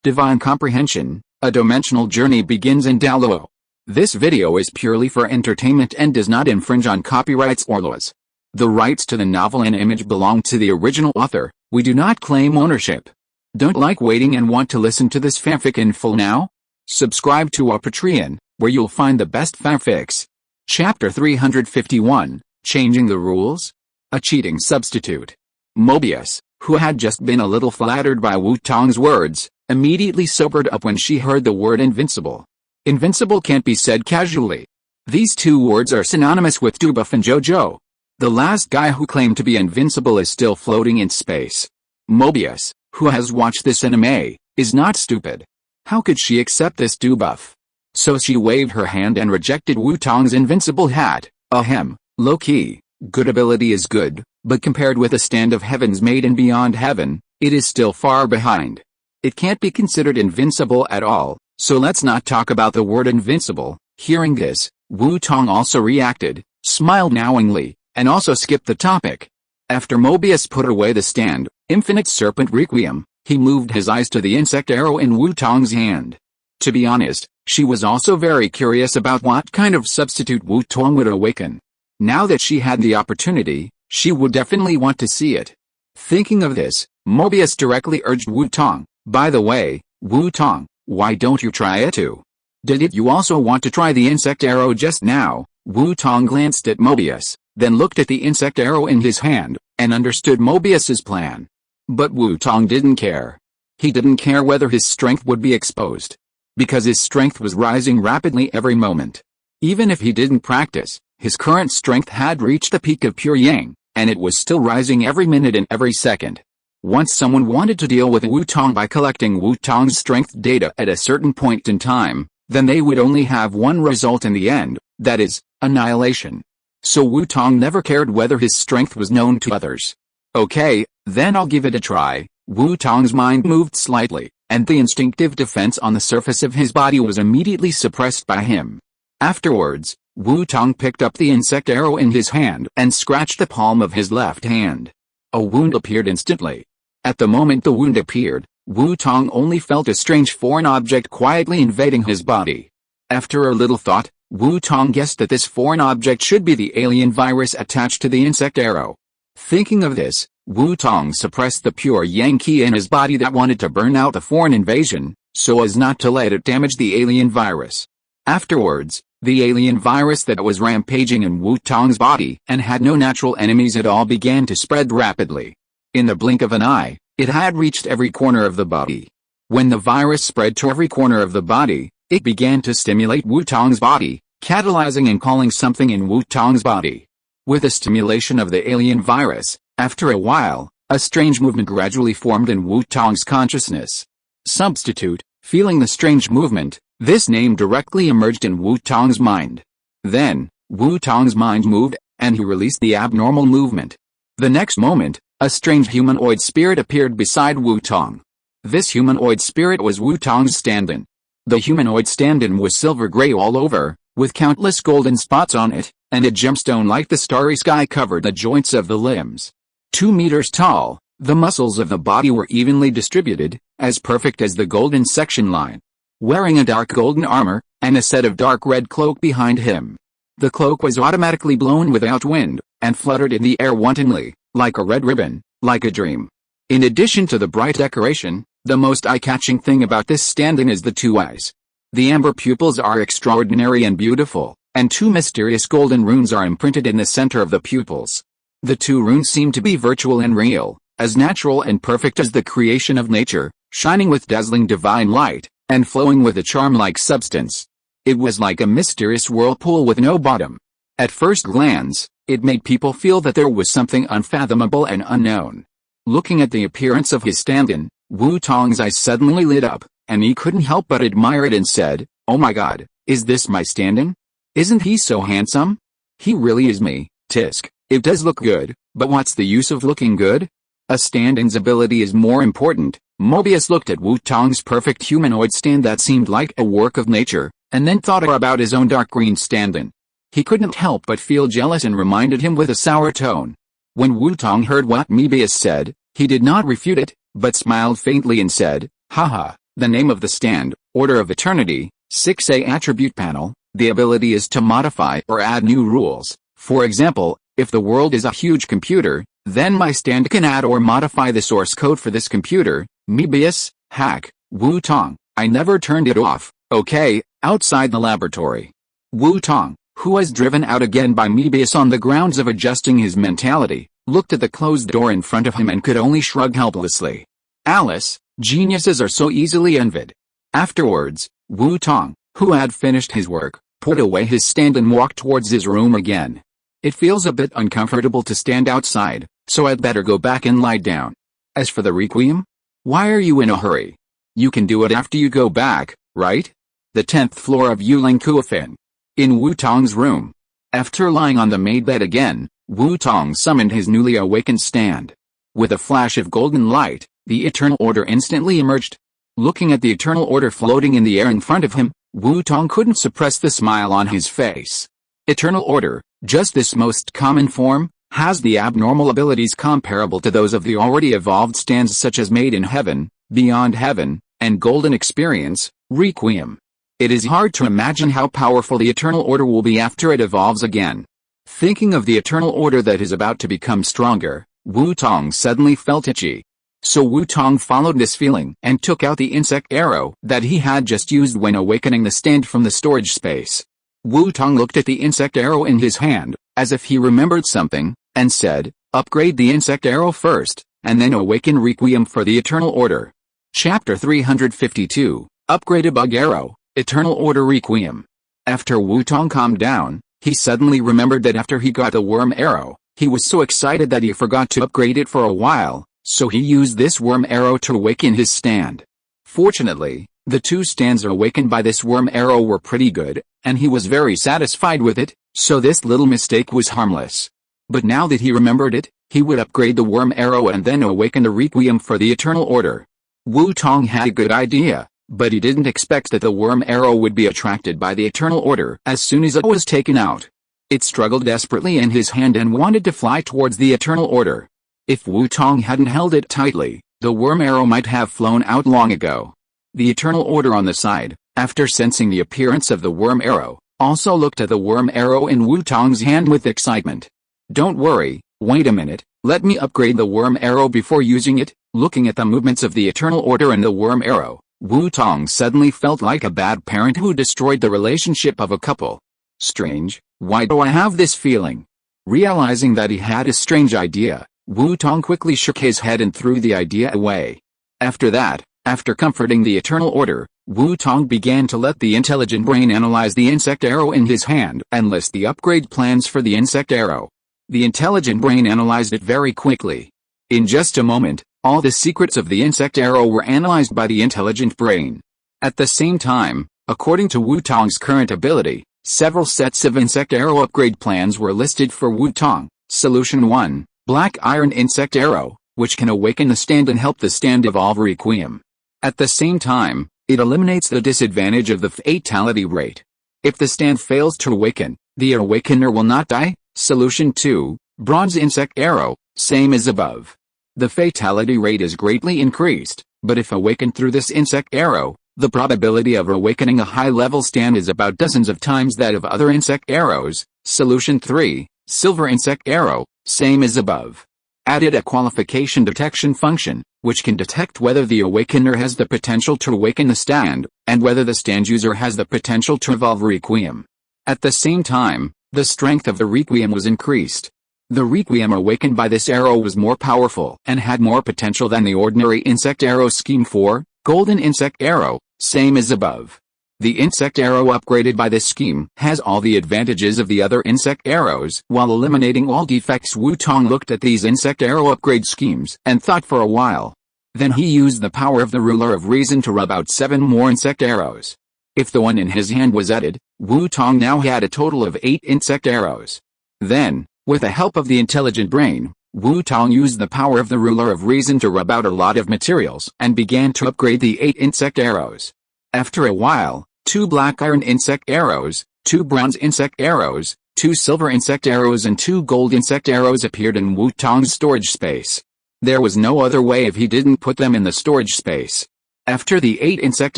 Divine Comprehension, a dimensional journey begins in Douluo. This video is purely for entertainment and does not infringe on copyrights or laws. The rights to the novel and image belong to the original author. We do not claim ownership. Don't like waiting and want to listen to this fanfic in full now? Subscribe to our Patreon, where you'll find the best fanfics. Chapter 351, Changing the Rules? A Cheating Substitute. Mobius, who had just been a little flattered by Wu Tong's words, immediately sobered up when she heard the word invincible. Invincible can't be said casually. These two words are synonymous with debuff and JoJo. The last guy who claimed to be invincible is still floating in space. Mobius, who has watched this anime, is not stupid. How could she accept this debuff? So she waved her hand and rejected Wu Tong's invincible hat. Ahem, low-key, good ability is good, but compared with the stand of heavens made and beyond heaven, it is still far behind. It can't be considered invincible at all, so let's not talk about the word invincible. Hearing this, Wu Tong also reacted, smiled knowingly, and also skipped the topic. After Mobius put away the stand, Infinite Serpent Requiem, he moved his eyes to the insect arrow in Wu Tong's hand. To be honest, she was also very curious about what kind of substitute Wu Tong would awaken. Now that she had the opportunity, she would definitely want to see it. Thinking of this, Mobius directly urged Wu Tong, by the way, Wu Tong, why don't you try it too? Did you also want to try the insect arrow just now? Wu Tong glanced at Mobius, then looked at the insect arrow in his hand, and understood Mobius's plan. But Wu Tong didn't care. He didn't care whether his strength would be exposed. Because his strength was rising rapidly every moment. Even if he didn't practice, his current strength had reached the peak of pure yang, and it was still rising every minute and every second. Once someone wanted to deal with Wu Tong by collecting Wu Tong's strength data at a certain point in time, then they would only have one result in the end, that is, annihilation. So Wu Tong never cared whether his strength was known to others. Okay, then I'll give it a try. Wu Tong's mind moved slightly, and the instinctive defense on the surface of his body was immediately suppressed by him. Afterwards, Wu Tong picked up the insect arrow in his hand and scratched the palm of his left hand. A wound appeared instantly. At the moment the wound appeared, Wu Tong only felt a strange foreign object quietly invading his body. After a little thought, Wu Tong guessed that this foreign object should be the alien virus attached to the insect arrow. Thinking of this, Wu Tong suppressed the pure yang qi in his body that wanted to burn out the foreign invasion, so as not to let it damage the alien virus. Afterwards, the alien virus that was rampaging in Wu Tong's body and had no natural enemies at all began to spread rapidly. In the blink of an eye, it had reached every corner of the body. When the virus spread to every corner of the body, it began to stimulate Wu Tong's body, catalyzing and calling something in Wu Tong's body. With the stimulation of the alien virus, after a while, a strange movement gradually formed in Wu Tong's consciousness. Substitute, feeling the strange movement, this name directly emerged in Wu Tong's mind. Then, Wu Tong's mind moved, and he released the abnormal movement. The next moment, a strange humanoid spirit appeared beside Wu Tong. This humanoid spirit was Wu Tong's stand-in. The humanoid stand-in was silver-gray all over, with countless golden spots on it, and a gemstone like the starry sky covered the joints of the limbs. 2 meters tall, the muscles of the body were evenly distributed, as perfect as the golden section line. Wearing a dark golden armor, and a set of dark red cloak behind him. The cloak was automatically blown without wind, and fluttered in the air wantonly, like a red ribbon, like a dream. In addition to the bright decoration, the most eye-catching thing about this stand-in is the 2 eyes. The amber pupils are extraordinary and beautiful, and 2 mysterious golden runes are imprinted in the center of the pupils. The 2 runes seem to be virtual and real, as natural and perfect as the creation of nature, shining with dazzling divine light, and flowing with a charm-like substance. It was like a mysterious whirlpool with no bottom. At first glance, it made people feel that there was something unfathomable and unknown. Looking at the appearance of his stand-in, Wu Tong's eyes suddenly lit up, and he couldn't help but admire it and said, "Oh my god, is this my stand-in? Isn't he so handsome? He really is me, tisk. It does look good, but what's the use of looking good? A stand-in's ability is more important." Mobius looked at Wu Tong's perfect humanoid stand that seemed like a work of nature, and then thought about his own dark green stand-in. He couldn't help but feel jealous and reminded him with a sour tone. When Wu Tong heard what Mobius said, he did not refute it, but smiled faintly and said, "Haha, The name of the stand, Order of Eternity, 6A attribute panel. The ability is to modify or add new rules. For example, if the world is a huge computer, then my stand can add or modify the source code for this computer. Mebius, hack, Wu Tong. I never turned it off, okay, outside the laboratory. Wu Tong, who was driven out again by Mebius on the grounds of adjusting his mentality, looked at the closed door in front of him and could only shrug helplessly. Alice, geniuses are so easily envied. Afterwards, Wu Tong, who had finished his work, put away his stand and walked towards his room again. It feels a bit uncomfortable to stand outside, so I'd better go back and lie down. As for the requiem? Why are you in a hurry? You can do it after you go back, right? The 10th floor of Yuling Kuofin. In Wu Tong's room. After lying on the made bed again, Wu Tong summoned his newly awakened stand. With a flash of golden light, the Eternal Order instantly emerged. Looking at the Eternal Order floating in the air in front of him, Wu Tong couldn't suppress the smile on his face. Eternal Order, just this most common form, has the abnormal abilities comparable to those of the already evolved stands such as Made in Heaven, Beyond Heaven, and Golden Experience, Requiem. It is hard to imagine how powerful the Eternal Order will be after it evolves again. Thinking of the Eternal Order that is about to become stronger, Wu Tong suddenly felt itchy. So Wu Tong followed this feeling and took out the insect arrow that he had just used when awakening the stand from the storage space. Wu Tong looked at the insect arrow in his hand, as if he remembered something, and said, upgrade the insect arrow first, and then awaken Requiem for the Eternal Order. Chapter 352, Upgrade a Bug Arrow, Eternal Order Requiem. After Wu Tong calmed down, he suddenly remembered that after he got the worm arrow, he was so excited that he forgot to upgrade it for a while. So he used this worm arrow to awaken his stand. Fortunately, the two stands awakened by this worm arrow were pretty good, and he was very satisfied with it, so this little mistake was harmless. But now that he remembered it, he would upgrade the worm arrow and then awaken the Requiem for the Eternal Order. Wu Tong had a good idea, but he didn't expect that the worm arrow would be attracted by the Eternal Order as soon as it was taken out. It struggled desperately in his hand and wanted to fly towards the Eternal Order. If Wu Tong hadn't held it tightly, the worm arrow might have flown out long ago. The Eternal Order on the side, after sensing the appearance of the worm arrow, also looked at the worm arrow in Wu Tong's hand with excitement. Don't worry, wait a minute, let me upgrade the worm arrow before using it. Looking at the movements of the Eternal Order and the worm arrow, Wu Tong suddenly felt like a bad parent who destroyed the relationship of a couple. Strange, why do I have this feeling? Realizing that he had a strange idea, Wu Tong quickly shook his head and threw the idea away. After that, after comforting the Eternal Order, Wu Tong began to let the intelligent brain analyze the insect arrow in his hand and list the upgrade plans for the insect arrow. The intelligent brain analyzed it very quickly. In just a moment, all the secrets of the insect arrow were analyzed by the intelligent brain. At the same time, according to Wu Tong's current ability, several sets of insect arrow upgrade plans were listed for Wu Tong. Solution 1. Black Iron Insect Arrow, which can awaken the stand and help the stand evolve Requiem. At the same time, it eliminates the disadvantage of the fatality rate. If the stand fails to awaken, the awakener will not die. Solution 2. Bronze Insect Arrow, same as above. The fatality rate is greatly increased, but if awakened through this insect arrow, the probability of awakening a high-level stand is about dozens of times that of other insect arrows. Solution 3. Silver Insect Arrow, same as above. Added a qualification detection function, which can detect whether the awakener has the potential to awaken the stand, and whether the stand user has the potential to evolve Requiem. At the same time, the strength of the Requiem was increased. The Requiem awakened by this arrow was more powerful and had more potential than the ordinary insect arrow. Scheme 4, Golden Insect Arrow, same as above. The insect arrow upgraded by this scheme has all the advantages of the other insect arrows while eliminating all defects. Wu Tong looked at these insect arrow upgrade schemes and thought for a while. Then he used the power of the ruler of reason to rub out 7 more insect arrows. If the one in his hand was added, Wu Tong now had a total of 8 insect arrows. Then, with the help of the intelligent brain, Wu Tong used the power of the ruler of reason to rub out a lot of materials and began to upgrade the 8 insect arrows. After a while, 2 black iron insect arrows, 2 bronze insect arrows, 2 silver insect arrows and 2 gold insect arrows appeared in Wu Tong's storage space. There was no other way if he didn't put them in the storage space. After the 8 insect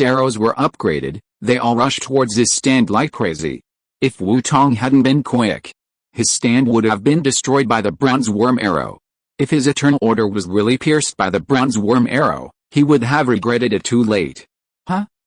arrows were upgraded, they all rushed towards his stand like crazy. If Wu Tong hadn't been quick, his stand would have been destroyed by the bronze worm arrow. If his eternal order was really pierced by the bronze worm arrow, he would have regretted it too late.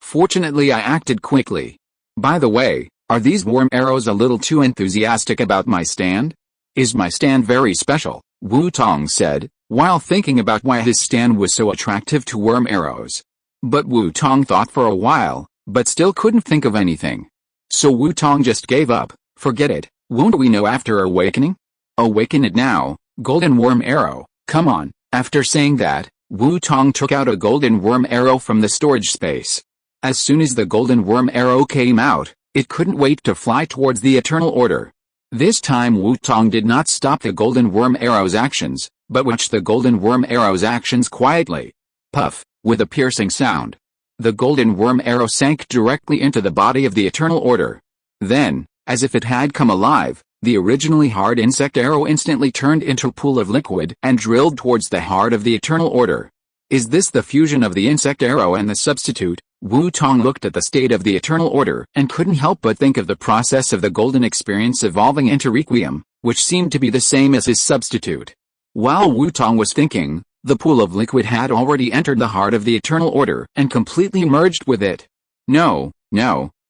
Fortunately I acted quickly. By the way, are these worm arrows a little too enthusiastic about my stand? Is my stand very special? Wu Tong said, while thinking about why his stand was so attractive to worm arrows. But Wu Tong thought for a while, but still couldn't think of anything. So Wu Tong just gave up. Forget it, won't we know after awakening? Awaken it now, golden worm arrow, come on. After saying that, Wu Tong took out a golden worm arrow from the storage space. As soon as the golden worm arrow came out, it couldn't wait to fly towards the eternal order. This time Wu Tong did not stop the golden worm arrow's actions, but watched the golden worm arrow's actions quietly. Puff, with a piercing sound. The golden worm arrow sank directly into the body of the eternal order. Then, as if it had come alive, the originally hard insect arrow instantly turned into a pool of liquid and drilled towards the heart of the eternal order. Is this the fusion of the insect arrow and the substitute? Wu Tong looked at the state of the eternal order and couldn't help but think of the process of the golden experience evolving into requiem, which seemed to be the same as his substitute. While Wu Tong was thinking, the pool of liquid had already entered the heart of the eternal order and completely merged with it. No,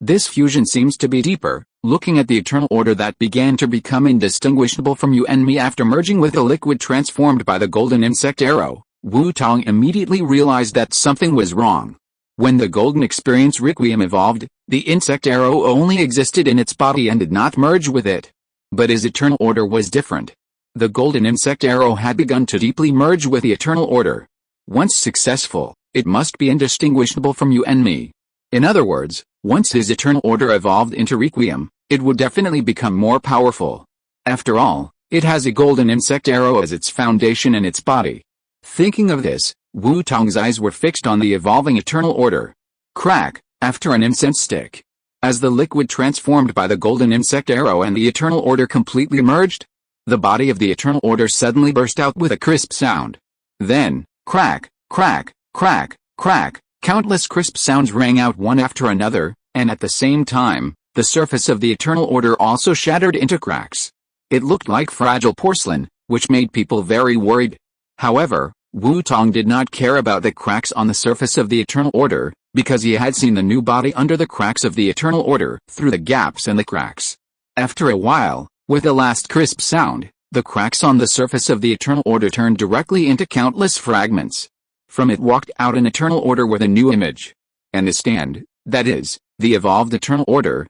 this fusion seems to be deeper. Looking at the eternal order that began to become indistinguishable from you and me after merging with the liquid transformed by the golden insect arrow, Wu Tong immediately realized that something was wrong. When the golden experience requiem evolved, the insect arrow only existed in its body and did not merge with it. But his eternal order was different. The golden insect arrow had begun to deeply merge with the eternal order. Once successful, it must be indistinguishable from you and me. In other words, once his eternal order evolved into requiem, it would definitely become more powerful. After all, it has a golden insect arrow as its foundation in its body. Thinking of this, Wu Tong's eyes were fixed on the evolving eternal order. Crack, after an incense stick. As the liquid transformed by the golden insect arrow and the eternal order completely merged, the body of the eternal order suddenly burst out with a crisp sound. Then, crack, crack, crack, crack, countless crisp sounds rang out one after another, and at the same time, the surface of the eternal order also shattered into cracks. It looked like fragile porcelain, which made people very worried. However, Wu Tong did not care about the cracks on the surface of the eternal order, because he had seen the new body under the cracks of the eternal order, through the gaps in the cracks. After a while, with the last crisp sound, the cracks on the surface of the eternal order turned directly into countless fragments. From it walked out an eternal order with a new image. And the stand, that is, the evolved eternal order,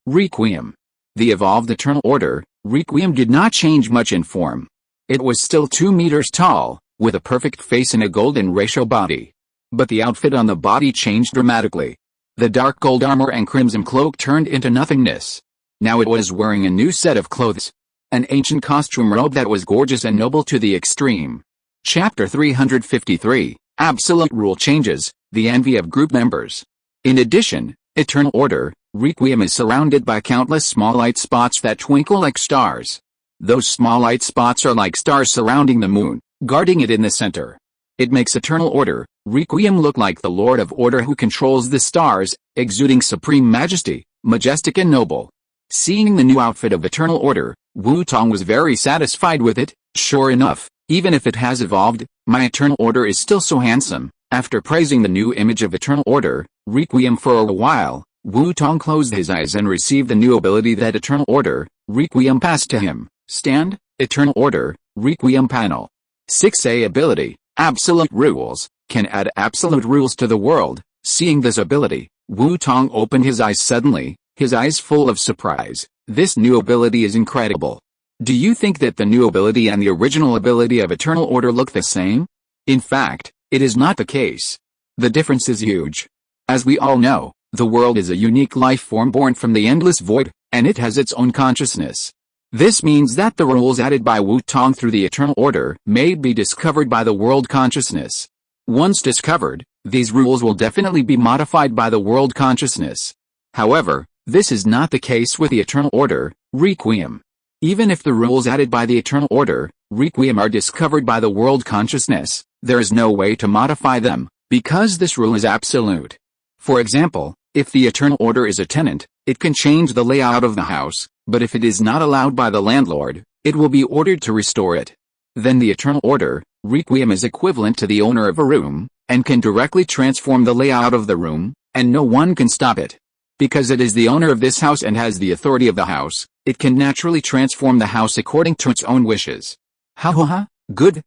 requiem. The evolved eternal order, requiem did not change much in form. It was still 2 meters tall, with a perfect face and a golden ratio body. But the outfit on the body changed dramatically. The dark gold armor and crimson cloak turned into nothingness. Now it was wearing a new set of clothes. An ancient costume robe that was gorgeous and noble to the extreme. Chapter 353, Absolute Rule Changes, the Envy of Group Members. In addition, Eternal Order, Requiem is surrounded by countless small light spots that twinkle like stars. Those small light spots are like stars surrounding the moon, guarding it in the center. It makes Eternal Order, Requiem look like the Lord of Order who controls the stars, exuding supreme majesty, majestic and noble. Seeing the new outfit of Eternal Order, Wu Tong was very satisfied with it. Sure enough, even if it has evolved, my Eternal Order is still so handsome. After praising the new image of Eternal Order, Requiem for a while, Wu Tong closed his eyes and received the new ability that Eternal Order, Requiem passed to him. Stand, Eternal Order, Requiem panel. 6A ability, Absolute Rules, can add absolute rules to the world. Seeing this ability, Wu Tong opened his eyes suddenly, his eyes full of surprise. This new ability is incredible. Do you think that the new ability and the original ability of Eternal Order look the same? In fact, it is not the case. The difference is huge. As we all know, the world is a unique life form born from the endless void, and it has its own consciousness. This means that the rules added by Wu Tong through the Eternal Order may be discovered by the world consciousness. Once discovered, these rules will definitely be modified by the world consciousness. However, this is not the case with the Eternal Order, Requiem. Even if the rules added by the Eternal Order, Requiem are discovered by the world consciousness, there is no way to modify them. because this rule is absolute. For example, if the eternal order is a tenant, it can change the layout of the house, but if it is not allowed by the landlord, it will be ordered to restore it. Then the eternal order, requiem, is equivalent to the owner of a room, and can directly transform the layout of the room, and no one can stop it. Because it is the owner of this house and has the authority of the house, it can naturally transform the house according to its own wishes. Ha ha ha, good,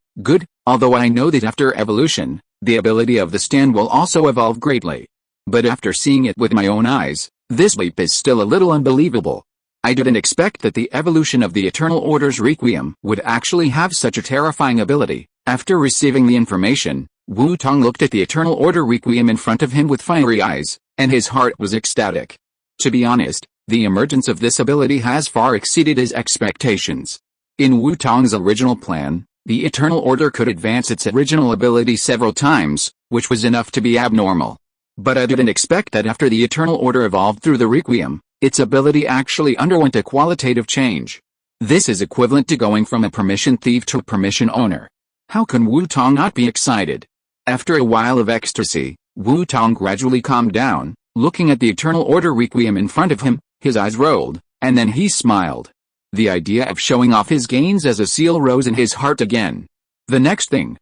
although I know that after evolution, the ability of the stand will also evolve greatly. But after seeing it with my own eyes, this leap is still a little unbelievable. I didn't expect that the evolution of the Eternal Order's Requiem would actually have such a terrifying ability. After receiving the information, Wu Tong looked at the Eternal Order Requiem in front of him with fiery eyes, and his heart was ecstatic. To be honest, the emergence of this ability has far exceeded his expectations. In Wu Tong's original plan, the Eternal Order could advance its original ability several times, which was enough to be abnormal. But I didn't expect that after the Eternal Order evolved through the Requiem, its ability actually underwent a qualitative change. This is equivalent to going from a permission thief to a permission owner. How can Wu Tong not be excited? After a while of ecstasy, Wu Tong gradually calmed down, looking at the Eternal Order Requiem in front of him. His eyes rolled, and then he smiled. The idea of showing off his gains as a seal rose in his heart again. The next thing,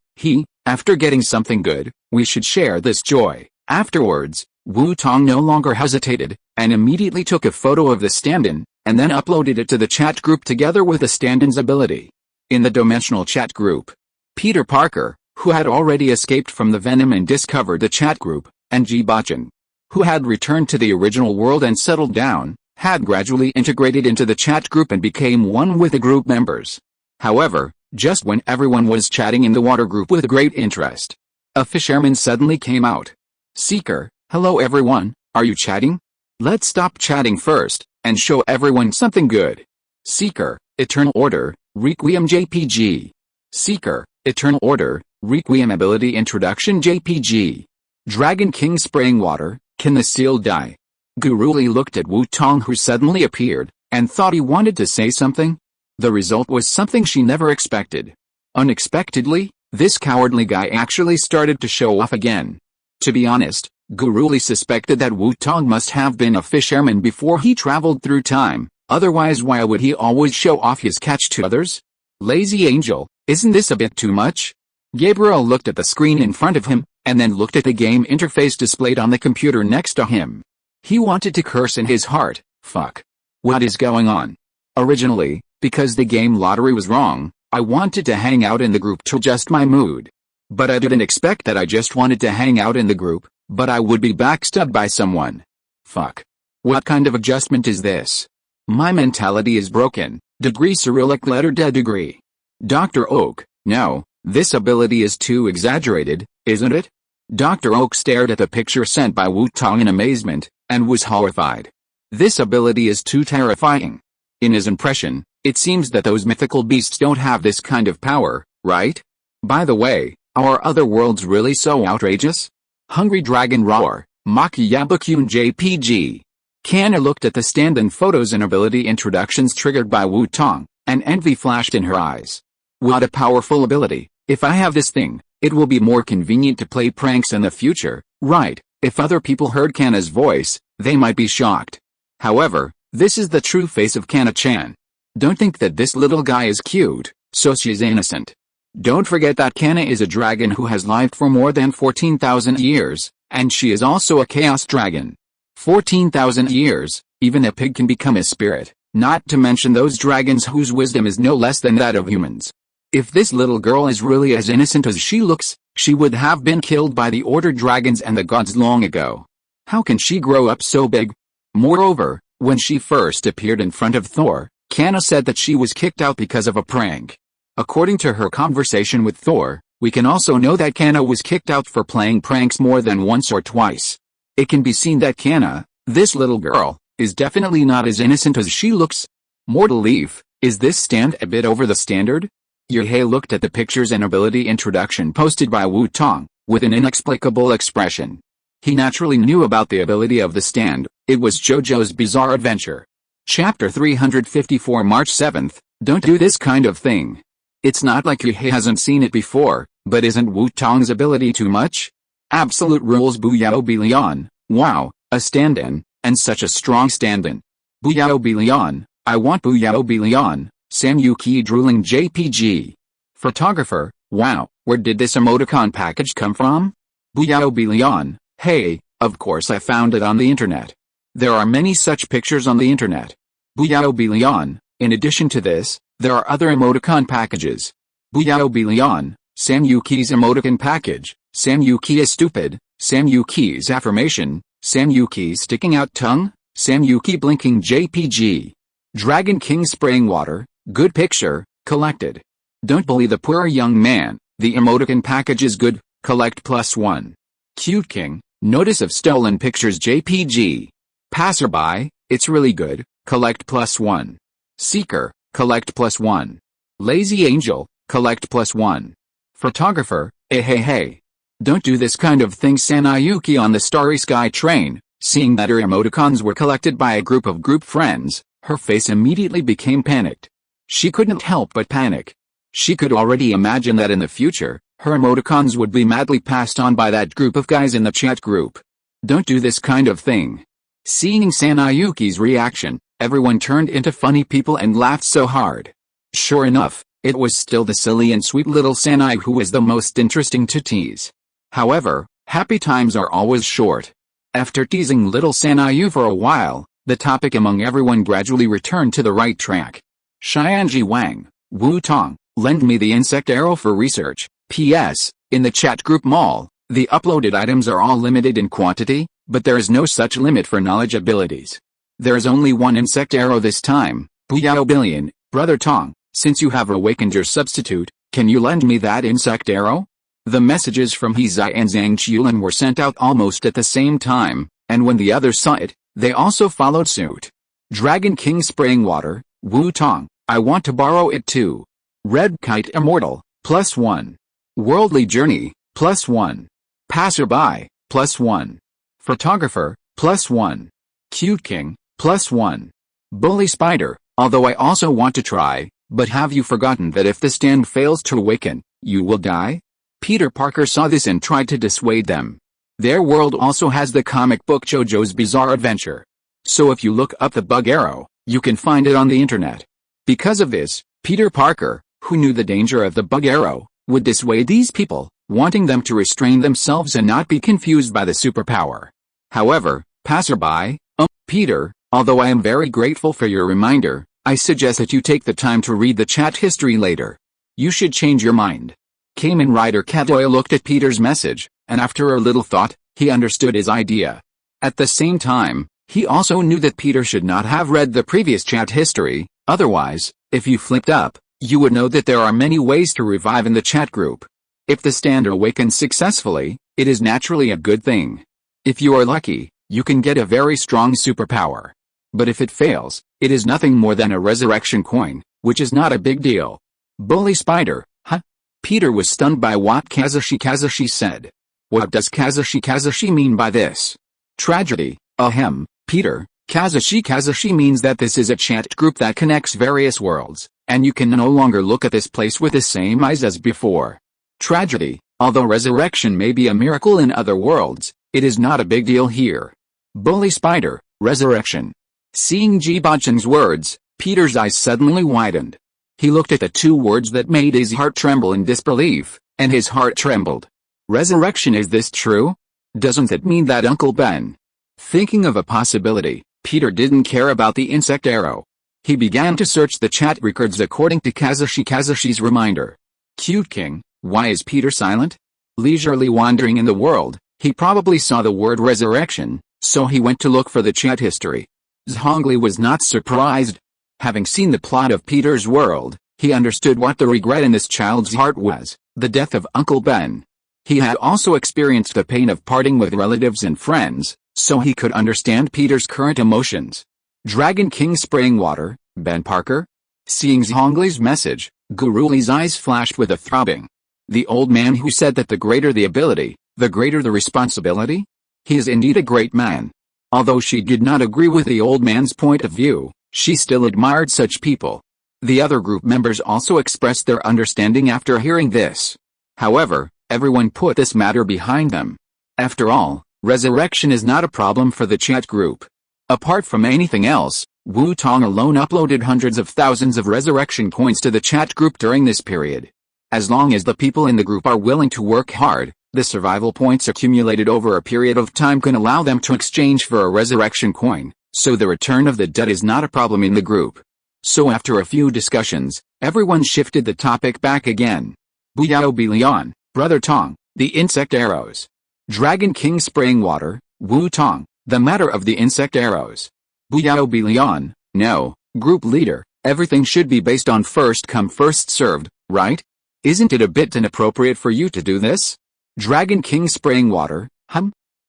after getting something good, we should share this joy. Afterwards, Wu Tong no longer hesitated, and immediately took a photo of the stand-in, and then uploaded it to the chat group together with the stand-in's ability. In the dimensional chat group, Peter Parker, who had already escaped from the Venom and discovered the chat group, and Ji Bachan, who had returned to the original world and settled down, had gradually integrated into the chat group and became one with the group members. However, just when everyone was chatting in the water group with great interest, a fisherman suddenly came out. Seeker, hello everyone, are you chatting? Let's stop chatting first, and show everyone something good. Seeker, Eternal Order, Requiem JPG. Seeker, Eternal Order, Requiem Ability Introduction JPG. Dragon King spraying water, can the seal die? Guruli looked at Wu Tong, who suddenly appeared, and thought he wanted to say something. The result was something she never expected. Unexpectedly, this cowardly guy actually started to show off again. To be honest, Guruli suspected that Wu Tong must have been a fisherman before he traveled through time, otherwise why would he always show off his catch to others? Lazy angel, isn't this a bit too much? Gabriel looked at the screen in front of him, and then looked at the game interface displayed on the computer next to him. He wanted to curse in his heart. Fuck. What is going on? Originally, because the game lottery was wrong, I wanted to hang out in the group to adjust my mood. But I didn't expect that I just wanted to hang out in the group, but I would be backstabbed by someone. Fuck. What kind of adjustment is this? My mentality is broken. Degree Cyrillic letter D degree. Dr. Oak, no, this ability is too exaggerated, isn't it? Dr. Oak stared at the picture sent by Wu Tong in amazement, and was horrified. This ability is too terrifying. In his impression, it seems that those mythical beasts don't have this kind of power, right? By the way, are other worlds really so outrageous? Hungry Dragon Roar, Maki Yabakun JPG. Kana looked at the stand-in photos and ability introductions triggered by Wu Tong, and envy flashed in her eyes. What a powerful ability. If I have this thing, it will be more convenient to play pranks in the future, right? If other people heard Kana's voice, they might be shocked. However, this is the true face of Kana-chan. Don't think that this little guy is cute, so she's innocent. Don't forget that Kana is a dragon who has lived for more than 14,000 years, and she is also a chaos dragon. 14,000 years, even a pig can become a spirit, not to mention those dragons whose wisdom is no less than that of humans. If this little girl is really as innocent as she looks, she would have been killed by the Order dragons and the gods long ago. How can she grow up so big? Moreover, when she first appeared in front of Thor, Kana said that she was kicked out because of a prank. According to her conversation with Thor, we can also know that Kana was kicked out for playing pranks more than once or twice. It can be seen that Kana, this little girl, is definitely not as innocent as she looks. Mortal Leaf, is this stand a bit over the standard? Yuhei looked at the pictures and ability introduction posted by Wu Tong, with an inexplicable expression. He naturally knew about the ability of the stand, it was JoJo's Bizarre Adventure. Chapter 354 March 7th, don't do this kind of thing. It's not like Yuhei hasn't seen it before, but isn't Wu Tong's ability too much? Absolute rules Buyao Bilion, wow, a stand-in, and such a strong stand-in. Buyao Bilion, I want Buyao Bilion, Sam Yuki drooling JPG. Photographer, wow, where did this emoticon package come from? Buyao Bilion, hey, of course I found it on the internet. There are many such pictures on the internet. Buyao Bilion, in addition to this, there are other emoticon packages. Buyao Bilion, Sam Yuki's emoticon package, Sam Yuki is stupid, Sam Yuki's affirmation, Sam Yuki sticking out tongue, Sam Yuki blinking JPG. Dragon King spraying water, good picture, collected. Don't bully the poor young man, the emoticon package is good, collect +1. Cute King, notice of stolen pictures JPG. Passerby, it's really good, collect +1. Seeker, collect +1. Lazy Angel, collect +1. Photographer, hey. Don't do this kind of thing Sanayuki on the Starry Sky train, seeing that her emoticons were collected by a group of group friends, her face immediately became panicked. She couldn't help but panic. She could already imagine that in the future, her emoticons would be madly passed on by that group of guys in the chat group. Don't do this kind of thing. Seeing Sanayuki's reaction, everyone turned into funny people and laughed so hard. Sure enough, it was still the silly and sweet little Sanai who was the most interesting to tease. However, happy times are always short. After teasing little Sanayu for a while, the topic among everyone gradually returned to the right track. Xianji Wang, Wu Tong, lend me the insect arrow for research. P.S. In the chat group mall, the uploaded items are all limited in quantity, but there is no such limit for knowledge abilities. There is only one insect arrow this time. Buyao Billion, Brother Tong, since you have awakened your substitute, can you lend me that insect arrow? The messages from Hezai and Zhang Qiulan were sent out almost at the same time, and when the others saw it, they also followed suit. Dragon King spraying water, Wu Tong, I want to borrow it too. Red Kite Immortal, +1. Worldly Journey, +1. Passerby, +1. Photographer, +1. Cute King, +1. Bully Spider, although I also want to try, but have you forgotten that if the stand fails to awaken, you will die? Peter Parker saw this and tried to dissuade them. Their world also has the comic book JoJo's Bizarre Adventure. So if you look up the bug arrow, you can find it on the internet. Because of this, Peter Parker, who knew the danger of the bug arrow, would dissuade these people, wanting them to restrain themselves and not be confused by the superpower. However, Passerby, Peter, although I am very grateful for your reminder, I suggest that you take the time to read the chat history later. You should change your mind. Kamen Rider Katoya looked at Peter's message, and after a little thought, he understood his idea. At the same time, he also knew that Peter should not have read the previous chat history, otherwise, if you flipped up, you would know that there are many ways to revive in the chat group. If the stand awakens successfully, it is naturally a good thing. If you are lucky, you can get a very strong superpower. But if it fails, it is nothing more than a resurrection coin, which is not a big deal. Bully Spider, huh? Peter was stunned by what Kazushi said. What does Kazushi mean by this? Tragedy, ahem, Peter, Kazushi means that this is a chat group that connects various worlds, and you can no longer look at this place with the same eyes as before. Tragedy, although resurrection may be a miracle in other worlds, it is not a big deal here. Bully Spider, resurrection. Seeing Jibachen's words, Peter's eyes suddenly widened. He looked at the two words that made his heart tremble in disbelief, and his heart trembled. Resurrection, is this true? Doesn't it mean that Uncle Ben? Thinking of a possibility, Peter didn't care about the insect arrow. He began to search the chat records according to Kazushi's reminder. Cute King, why is Peter silent? Leisurely wandering in the world, he probably saw the word resurrection, so he went to look for the chat history. Zhongli was not surprised. Having seen the plot of Peter's world, he understood what the regret in this child's heart was, the death of Uncle Ben. He had also experienced the pain of parting with relatives and friends, so he could understand Peter's current emotions. Dragon King spraying water, Ben Parker? Seeing Zhongli's message, Guruli's eyes flashed with a throbbing. The old man who said that the greater the ability, the greater the responsibility? He is indeed a great man. Although she did not agree with the old man's point of view, she still admired such people. The other group members also expressed their understanding after hearing this. However, everyone put this matter behind them. After all, resurrection is not a problem for the chat group. Apart from anything else, Wu Tong alone uploaded hundreds of thousands of resurrection coins to the chat group during this period. As long as the people in the group are willing to work hard, the survival points accumulated over a period of time can allow them to exchange for a resurrection coin, so the return of the dead is not a problem in the group. So after a few discussions, everyone shifted the topic back again. Buyao Bilion, Brother Tong, the insect arrows. Dragon King spraying water, Wu Tong, the matter of the insect arrows. Buyao Bilion, no, group leader, everything should be based on first come first served, right? Isn't it a bit inappropriate for you to do this? Dragon King spraying water,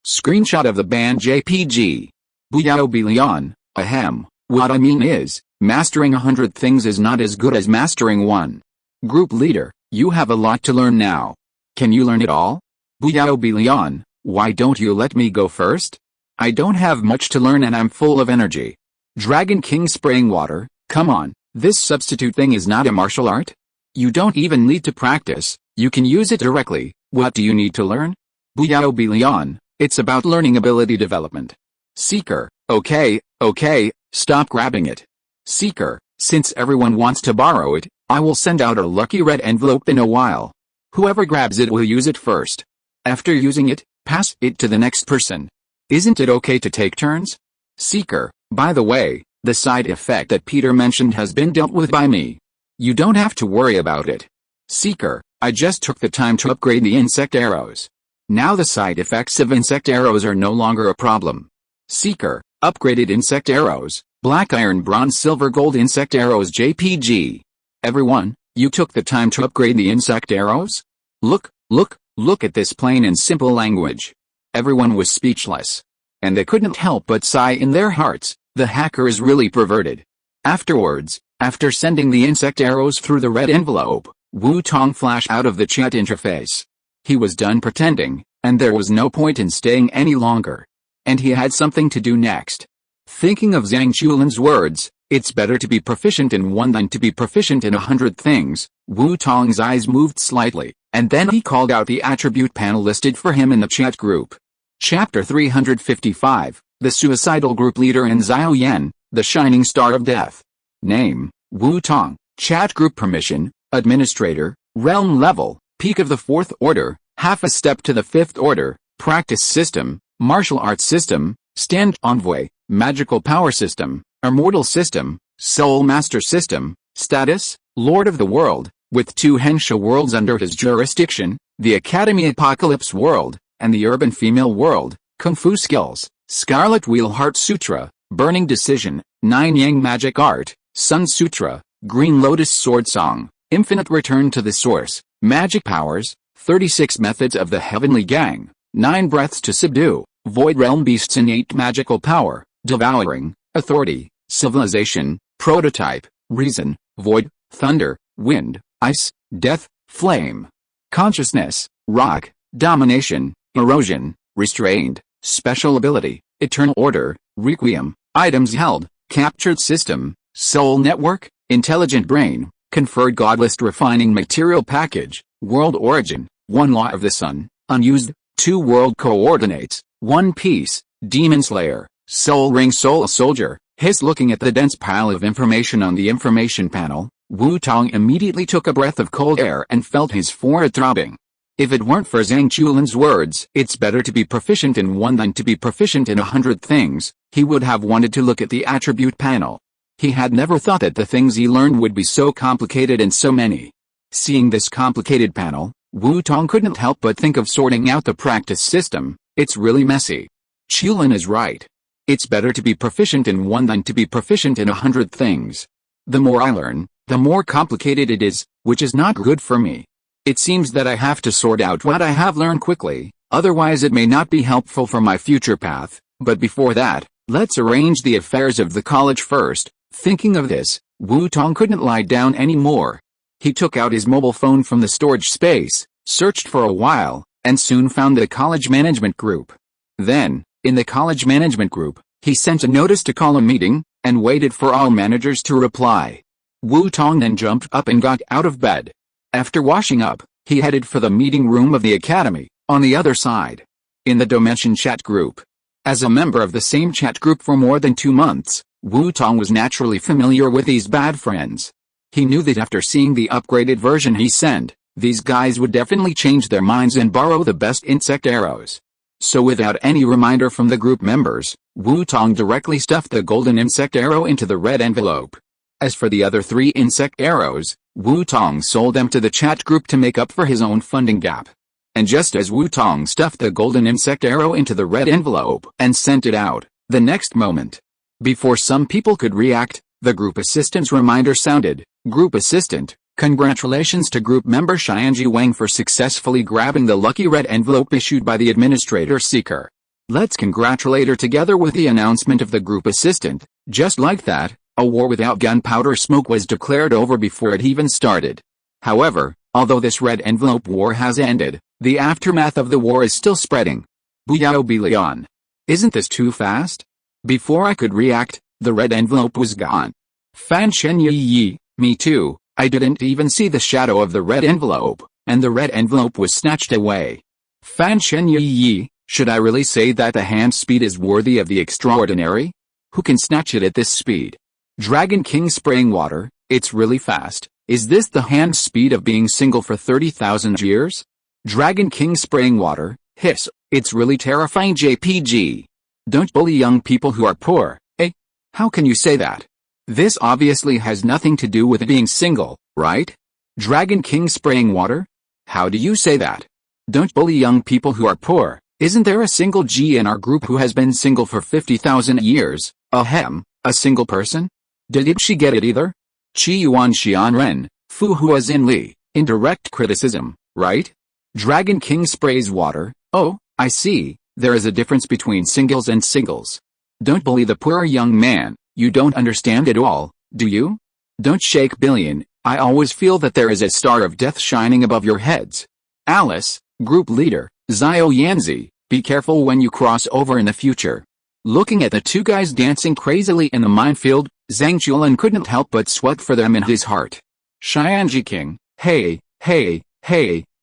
Screenshot of the banned JPG. Buyao Bilion, ahem, what I mean is, mastering 100 things is not as good as mastering one. Group leader, you have a lot to learn now. Can you learn it all? Buyao Bilion, why don't you let me go first? I don't have much to learn and I'm full of energy. Dragon King spraying water, come on, this substitute thing is not a martial art? You don't even need to practice, you can use it directly. What do you need to learn? Buyao Bilion, it's about learning ability development. Seeker, okay, stop grabbing it. Seeker, since everyone wants to borrow it, I will send out a lucky red envelope in a while. Whoever grabs it will use it first. After using it, pass it to the next person. Isn't it okay to take turns? Seeker, by the way, the side effect that Peter mentioned has been dealt with by me. You don't have to worry about it. Seeker, I just took the time to upgrade the insect arrows. Now the side effects of insect arrows are no longer a problem. Seeker, upgraded insect arrows, black iron bronze silver gold insect arrows JPG. Everyone, you took the time to upgrade the insect arrows? Look at this plain and simple language. Everyone was speechless. And they couldn't help but sigh in their hearts, the hacker is really perverted. Afterwards, after sending the insect arrows through the red envelope, Wu Tong flashed out of the chat interface. He was done pretending, and there was no point in staying any longer. And he had something to do next. Thinking of Zhang Chulin's words, it's better to be proficient in one than to be proficient in 100 things, Wu Tong's eyes moved slightly, and then he called out the attribute panel listed for him in the chat group. Chapter 355, The Suicidal Group Leader and Xiao Yan, the Shining Star of Death. Name, Wu Tong, Chat Group Permission, Administrator, Realm Level, Peak of the 4th Order, Half a Step to the 5th Order, Practice System, Martial Arts System, Stand Envoy, Magical Power System, Immortal System, Soul Master System, Status, Lord of the World, with 2 Hensha worlds under his jurisdiction, the Academy Apocalypse World, and the Urban Female World, Kung Fu Skills, Scarlet Wheel Heart Sutra, Burning Decision, 9 Yang Magic Art, Sun Sutra, Green Lotus Sword Song, Infinite Return to the Source, Magic Powers, 36 Methods of the Heavenly Gang, 9 Breaths to Subdue, Void Realm Beasts Innate Magical Power, Devouring, Authority, Civilization, Prototype, Reason, Void, Thunder, Wind, Ice, Death, Flame, Consciousness, Rock, Domination, Erosion, Restrained, Special Ability, Eternal Order, Requiem, Items Held, Captured System, Soul Network, Intelligent Brain, Conferred Godless Refining Material Package, World Origin, 1 Law of the Sun, Unused, 2 World Coordinates, 1 Piece, Demon Slayer, Soul Ring Soul Soldier. Looking at the dense pile of information on the information panel, Wu Tong immediately took a breath of cold air and felt his forehead throbbing. If it weren't for Zhang Chulin's words, it's better to be proficient in one than to be proficient in 100 things, he would have wanted to look at the attribute panel. He had never thought that the things he learned would be so complicated and so many. Seeing this complicated panel, Wu Tong couldn't help but think of sorting out the practice system. It's really messy. Chulin is right. It's better to be proficient in one than to be proficient in 100 things. The more I learn, the more complicated it is, which is not good for me. It seems that I have to sort out what I have learned quickly, otherwise it may not be helpful for my future path, but before that, let's arrange the affairs of the college first. Thinking of this, Wu Tong couldn't lie down anymore. He took out his mobile phone from the storage space, searched for a while, and soon found the college management group. Then, in the college management group, he sent a notice to call a meeting, and waited for all managers to reply. Wu Tong then jumped up and got out of bed. After washing up, he headed for the meeting room of the academy, on the other side. in the Dimension chat group. As a member of the same chat group for more than 2 months, Tong was naturally familiar with these bad friends. He knew that after seeing the upgraded version he sent, these guys would definitely change their minds and borrow the best insect arrows. So without any reminder from the group members, Tong directly stuffed the golden insect arrow into the red envelope. As for the other 3 insect arrows, Tong sold them to the chat group to make up for his own funding gap. And just as Tong stuffed the golden insect arrow into the red envelope and sent it out, the next moment, before some people could react, the group assistant's reminder sounded. Group assistant, congratulations to group member Xianji Wang for successfully grabbing the lucky red envelope issued by the administrator seeker. Let's congratulate her together with the announcement of the group assistant. Just like that, a war without gunpowder smoke was declared over before it even started. However, although this red envelope war has ended, the aftermath of the war is still spreading. Buyao Bilion. Isn't this too fast? Before I could react, the red envelope was gone. Fan Shen Yi, me too, I didn't even see the shadow of the red envelope, and the red envelope was snatched away. Fan Shen Yi, should I really say that the hand speed is worthy of the extraordinary? Who can snatch it at this speed? Dragon King spraying water, it's really fast. Is this the hand speed of being single for 30,000 years? Dragon King spraying water, hiss, it's really terrifying JPG. Don't bully young people who are poor, eh? How can you say that? This obviously has nothing to do with being single, right? Dragon King spraying water? How do you say that? Don't bully young people who are poor. Isn't there a single G in our group who has been single for 50,000 years? Ahem, a single person? Did she get it either? Qi Yuan Xian Ren, Fu Hua Xin Li, indirect criticism, right? Dragon King sprays water, oh, I see, there is a difference between singles and singles. Don't bully the poor young man, you don't understand it all, do you? Don't shake billion, I always feel that there is a star of death shining above your heads. Alice, group leader, Zhao Yanzi, be careful when you cross over in the future. Looking at the 2 guys dancing crazily in the minefield, Zhang Chulan couldn't help but sweat for them in his heart. Xianji King, hey,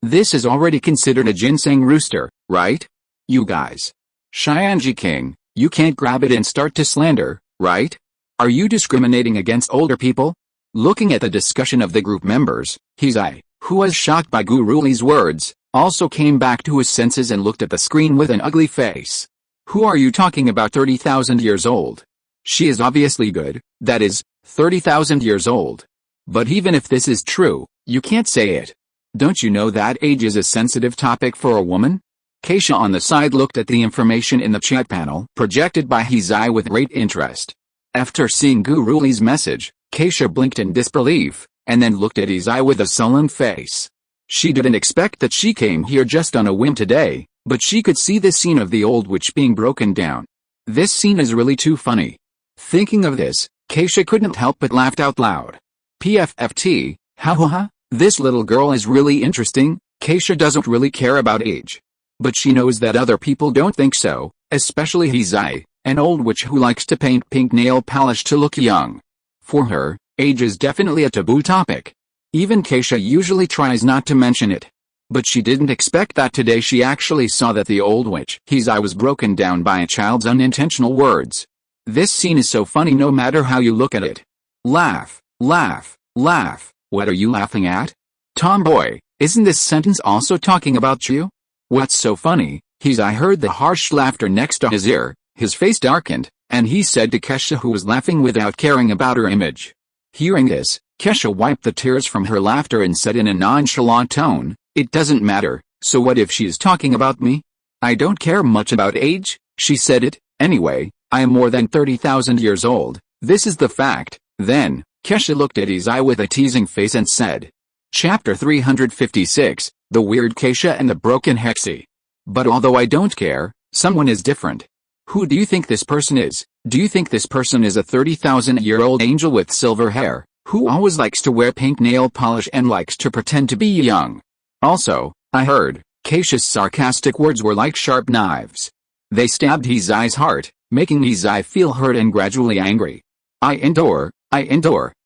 this is already considered a ginseng rooster, right? You guys. Xianji King, you can't grab it and start to slander, right? Are you discriminating against older people? Looking at the discussion of the group members, Hizai, who was shocked by Guru Li's words, also came back to his senses and looked at the screen with an ugly face. Who are you talking about 30,000 years old? She is obviously good, that is, 30,000 years old. But even if this is true, you can't say it. Don't you know that age is a sensitive topic for a woman? Keisha on the side looked at the information in the chat panel projected by Hizai with great interest. After seeing Guru Li's message, Keisha blinked in disbelief, and then looked at Hizai with a sullen face. She didn't expect that she came here just on a whim today, but she could see the scene of the old witch being broken down. This scene is really too funny. Thinking of this, Keisha couldn't help but laughed out loud. PFFT, ha, this little girl is really interesting. Keisha doesn't really care about age. But she knows that other people don't think so, especially Hizai, an old witch who likes to paint pink nail polish to look young. For her, age is definitely a taboo topic. Even Keisha usually tries not to mention it. But she didn't expect that today she actually saw that the old witch Hizai was broken down by a child's unintentional words. This scene is so funny no matter how you look at it. Laugh. What are you laughing at? Tomboy, isn't this sentence also talking about you? What's so funny? Hizai heard the harsh laughter next to his ear, his face darkened, and he said to Kesha, who was laughing without caring about her image. Hearing this, Kesha wiped the tears from her laughter and said in a nonchalant tone, it doesn't matter, so what if she is talking about me? I don't care much about age, she said it, anyway, I am more than 30,000 years old, this is the fact. Then, Kesha looked at Hizai with a teasing face and said. Chapter 356, The Weird Keisha and the Broken Hexie. But although I don't care, someone is different. Who do you think this person is? Do you think this person is a 30,000-year-old angel with silver hair, who always likes to wear pink nail polish and likes to pretend to be young? Also, I heard, Keisha's sarcastic words were like sharp knives. They stabbed Hizai's heart, making Hizai feel hurt and gradually angry. I endure,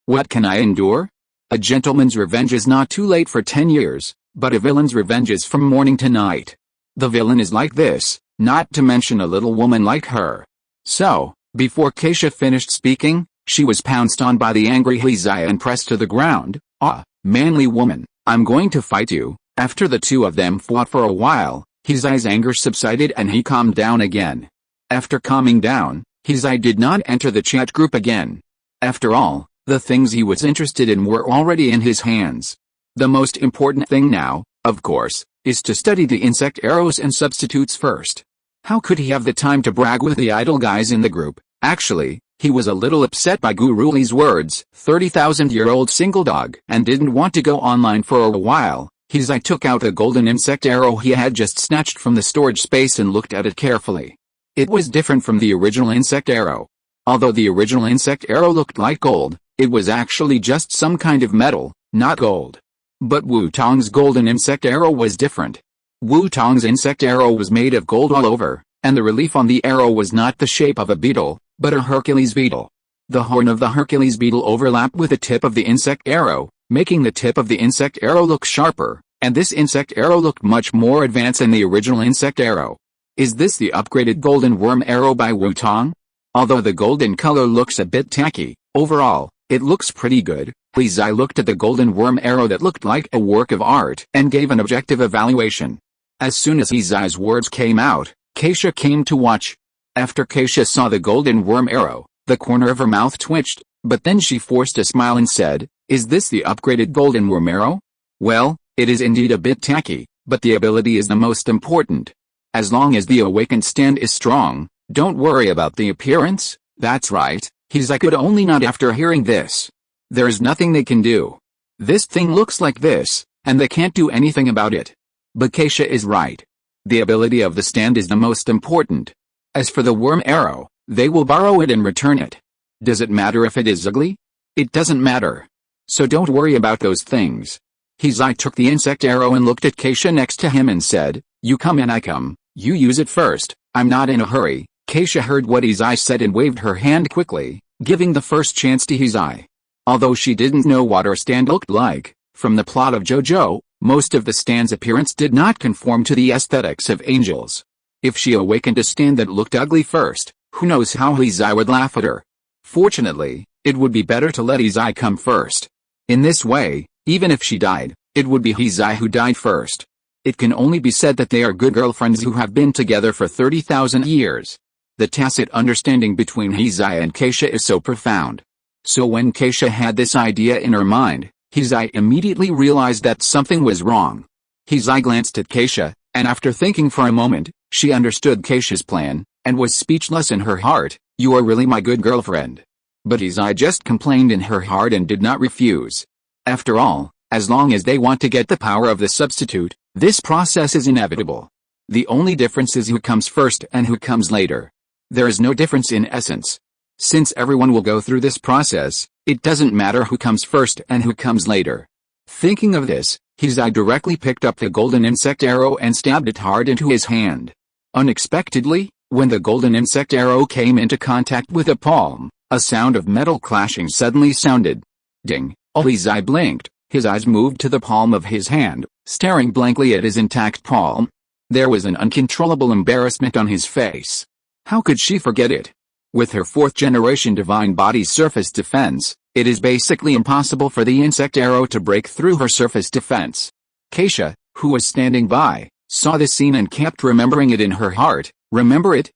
what can I endure? A gentleman's revenge is not too late for 10 years, but a villain's revenge is from morning to night. The villain is like this, not to mention a little woman like her. So, before Keisha finished speaking, she was pounced on by the angry Hizai and pressed to the ground. "Ah, manly woman, I'm going to fight you." After the two of them fought for a while, Hizai's anger subsided and he calmed down again. After calming down, Hizai did not enter the chat group again. After all, the things he was interested in were already in his hands. The most important thing now, of course, is to study the insect arrows and substitutes first. How could he have the time to brag with the idle guys in the group? Actually, he was a little upset by Guru Li's words, 30,000-year-old single dog, and didn't want to go online for a while. Hizai took out the golden insect arrow he had just snatched from the storage space and looked at it carefully. It was different from the original insect arrow. Although the original insect arrow looked like gold, it was actually just some kind of metal, not gold. But Wu Tong's golden insect arrow was different. Wu Tong's insect arrow was made of gold all over, and the relief on the arrow was not the shape of a beetle, but a Hercules beetle. The horn of the Hercules beetle overlapped with the tip of the insect arrow, making the tip of the insect arrow look sharper, and this insect arrow looked much more advanced than the original insect arrow. Is this the upgraded golden worm arrow by Wu Tong? Although the golden color looks a bit tacky, overall, it looks pretty good. Hizai looked at the golden worm arrow that looked like a work of art and gave an objective evaluation. As soon as Hizai's words came out, Keisha came to watch. After Keisha saw the golden worm arrow, the corner of her mouth twitched, but then she forced a smile and said, "Is this the upgraded golden worm arrow? Well, it is indeed a bit tacky, but the ability is the most important. As long as the awakened stand is strong, don't worry about the appearance." That's right, Hizai could only nod after hearing this. There is nothing they can do. This thing looks like this, and they can't do anything about it. But Keisha is right. The ability of the stand is the most important. As for the worm arrow, they will borrow it and return it. Does it matter if it is ugly? It doesn't matter. So don't worry about those things. Hizai took the insect arrow and looked at Keisha next to him and said, "You come and I come. You use it first. I'm not in a hurry." Keisha heard what Hizai said and waved her hand quickly, giving the first chance to Hizai. Although she didn't know what her stand looked like, from the plot of JoJo, most of the stand's appearance did not conform to the aesthetics of angels. If she awakened a stand that looked ugly first, who knows how Hizai would laugh at her. Fortunately, it would be better to let Hizai come first. In this way, even if she died, it would be Hizai who died first. It can only be said that they are good girlfriends who have been together for 30,000 years. The tacit understanding between Hizai and Keisha is so profound. So when Keisha had this idea in her mind, Hizai immediately realized that something was wrong. Hizai glanced at Keisha, and after thinking for a moment, she understood Keisha's plan, and was speechless in her heart. "You are really my good girlfriend." But Hizai just complained in her heart and did not refuse. After all, as long as they want to get the power of the substitute, this process is inevitable. The only difference is who comes first and who comes later. There is no difference in essence. Since everyone will go through this process, it doesn't matter who comes first and who comes later. Thinking of this, Hizai directly picked up the golden insect arrow and stabbed it hard into his hand. Unexpectedly, when the golden insect arrow came into contact with a palm, a sound of metal clashing suddenly sounded. Ding! Hizai blinked, his eyes moved to the palm of his hand, staring blankly at his intact palm. There was an uncontrollable embarrassment on his face. How could she forget it? With her 4th-generation divine body's surface defense, it is basically impossible for the insect arrow to break through her surface defense. Keisha, who was standing by, saw this scene and kept remembering it in her heart. Remember it,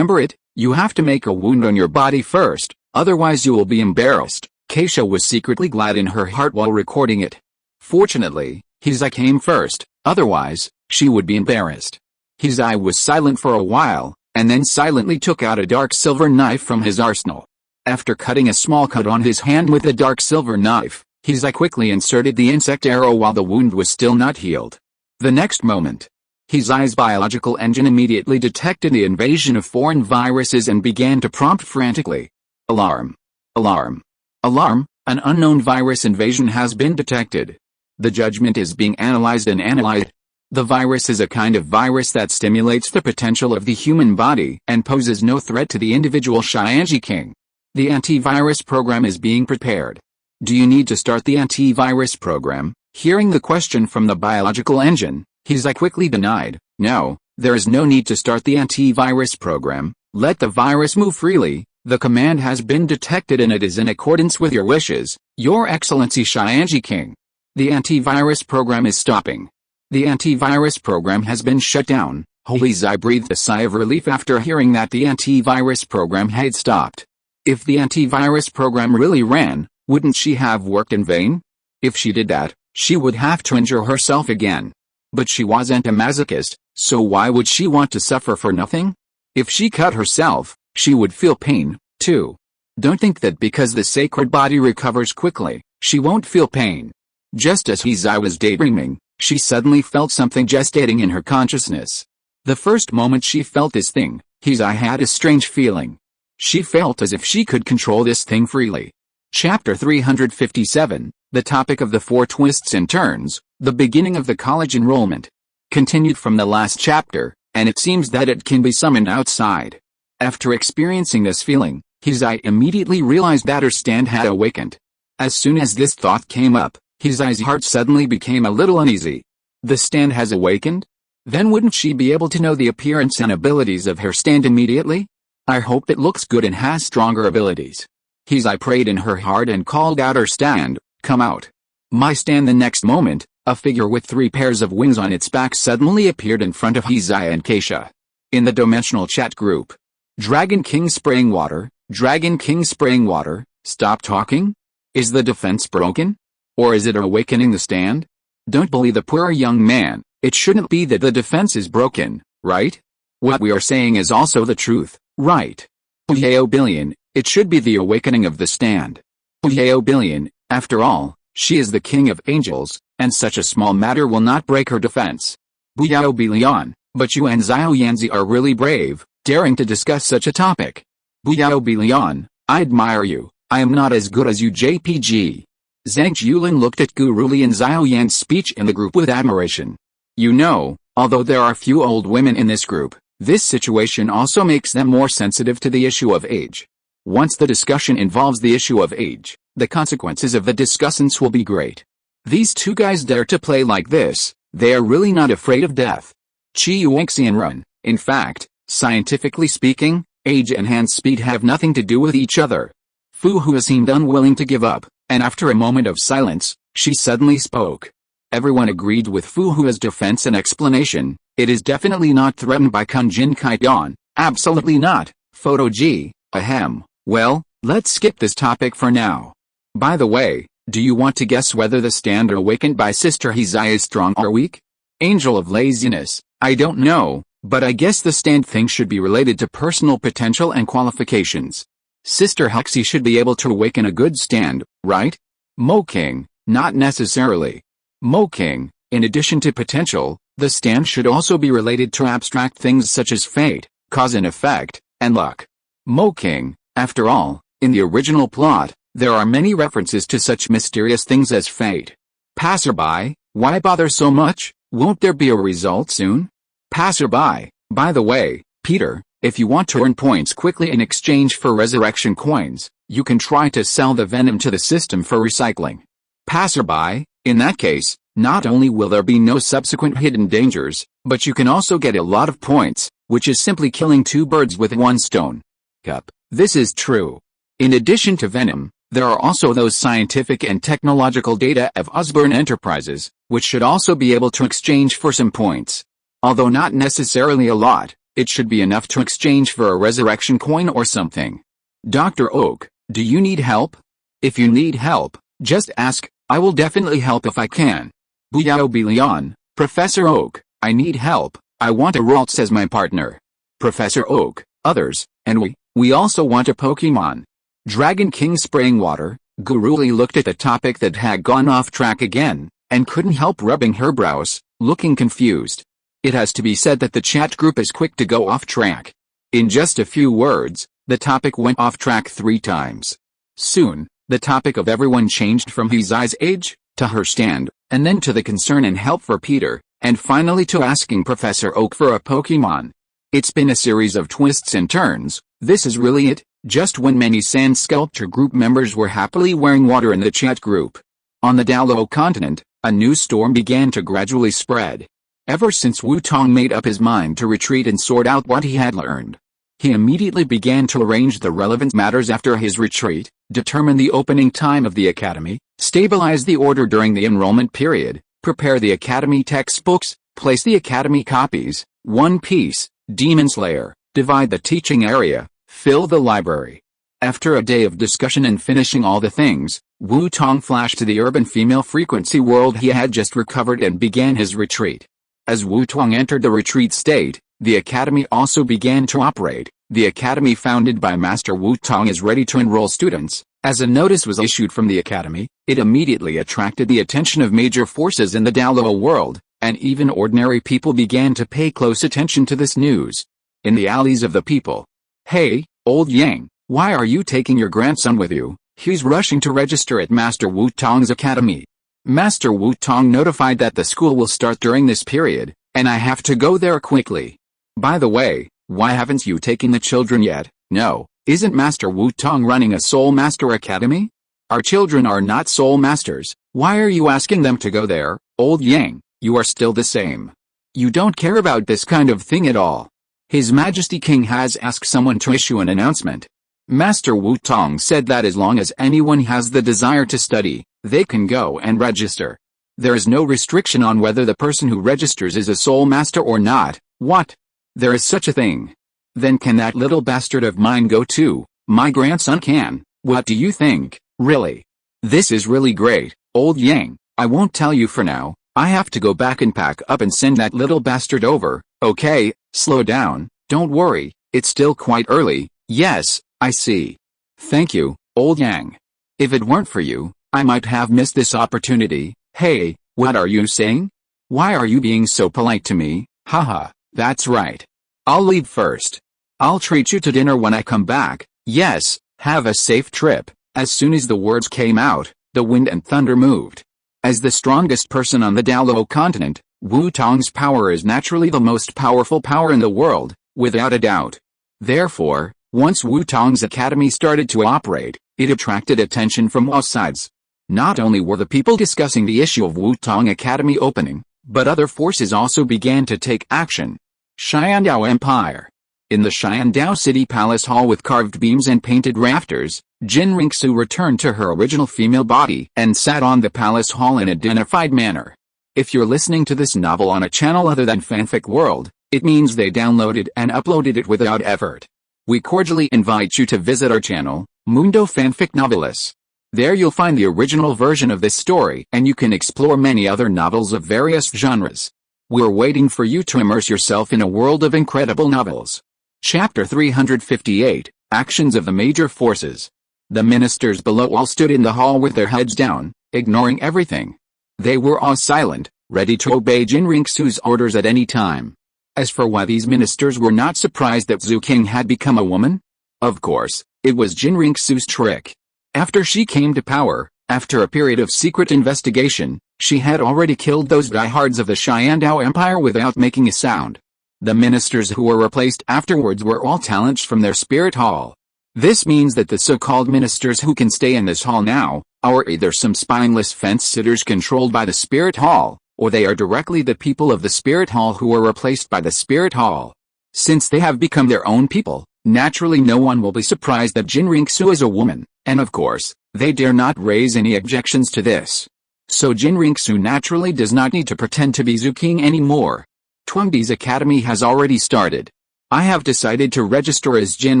you have to make a wound on your body first, otherwise you will be embarrassed. Keisha was secretly glad in her heart while recording it. Fortunately, Hizai came first, otherwise, she would be embarrassed. Hizai was silent for a while, and then silently took out a dark silver knife from his arsenal. After cutting a small cut on his hand with the dark silver knife, Hizai quickly inserted the insect arrow while the wound was still not healed. The next moment, Hizai's biological engine immediately detected the invasion of foreign viruses and began to prompt frantically. Alarm! Alarm! Alarm! An unknown virus invasion has been detected. The judgment is being analyzed and analyzed. The virus is a kind of virus that stimulates the potential of the human body and poses no threat to the individual Xianji King. The antivirus program is being prepared. Do you need to start the antivirus program? Hearing the question from the biological engine, Hizai quickly denied, No, There is no need to start the antivirus program. Let the virus move freely. The command has been detected and it is in accordance with your wishes, Your Excellency Xianji King. The antivirus program is stopping. The antivirus program has been shut down. Holy Zai breathed a sigh of relief after hearing that the antivirus program had stopped. If the antivirus program really ran, wouldn't she have worked in vain? If she did that, she would have to injure herself again. But she wasn't a masochist, so why would she want to suffer for nothing? If she cut herself, she would feel pain, too. Don't think that because the sacred body recovers quickly, she won't feel pain. Just as Hizai was daydreaming, she suddenly felt something gestating in her consciousness. The first moment she felt this thing, Hizai had a strange feeling. She felt as if she could control this thing freely. Chapter 357, the topic of the 4 twists and turns, the beginning of the college enrollment. Continued from the last chapter, and it seems that it can be summoned outside. After experiencing this feeling, Hizai immediately realized that her stand had awakened. As soon as this thought came up, Hizai's heart suddenly became a little uneasy. The stand has awakened? Then wouldn't she be able to know the appearance and abilities of her stand immediately? I hope it looks good and has stronger abilities. Hizai prayed in her heart and called out her stand, come out. My stand. The next moment, a figure with 3 pairs of wings on its back suddenly appeared in front of Hizai and Keisha. In the dimensional chat group. Dragon King spraying water, Dragon King spraying water, stop talking? Is the defense broken? Or is it awakening the stand? Don't bully the poor young man, it shouldn't be that the defense is broken, right? What we are saying is also the truth, right? Yeo Billion, it should be the awakening of the stand. Yeo Billion, after all, she is the king of angels, and such a small matter will not break her defense. Buyao Billion, but you and Xiao Yanzi are really brave, daring to discuss such a topic. Buyao Billion, I admire you, I am not as good as you JPG. Zhang Yulin looked at Guru Li and Xiao Yan's speech in the group with admiration. You know, although there are few old women in this group, this situation also makes them more sensitive to the issue of age. Once the discussion involves the issue of age, the consequences of the discussants will be great. These 2 guys dare to play like this, they are really not afraid of death. Qi Yuanxian run, in fact, scientifically speaking, age and hand speed have nothing to do with each other. Fu Hua seemed unwilling to give up, and after a moment of silence, she suddenly spoke. Everyone agreed with Fu Hua's defense and explanation, it is definitely not threatened by Kunjin Kaidan, absolutely not, Photo G, ahem, well, let's skip this topic for now. By the way, do you want to guess whether the stand awakened by Sister Hizai is strong or weak? Angel of laziness, I don't know, but I guess the stand thing should be related to personal potential and qualifications. Sister Hexie should be able to awaken a good stand, right? Mo King, not necessarily. Mo King, in addition to potential, the stand should also be related to abstract things such as fate, cause and effect, and luck. Mo King, after all, in the original plot, there are many references to such mysterious things as fate. Passerby, why bother so much? Won't there be a result soon? Passerby, by the way, Peter, if you want to earn points quickly in exchange for resurrection coins, you can try to sell the venom to the system for recycling. Passerby, in that case, not only will there be no subsequent hidden dangers, but you can also get a lot of points, which is simply killing 2 birds with 1 stone. Cup. This is true. In addition to venom, there are also those scientific and technological data of Osborne Enterprises, which should also be able to exchange for some points. Although not necessarily a lot, it should be enough to exchange for a resurrection coin or something. Dr. Oak, do you need help? If you need help, just ask, I will definitely help if I can. Buyao Billion, Professor Oak, I need help, I want a Ralts as my partner. Professor Oak, others, and we also want a Pokemon. Dragon King spraying water, Guruli looked at the topic that had gone off track again, and couldn't help rubbing her brows, looking confused. It has to be said that the chat group is quick to go off track. In just a few words, the topic went off track 3 times. Soon, the topic of everyone changed from Hizai's age, to her stand, and then to the concern and help for Peter, and finally to asking Professor Oak for a Pokemon. It's been a series of twists and turns, this is really it, just when many sand sculpture group members were happily wearing water in the chat group. On the Douluo Continent, a new storm began to gradually spread. Ever since Wu Tong made up his mind to retreat and sort out what he had learned, he immediately began to arrange the relevant matters after his retreat, determine the opening time of the academy, stabilize the order during the enrollment period, prepare the academy textbooks, place the academy copies, One Piece, Demon Slayer, divide the teaching area, fill the library. After a day of discussion and finishing all the things, Wu Tong flashed to the urban female frequency world he had just recovered and began his retreat. As Wu Tong entered the retreat state, the academy also began to operate. The academy founded by Master Wu Tong is ready to enroll students. As a notice was issued from the academy, it immediately attracted the attention of major forces in the Douluo world, and even ordinary people began to pay close attention to this news. In the alleys of the people. "Hey, old Yang, why are you taking your grandson with you? He's rushing to register at Master Wu Tong's academy." Master Wu Tong notified that the school will start during this period, and I have to go there quickly. By the way, why haven't you taken the children yet? No, isn't Master Wu Tong running a Soul Master Academy? Our children are not Soul Masters. Why are you asking them to go there? Old Yang, you are still the same. You don't care about this kind of thing at all. His Majesty King has asked someone to issue an announcement. Master Wu Tong said that as long as anyone has the desire to study, they can go and register. There is no restriction on whether the person who registers is a Soul Master or not. What? There is such a thing. Then can that little bastard of mine go too? My grandson can. What do you think? Really? This is really great, old Yang. I won't tell you for now. I have to go back and pack up and send that little bastard over. Okay, slow down. Don't worry. It's still quite early. Yes, I see. Thank you, old Yang. If it weren't for you, I might have missed this opportunity. Hey, what are you saying? Why are you being so polite to me? Haha, that's right. I'll leave first. I'll treat you to dinner when I come back. Yes, have a safe trip. As soon as the words came out, the wind and thunder moved. As the strongest person on the Douluo Continent, Wu Tong's power is naturally the most powerful power in the world, without a doubt. Therefore, once Wu Tong's academy started to operate, it attracted attention from all sides. Not only were the people discussing the issue of Wu Tong Academy opening, but other forces also began to take action. Xiandao Empire. In the Xiandao City Palace Hall with carved beams and painted rafters, Jin Ringsu returned to her original female body and sat on the palace hall in a dignified manner. If you're listening to this novel on a channel other than Fanfic World, it means they downloaded and uploaded it without effort. We cordially invite you to visit our channel, Mundo Fanfic Novelis. There you'll find the original version of this story and you can explore many other novels of various genres. We're waiting for you to immerse yourself in a world of incredible novels. Chapter 358, Actions of the Major Forces. The ministers below all stood in the hall with their heads down, ignoring everything. They were all silent, ready to obey Jin Ringsu's orders at any time. As for why these ministers were not surprised that Zhu King had become a woman? Of course, it was Jin Ringsu's trick. After she came to power, after a period of secret investigation, she had already killed those diehards of the Xiandao Empire without making a sound. The ministers who were replaced afterwards were all talents from their spirit hall. This means that the so-called ministers who can stay in this hall now, are either some spineless fence-sitters controlled by the spirit hall, or they are directly the people of the spirit hall who were replaced by the spirit hall. Since they have become their own people, naturally no one will be surprised that Jin Ringsu is a woman, and of course, they dare not raise any objections to this. So Jin Ringsu naturally does not need to pretend to be Zhu King anymore. Twangdi's academy has already started. I have decided to register as Jin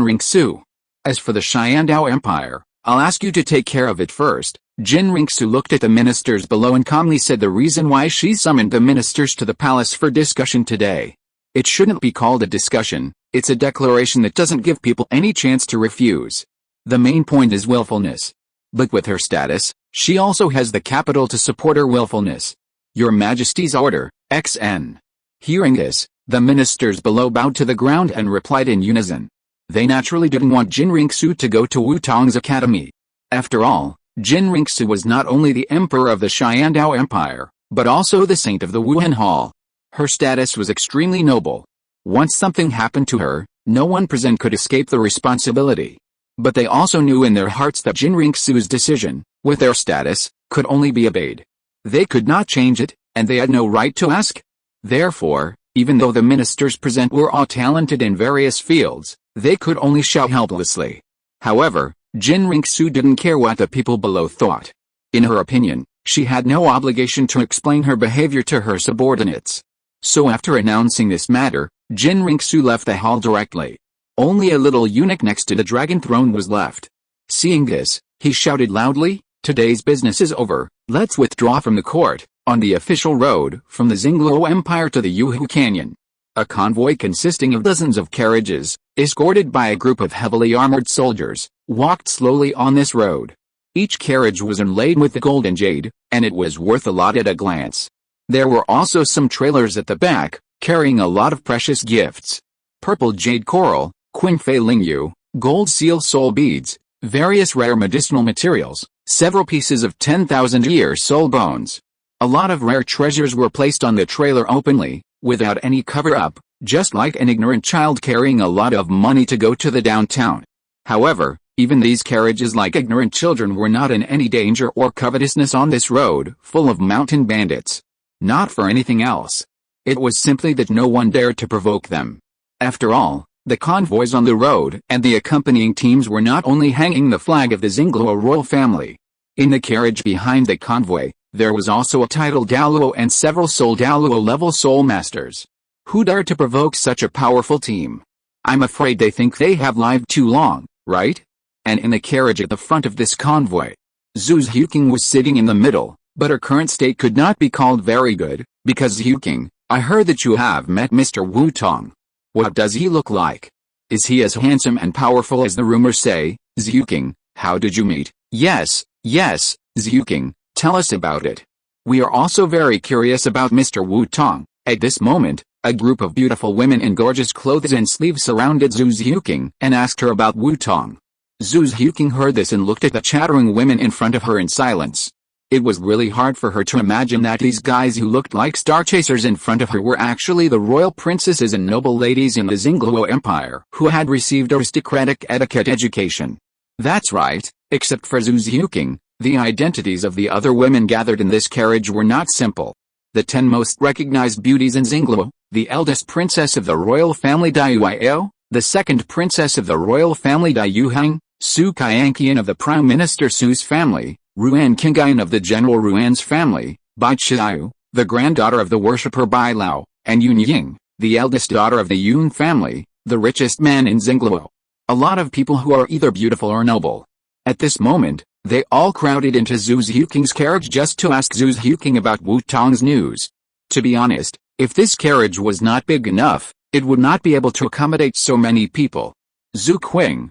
Ringsu. As for the Xiandao Empire, I'll ask you to take care of it first. Jin Ringsu looked at the ministers below and calmly said the reason why she summoned the ministers to the palace for discussion today. It shouldn't be called a discussion, it's a declaration that doesn't give people any chance to refuse. The main point is willfulness. But with her status, she also has the capital to support her willfulness. Your Majesty's order, XN. Hearing this, the ministers below bowed to the ground and replied in unison. They naturally didn't want Jin Ringsu to go to Wu Tong's academy. After all, Jin Ringsu was not only the emperor of the Xiandao Empire, but also the saint of the Wuhan Hall. Her status was extremely noble. Once something happened to her, no one present could escape the responsibility. But they also knew in their hearts that Jin Ringsu's decision, with their status, could only be obeyed. They could not change it, and they had no right to ask. Therefore, even though the ministers present were all talented in various fields, they could only shout helplessly. However, Jin Ringsu didn't care what the people below thought. In her opinion, she had no obligation to explain her behavior to her subordinates. So after announcing this matter, Jin Ringsu left the hall directly. Only a little eunuch next to the dragon throne was left. Seeing this, he shouted loudly, "Today's business is over, let's withdraw from the court." On the official road from the Douluo Empire to the Yuhu Canyon, a convoy consisting of dozens of carriages, escorted by a group of heavily armored soldiers, walked slowly on this road. Each carriage was inlaid with gold and jade, and it was worth a lot at a glance. There were also some trailers at the back, carrying a lot of precious gifts. Purple jade coral, Qinfei Lingyu, gold seal soul beads, various rare medicinal materials, several pieces of 10,000-year soul bones. A lot of rare treasures were placed on the trailer openly, without any cover-up, just like an ignorant child carrying a lot of money to go to the downtown. However, even these carriages like ignorant children were not in any danger or covetousness on this road, full of mountain bandits. Not for anything else. It was simply that no one dared to provoke them. After all, the convoys on the road and the accompanying teams were not only hanging the flag of the Douluo royal family. In the carriage behind the convoy, there was also a titled Douluo and several Soul Douluo level soul masters. Who dared to provoke such a powerful team? I'm afraid they think they have lived too long, right? And in the carriage at the front of this convoy, Zhu Huqing was sitting in the middle, but her current state could not be called very good, because Huqing, I heard that you have met Mr. Wu Tong. What does he look like? Is he as handsome and powerful as the rumors say? Huqing, how did you meet? Yes, Huqing. Tell us about it. We are also very curious about Mr. Wu Tong. At this moment, a group of beautiful women in gorgeous clothes and sleeves surrounded Zhu Huqing and asked her about Wu Tong. Zhu Huqing heard this and looked at the chattering women in front of her in silence. It was really hard for her to imagine that these guys who looked like star chasers in front of her were actually the royal princesses and noble ladies in the Douluo Empire who had received aristocratic etiquette education. That's right, except for Zhu Huqing. The identities of the other women gathered in this carriage were not simple. The 10 most recognized beauties in Douluo, the eldest princess of the royal family Dayuio, the second princess of the royal family Dayuhang, Su Qianqian of the prime minister Su's family, Ruan Qingyan of the general Ruan's family, Bai Qiu, the granddaughter of the worshipper Bai Lao, and Yun Ying, the eldest daughter of the Yun family, the richest man in Douluo. A lot of people who are either beautiful or noble. At this moment, they all crowded into Zhu Huqing's carriage just to ask Zhu Huqing about Wu Tong's news. To be honest, if this carriage was not big enough, it would not be able to accommodate so many people. Zhu Qing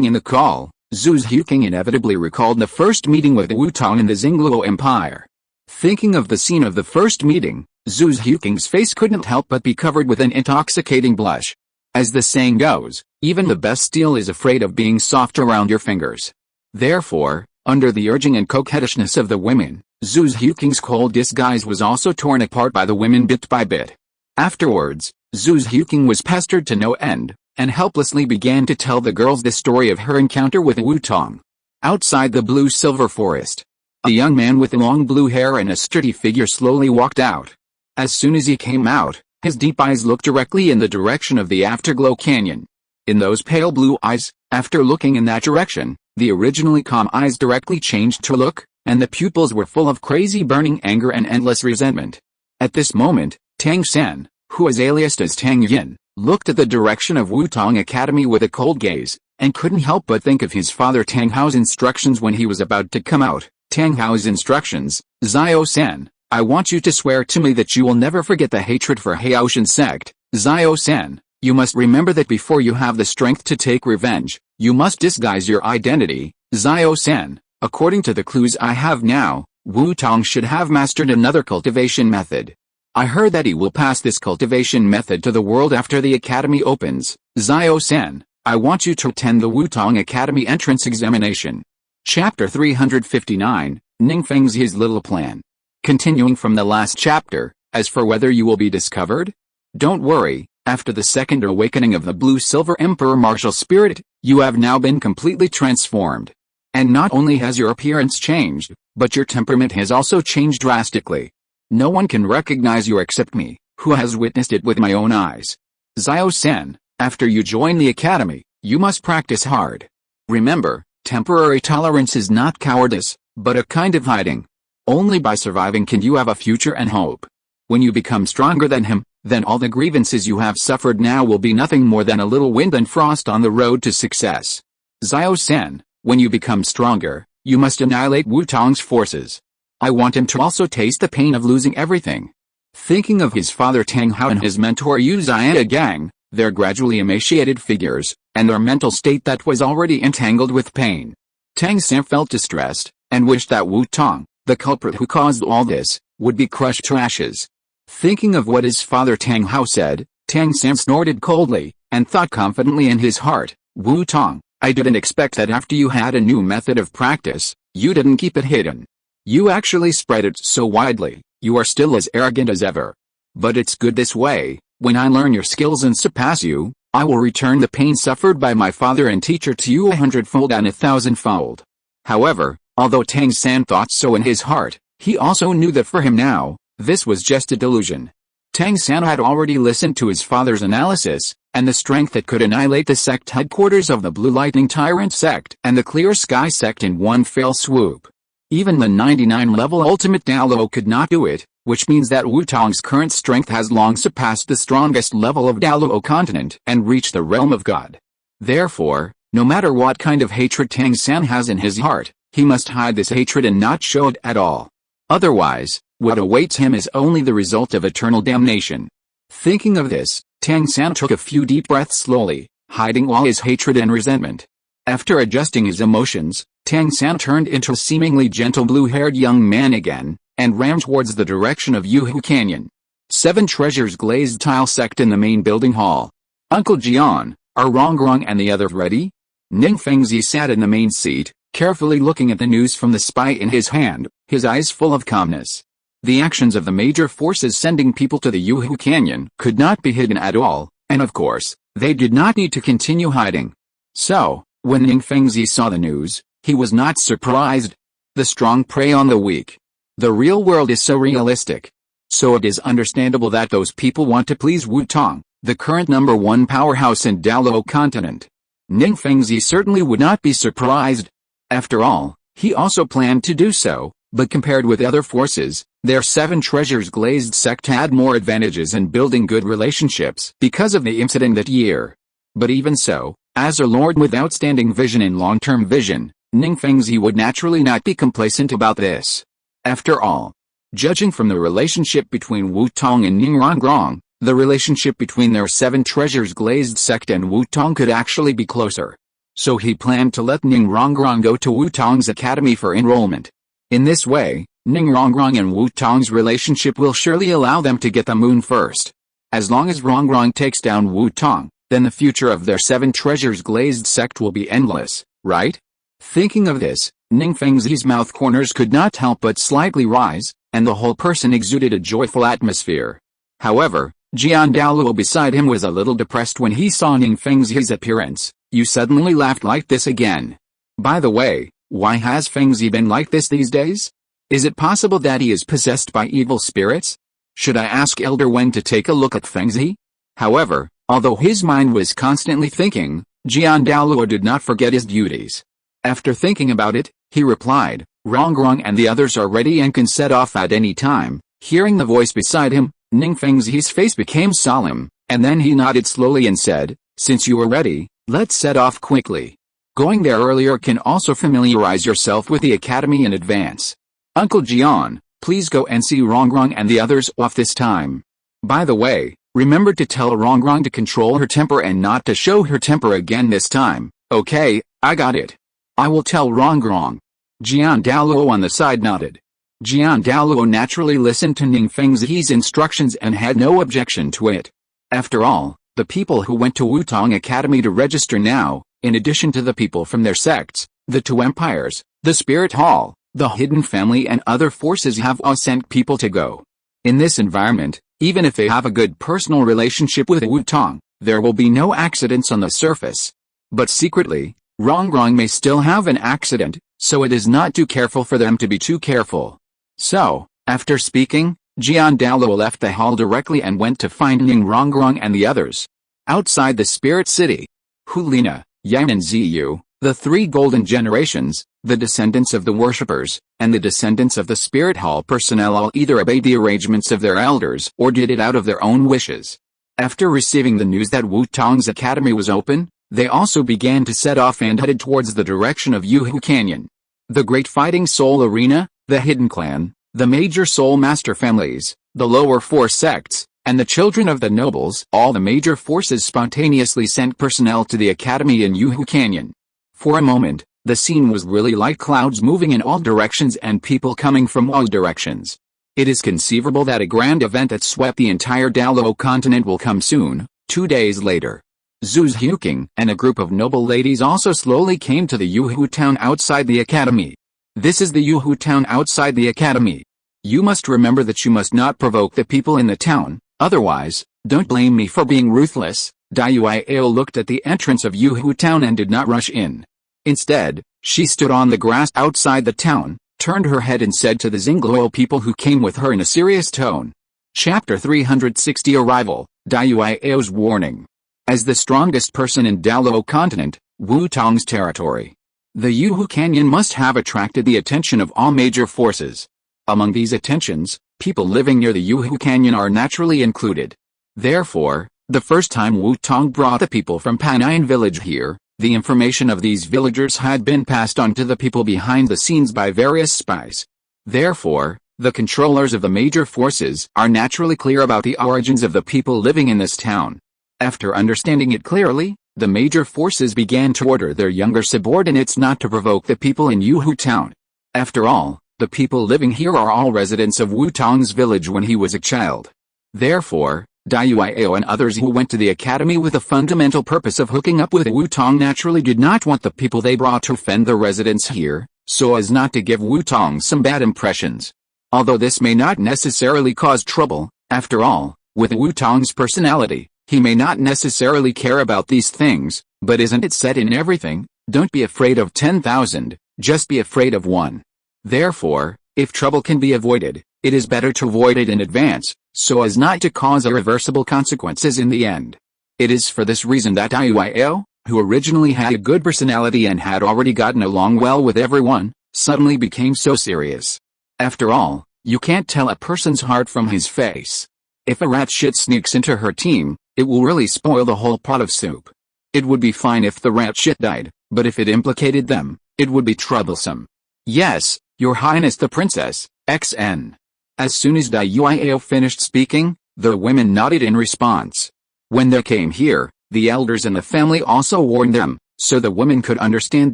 in the call, Zhu Huqing inevitably recalled the first meeting with Wu Tong in the Douluo Empire. Thinking of the scene of the first meeting, Zhu Huqing's face couldn't help but be covered with an intoxicating blush. As the saying goes, even the best steel is afraid of being soft around your fingers. Therefore, under the urging and coquettishness of the women, Zhu Huqing's cold disguise was also torn apart by the women bit by bit. Afterwards, Zhu Huqing was pestered to no end, and helplessly began to tell the girls the story of her encounter with Wu Tong. Outside the blue-silver forest, a young man with long blue hair and a sturdy figure slowly walked out. As soon as he came out, his deep eyes looked directly in the direction of the Afterglow Canyon. In those pale blue eyes, after looking in that direction, the originally calm eyes directly changed to look, and the pupils were full of crazy burning anger and endless resentment. At this moment, Tang San, who was aliased as Tang Yin, looked at the direction of Wu Tong Academy with a cold gaze, and couldn't help but think of his father Tang Hao's instructions when he was about to come out. Tang Hao's instructions: Zio-san, I want you to swear to me that you will never forget the hatred for Haoshan sect. Zio-san, you must remember that before you have the strength to take revenge, you must disguise your identity. Zio-san, according to the clues I have now, Wu Tong should have mastered another cultivation method. I heard that he will pass this cultivation method to the world after the academy opens. Zio-san, I want you to attend the Wu Tong Academy entrance examination. Chapter 359, Ningfeng's His Little Plan. Continuing from the last chapter, as for whether you will be discovered? Don't worry, after the second awakening of the Blue-Silver Emperor martial spirit, you have now been completely transformed. And not only has your appearance changed, but your temperament has also changed drastically. No one can recognize you except me, who has witnessed it with my own eyes. Xiao-sen, after you join the academy, you must practice hard. Remember, temporary tolerance is not cowardice, but a kind of hiding. Only by surviving can you have a future and hope. When you become stronger than him, then all the grievances you have suffered now will be nothing more than a little wind and frost on the road to success. Xiao-sen, when you become stronger, you must annihilate Wu Tong's forces. I want him to also taste the pain of losing everything. Thinking of his father Tang Hao and his mentor Yu Xiaogang, their gradually emaciated figures, and their mental state that was already entangled with pain, Tang San felt distressed, and wished that Wu Tong, the culprit who caused all this, would be crushed to ashes. Thinking of what his father Tang Hao said, Tang San snorted coldly, and thought confidently in his heart, Wu Tong, I didn't expect that after you had a new method of practice, you didn't keep it hidden. You actually spread it so widely, you are still as arrogant as ever. But it's good this way, when I learn your skills and surpass you, I will return the pain suffered by my father and teacher to you 100-fold and 1,000-fold. However, although Tang San thought so in his heart, he also knew that for him now, this was just a delusion. Tang San had already listened to his father's analysis, and the strength that could annihilate the sect headquarters of the Blue Lightning Tyrant sect and the Clear Sky sect in one fell swoop. Even the 99-level ultimate Douluo could not do it, which means that Wu Tong's current strength has long surpassed the strongest level of Douluo Continent and reached the realm of God. Therefore, no matter what kind of hatred Tang San has in his heart, he must hide this hatred and not show it at all. Otherwise, what awaits him is only the result of eternal damnation. Thinking of this, Tang San took a few deep breaths slowly, hiding all his hatred and resentment. After adjusting his emotions, Tang San turned into a seemingly gentle blue-haired young man again, and ran towards the direction of Yuhu Canyon. 7 Treasures glazed tile sect in the main building hall. Uncle Jian, are Rongrong and the others ready? Ning Fengzi sat in the main seat, carefully looking at the news from the spy in his hand, his eyes full of calmness. The actions of the major forces sending people to the Yuhu Canyon could not be hidden at all, and of course, they did not need to continue hiding. So, when Ning Fengzi saw the news, he was not surprised. The strong prey on the weak. The real world is so realistic. So it is understandable that those people want to please Wu Tong, the current #1 powerhouse in Douluo Continent. Ning Fengzi certainly would not be surprised. After all, he also planned to do so, but compared with other forces, their 7 Treasures glazed sect had more advantages in building good relationships because of the incident that year. But even so, as a lord with outstanding vision and long-term vision, Ning Fengzi would naturally not be complacent about this. After all, judging from the relationship between Wu Tong and Ning Rongrong, the relationship between their 7 Treasures glazed sect and Wu Tong could actually be closer. So he planned to let Ning Rongrong go to Wu Tong's academy for enrollment. In this way, Ning Rongrong and Wu Tong's relationship will surely allow them to get the moon first. As long as Rongrong takes down Wu Tong, then the future of their 7 Treasures glazed sect will be endless, right? Thinking of this, Ning Fengzi's mouth corners could not help but slightly rise, and the whole person exuded a joyful atmosphere. However, Jian Douluo beside him was a little depressed when he saw Ning Fengzi's appearance. You suddenly laughed like this again. By the way, why has Fengzi been like this these days? Is it possible that he is possessed by evil spirits? Should I ask Elder Wen to take a look at Fengzi? However, although his mind was constantly thinking, Jian Douluo did not forget his duties. After thinking about it, he replied, Rongrong and the others are ready and can set off at any time. Hearing the voice beside him, Ning Fengzi's face became solemn, and then he nodded slowly and said, since you are ready, let's set off quickly. Going there earlier can also familiarize yourself with the academy in advance. Uncle Jian, please go and see Rongrong and the others off this time. By the way, remember to tell Rongrong to control her temper and not to show her temper again this time. Okay, I got it. I will tell Rongrong. Jian Douluo on the side nodded. Jian Douluo naturally listened to Ning Fengzi's instructions and had no objection to it. After all, the people who went to Wutong Academy to register now, in addition to the people from their sects, the 2 empires, the Spirit Hall, the Hidden Family and other forces have all sent people to go. In this environment, even if they have a good personal relationship with Wutong, there will be no accidents on the surface. But secretly, Rongrong may still have an accident, so it is not too careful for them to be too careful. So, after speaking, Jian Douluo left the hall directly and went to find Ning Rongrong and the others. Outside the spirit city, Hulina, Yang and Ziyu, the three golden generations, the descendants of the worshippers, and the descendants of the spirit hall personnel all either obeyed the arrangements of their elders or did it out of their own wishes. After receiving the news that Wu Tong's academy was open, they also began to set off and headed towards the direction of Yuhu Canyon. The Great Fighting Soul Arena, the Hidden Clan, the major Soul Master families, the lower four sects, and the children of the nobles, all the major forces spontaneously sent personnel to the academy in Yuhu Canyon. For a moment, the scene was really like clouds moving in all directions and people coming from all directions. It is conceivable that a grand event that swept the entire Douluo Continent will come soon. 2 days later, Zhu's Huking and a group of noble ladies also slowly came to the Yuhu town outside the academy. This is the Yuhu town outside the academy. You must remember that you must not provoke the people in the town, otherwise, don't blame me for being ruthless. Dayuao looked at the entrance of Yuhu town and did not rush in. Instead, she stood on the grass outside the town, turned her head and said to the Xingluo people who came with her in a serious tone. Chapter 360 Arrival, Dayuao's Warning. As the strongest person in Douluo Continent, Wu Tong's territory, the Yuhu Canyon must have attracted the attention of all major forces. Among these attentions, people living near the Yuhu Canyon are naturally included. Therefore, the first time Wu Tong brought the people from Panyan Village here, the information of these villagers had been passed on to the people behind the scenes by various spies. Therefore, the controllers of the major forces are naturally clear about the origins of the people living in this town. After understanding it clearly, the major forces began to order their younger subordinates not to provoke the people in Yuhu town. After all, the people living here are all residents of Wu Tong's village when he was a child. Therefore, Dayuao and others who went to the academy with the fundamental purpose of hooking up with Wu Tong naturally did not want the people they brought to offend the residents here, so as not to give Wu Tong some bad impressions. Although this may not necessarily cause trouble, after all, with Wu Tong's personality, he may not necessarily care about these things, but isn't it said in everything, don't be afraid of 10,000, just be afraid of one. Therefore, if trouble can be avoided, it is better to avoid it in advance, so as not to cause irreversible consequences in the end. It is for this reason that Dayuao, who originally had a good personality and had already gotten along well with everyone, suddenly became so serious. After all, you can't tell a person's heart from his face. If a rat shit sneaks into her team, it will really spoil the whole pot of soup. It would be fine if the rat shit died, but if it implicated them, it would be troublesome. Yes, Your Highness the Princess, XN. As soon as Dayuao finished speaking, the women nodded in response. When they came here, the elders in the family also warned them, so the women could understand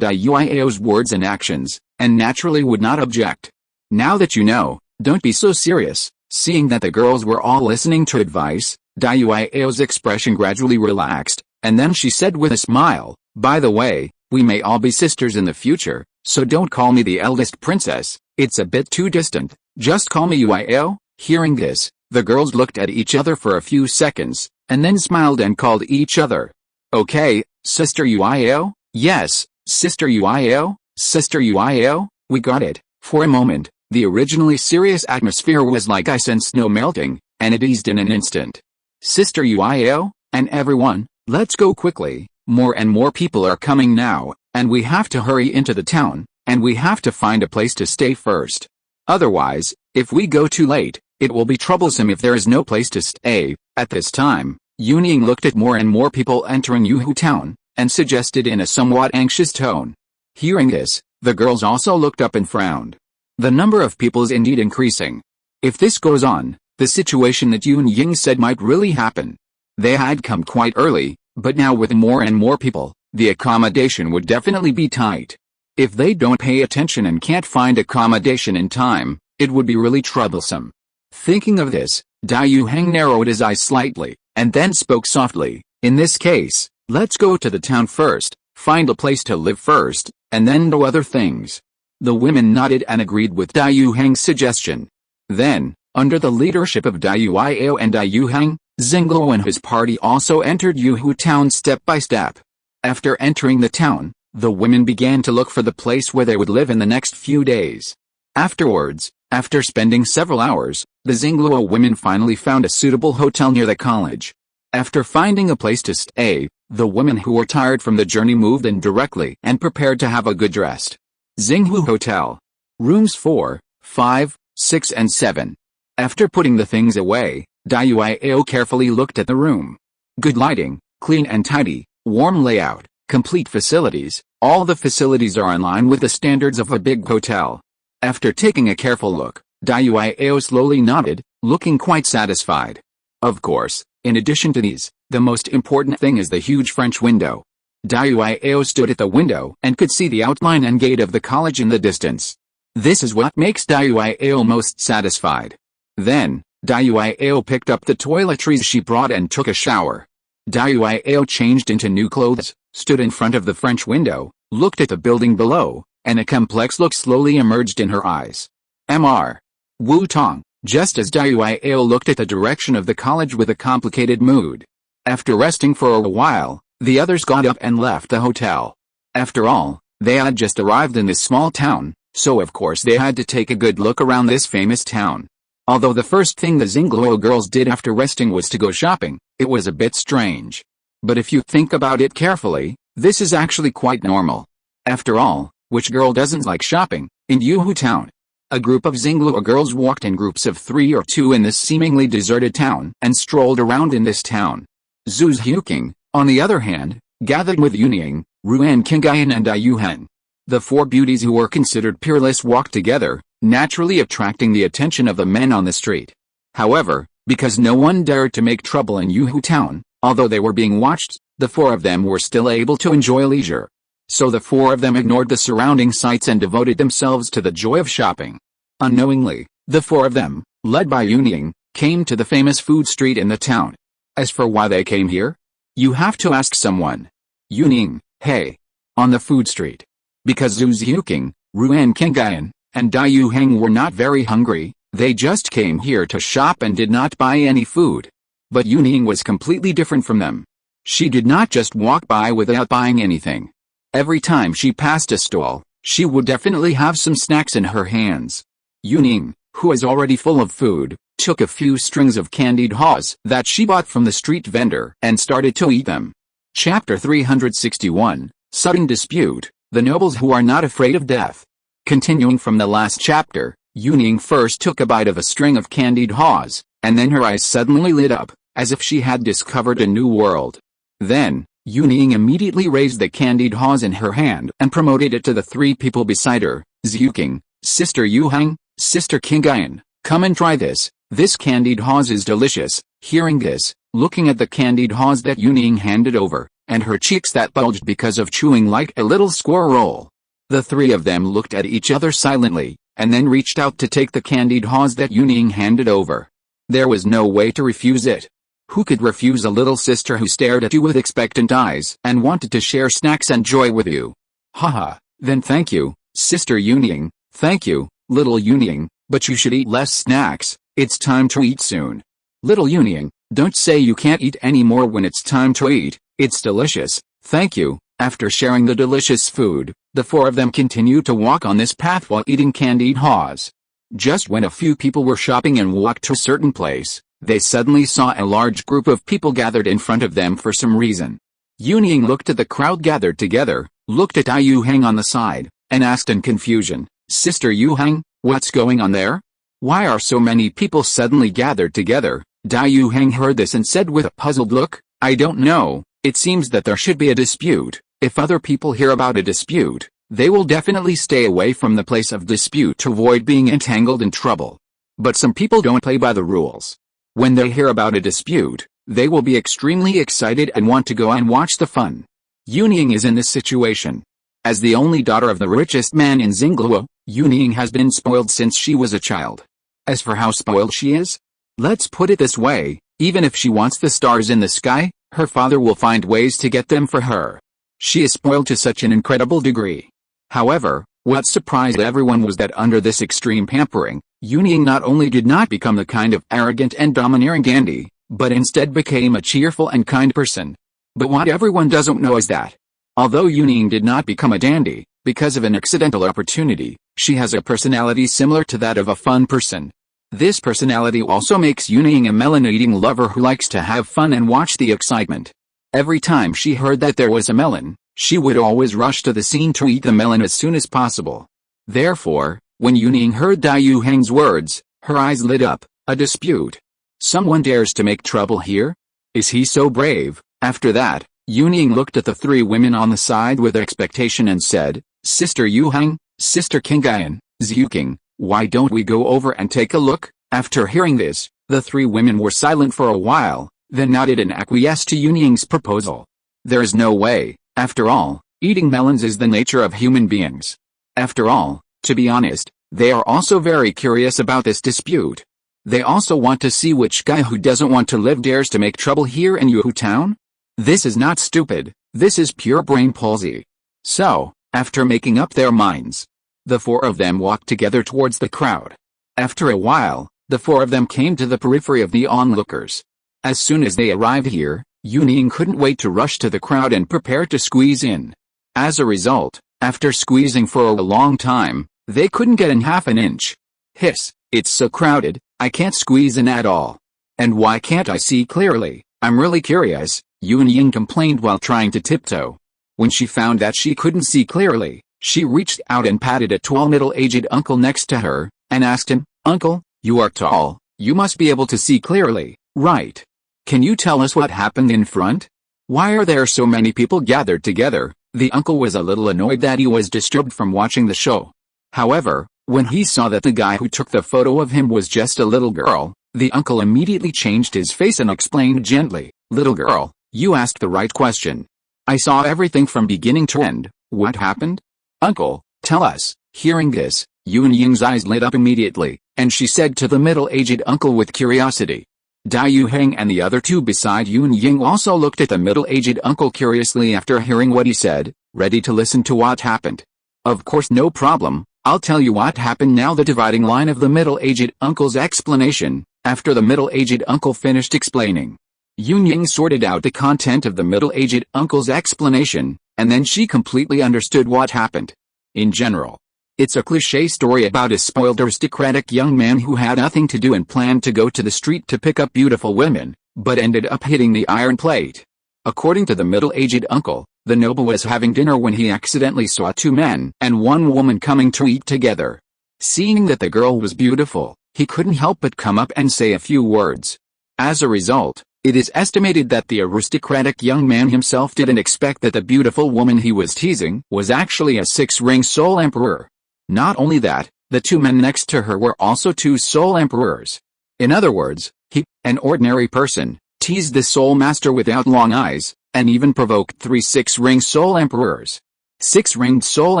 Dayuao's words and actions, and naturally would not object. Now that you know, don't be so serious. Seeing that the girls were all listening to advice, Dayuao's expression gradually relaxed, and then she said with a smile, by the way, we may all be sisters in the future, so don't call me the eldest princess, it's a bit too distant. Just call me Yuao. Hearing this, the girls looked at each other for a few seconds, and then smiled and called each other. Okay, Sister Yuao? Yes, Sister Yuao, Sister Yuao, we got it. For a moment, the originally serious atmosphere was like ice and snow melting, and it eased in an instant. Sister Yuao, and everyone, let's go quickly, more and more people are coming now, and we have to hurry into the town, and we have to find a place to stay first. Otherwise, if we go too late, it will be troublesome if there is no place to stay. At this time, Yuning looked at more and more people entering Yuhu town, and suggested in a somewhat anxious tone. Hearing this, the girls also looked up and frowned. The number of people is indeed increasing. If this goes on, the situation that Yuning said might really happen. They had come quite early, but now with more and more people, the accommodation would definitely be tight. If they don't pay attention and can't find accommodation in time, it would be really troublesome. Thinking of this, Dayuheng narrowed his eyes slightly, and then spoke softly, in this case, let's go to the town first, find a place to live first, and then do other things. The women nodded and agreed with Dayuheng's suggestion. Then, under the leadership of Dayuao and Dayuheng, Xingluo and his party also entered Yuhu town step by step. After entering the town, the women began to look for the place where they would live in the next few days. Afterwards, After spending several hours, the Douluo women finally found a suitable hotel near the college. After finding a place to stay, the women who were tired from the journey moved in directly and prepared to have a good rest. Xinghu Hotel. Rooms 4, 5, 6 and 7. After putting the things away, Douluo carefully looked at the room. Good lighting, clean and tidy, warm layout, complete facilities. All the facilities are in line with the standards of a big hotel. After taking a careful look, Douluo slowly nodded, looking quite satisfied. Of course, in addition to these, the most important thing is the huge French window. Douluo stood at the window and could see the outline and gate of the college in the distance. This is what makes Douluo most satisfied. Then, Douluo picked up the toiletries she brought and took a shower. Douluo changed into new clothes, stood in front of the French window, looked at the building below, and a complex look slowly emerged in her eyes. Mr. Wu Tong, just as Douluo looked at the direction of the college with a complicated mood. After resting for a while, the others got up and left the hotel. After all, they had just arrived in this small town, so of course they had to take a good look around this famous town. Although the first thing the Douluo girls did after resting was to go shopping, it was a bit strange. But if you think about it carefully, this is actually quite normal. After all, which girl doesn't like shopping? In Douluo town, a group of Douluo girls walked in groups of 3 or 2 in this seemingly deserted town and strolled around in this town. Zhu Xiuqing, on the other hand, gathered with Yuning, Ruan Qingyan and Ayuhen. The 4 beauties who were considered peerless walked together, naturally attracting the attention of the men on the street. However, because no one dared to make trouble in Douluo town, although they were being watched, the 4 of them were still able to enjoy leisure. So the 4 of them ignored the surrounding sights and devoted themselves to the joy of shopping. Unknowingly, the 4 of them, led by Yuning, came to the famous food street in the town. As for why they came here, you have to ask someone. Yuning, hey. On the food street. Because Zhu Xiuqing, Ruan Qingyan, and Ayuhen were not very hungry, they just came here to shop and did not buy any food. But Yuning was completely different from them. She did not just walk by without buying anything. Every time she passed a stall, she would definitely have some snacks in her hands. Yuning, who is already full of food, took a few strings of candied haws that she bought from the street vendor and started to eat them. Chapter 361, Sudden Dispute, The Nobles Who Are Not Afraid of Death. Continuing from the last chapter, Yuning first took a bite of a string of candied haws, and then her eyes suddenly lit up, as if she had discovered a new world. Then, Yuning immediately raised the candied haws in her hand and promoted it to the 3 people beside her. Xiuqing, Sister Yuhang, Sister Qingyan, come and try this. This candied haws is delicious. Hearing this, looking at the candied haws that Yuning handed over, and her cheeks that bulged because of chewing like a little squirrel. The 3 of them looked at each other silently, and then reached out to take the candied haws that Yuning handed over. There was no way to refuse it. Who could refuse a little sister who stared at you with expectant eyes and wanted to share snacks and joy with you? Haha, then thank you, Sister Yuning, thank you, little Yuning, but you should eat less snacks, it's time to eat soon. Little Yuning, don't say you can't eat anymore when it's time to eat, it's delicious, thank you. After sharing the delicious food, the 4 of them continued to walk on this path while eating candied haws. Just when a few people were shopping and walked to a certain place, they suddenly saw a large group of people gathered in front of them for some reason. Yuning looked at the crowd gathered together, looked at Ayuheng on the side, and asked in confusion, Sister Yuheng, what's going on there? Why are so many people suddenly gathered together? Ayuheng heard this and said with a puzzled look, I don't know, it seems that there should be a dispute. If other people hear about a dispute, they will definitely stay away from the place of dispute to avoid being entangled in trouble. But some people don't play by the rules. When they hear about a dispute, they will be extremely excited and want to go and watch the fun. Yuning is in this situation. As the only daughter of the richest man in Douluo, Yuning has been spoiled since she was a child. As for how spoiled she is, let's put it this way, even if she wants the stars in the sky, her father will find ways to get them for her. She is spoiled to such an incredible degree. However, what surprised everyone was that under this extreme pampering, Yuning not only did not become the kind of arrogant and domineering dandy, but instead became a cheerful and kind person. But what everyone doesn't know is that, although Yuning did not become a dandy, because of an accidental opportunity, She has a personality similar to that of a fun person. This personality also makes Yunying a melon-eating lover who likes to have fun and watch the excitement. Every time she heard that there was a melon, she would always rush to the scene to eat the melon as soon as possible. Therefore, when Yunying heard Dai Yuheng's words, her eyes lit up. A dispute. Someone dares to make trouble here? Is he so brave? After that, Yunying looked at the three women on the side with expectation and said, Sister Yuheng, Sister Qingyan, Zhuking, why don't we go over and take a look? After hearing this, the three women were silent for a while, then nodded and acquiesced to Yunying's proposal. There is no way, after all, eating melons is the nature of human beings. After all, to be honest, they are also very curious about this dispute. They also want to see which guy who doesn't want to live dares to make trouble here in Yuhu Town. This is not stupid, this is pure brain palsy. So, after making up their minds, the four of them walked together towards the crowd. After a while, the four of them came to the periphery of the onlookers. As soon as they arrived here, Yunying couldn't wait to rush to the crowd and prepare to squeeze in. As a result, after squeezing for a long time, they couldn't get in half an inch. Hiss, it's so crowded, I can't squeeze in at all. And why can't I see clearly? I'm really curious, Yunying complained while trying to tiptoe. When she found that she couldn't see clearly, she reached out and patted a tall middle-aged uncle next to her, and asked him, Uncle, you are tall, you must be able to see clearly, right? Can you tell us what happened in front? Why are there so many people gathered together? The uncle was a little annoyed that he was disturbed from watching the show. However, when he saw that the guy who took the photo of him was just a little girl, the uncle immediately changed his face and explained gently, Little girl, you asked the right question. I saw everything from beginning to end. What happened? Uncle, tell us. Hearing this, Yunying's eyes lit up immediately, and she said to the middle-aged uncle with curiosity. Dai Yuheng and the other two beside Yunying also looked at the middle-aged uncle curiously after hearing what he said, ready to listen to what happened. Of course, no problem, I'll tell you what happened now. The dividing line of the middle-aged uncle's explanation. After the middle-aged uncle finished explaining, Yunying sorted out the content of the middle-aged uncle's explanation, and then she completely understood what happened. In general, it's a cliché story about a spoiled aristocratic young man who had nothing to do and planned to go to the street to pick up beautiful women, but ended up hitting the iron plate. According to the middle-aged uncle, the noble was having dinner when he accidentally saw two men and one woman coming to eat together. Seeing that the girl was beautiful, he couldn't help but come up and say a few words. As a result, it is estimated that the aristocratic young man himself didn't expect that the beautiful woman he was teasing was actually a six-ring soul emperor. Not only that, the two men next to her were also two soul emperors. In other words, he, an ordinary person, teased the soul master without long eyes, and even provoked three six-ring soul emperors. Six-ringed soul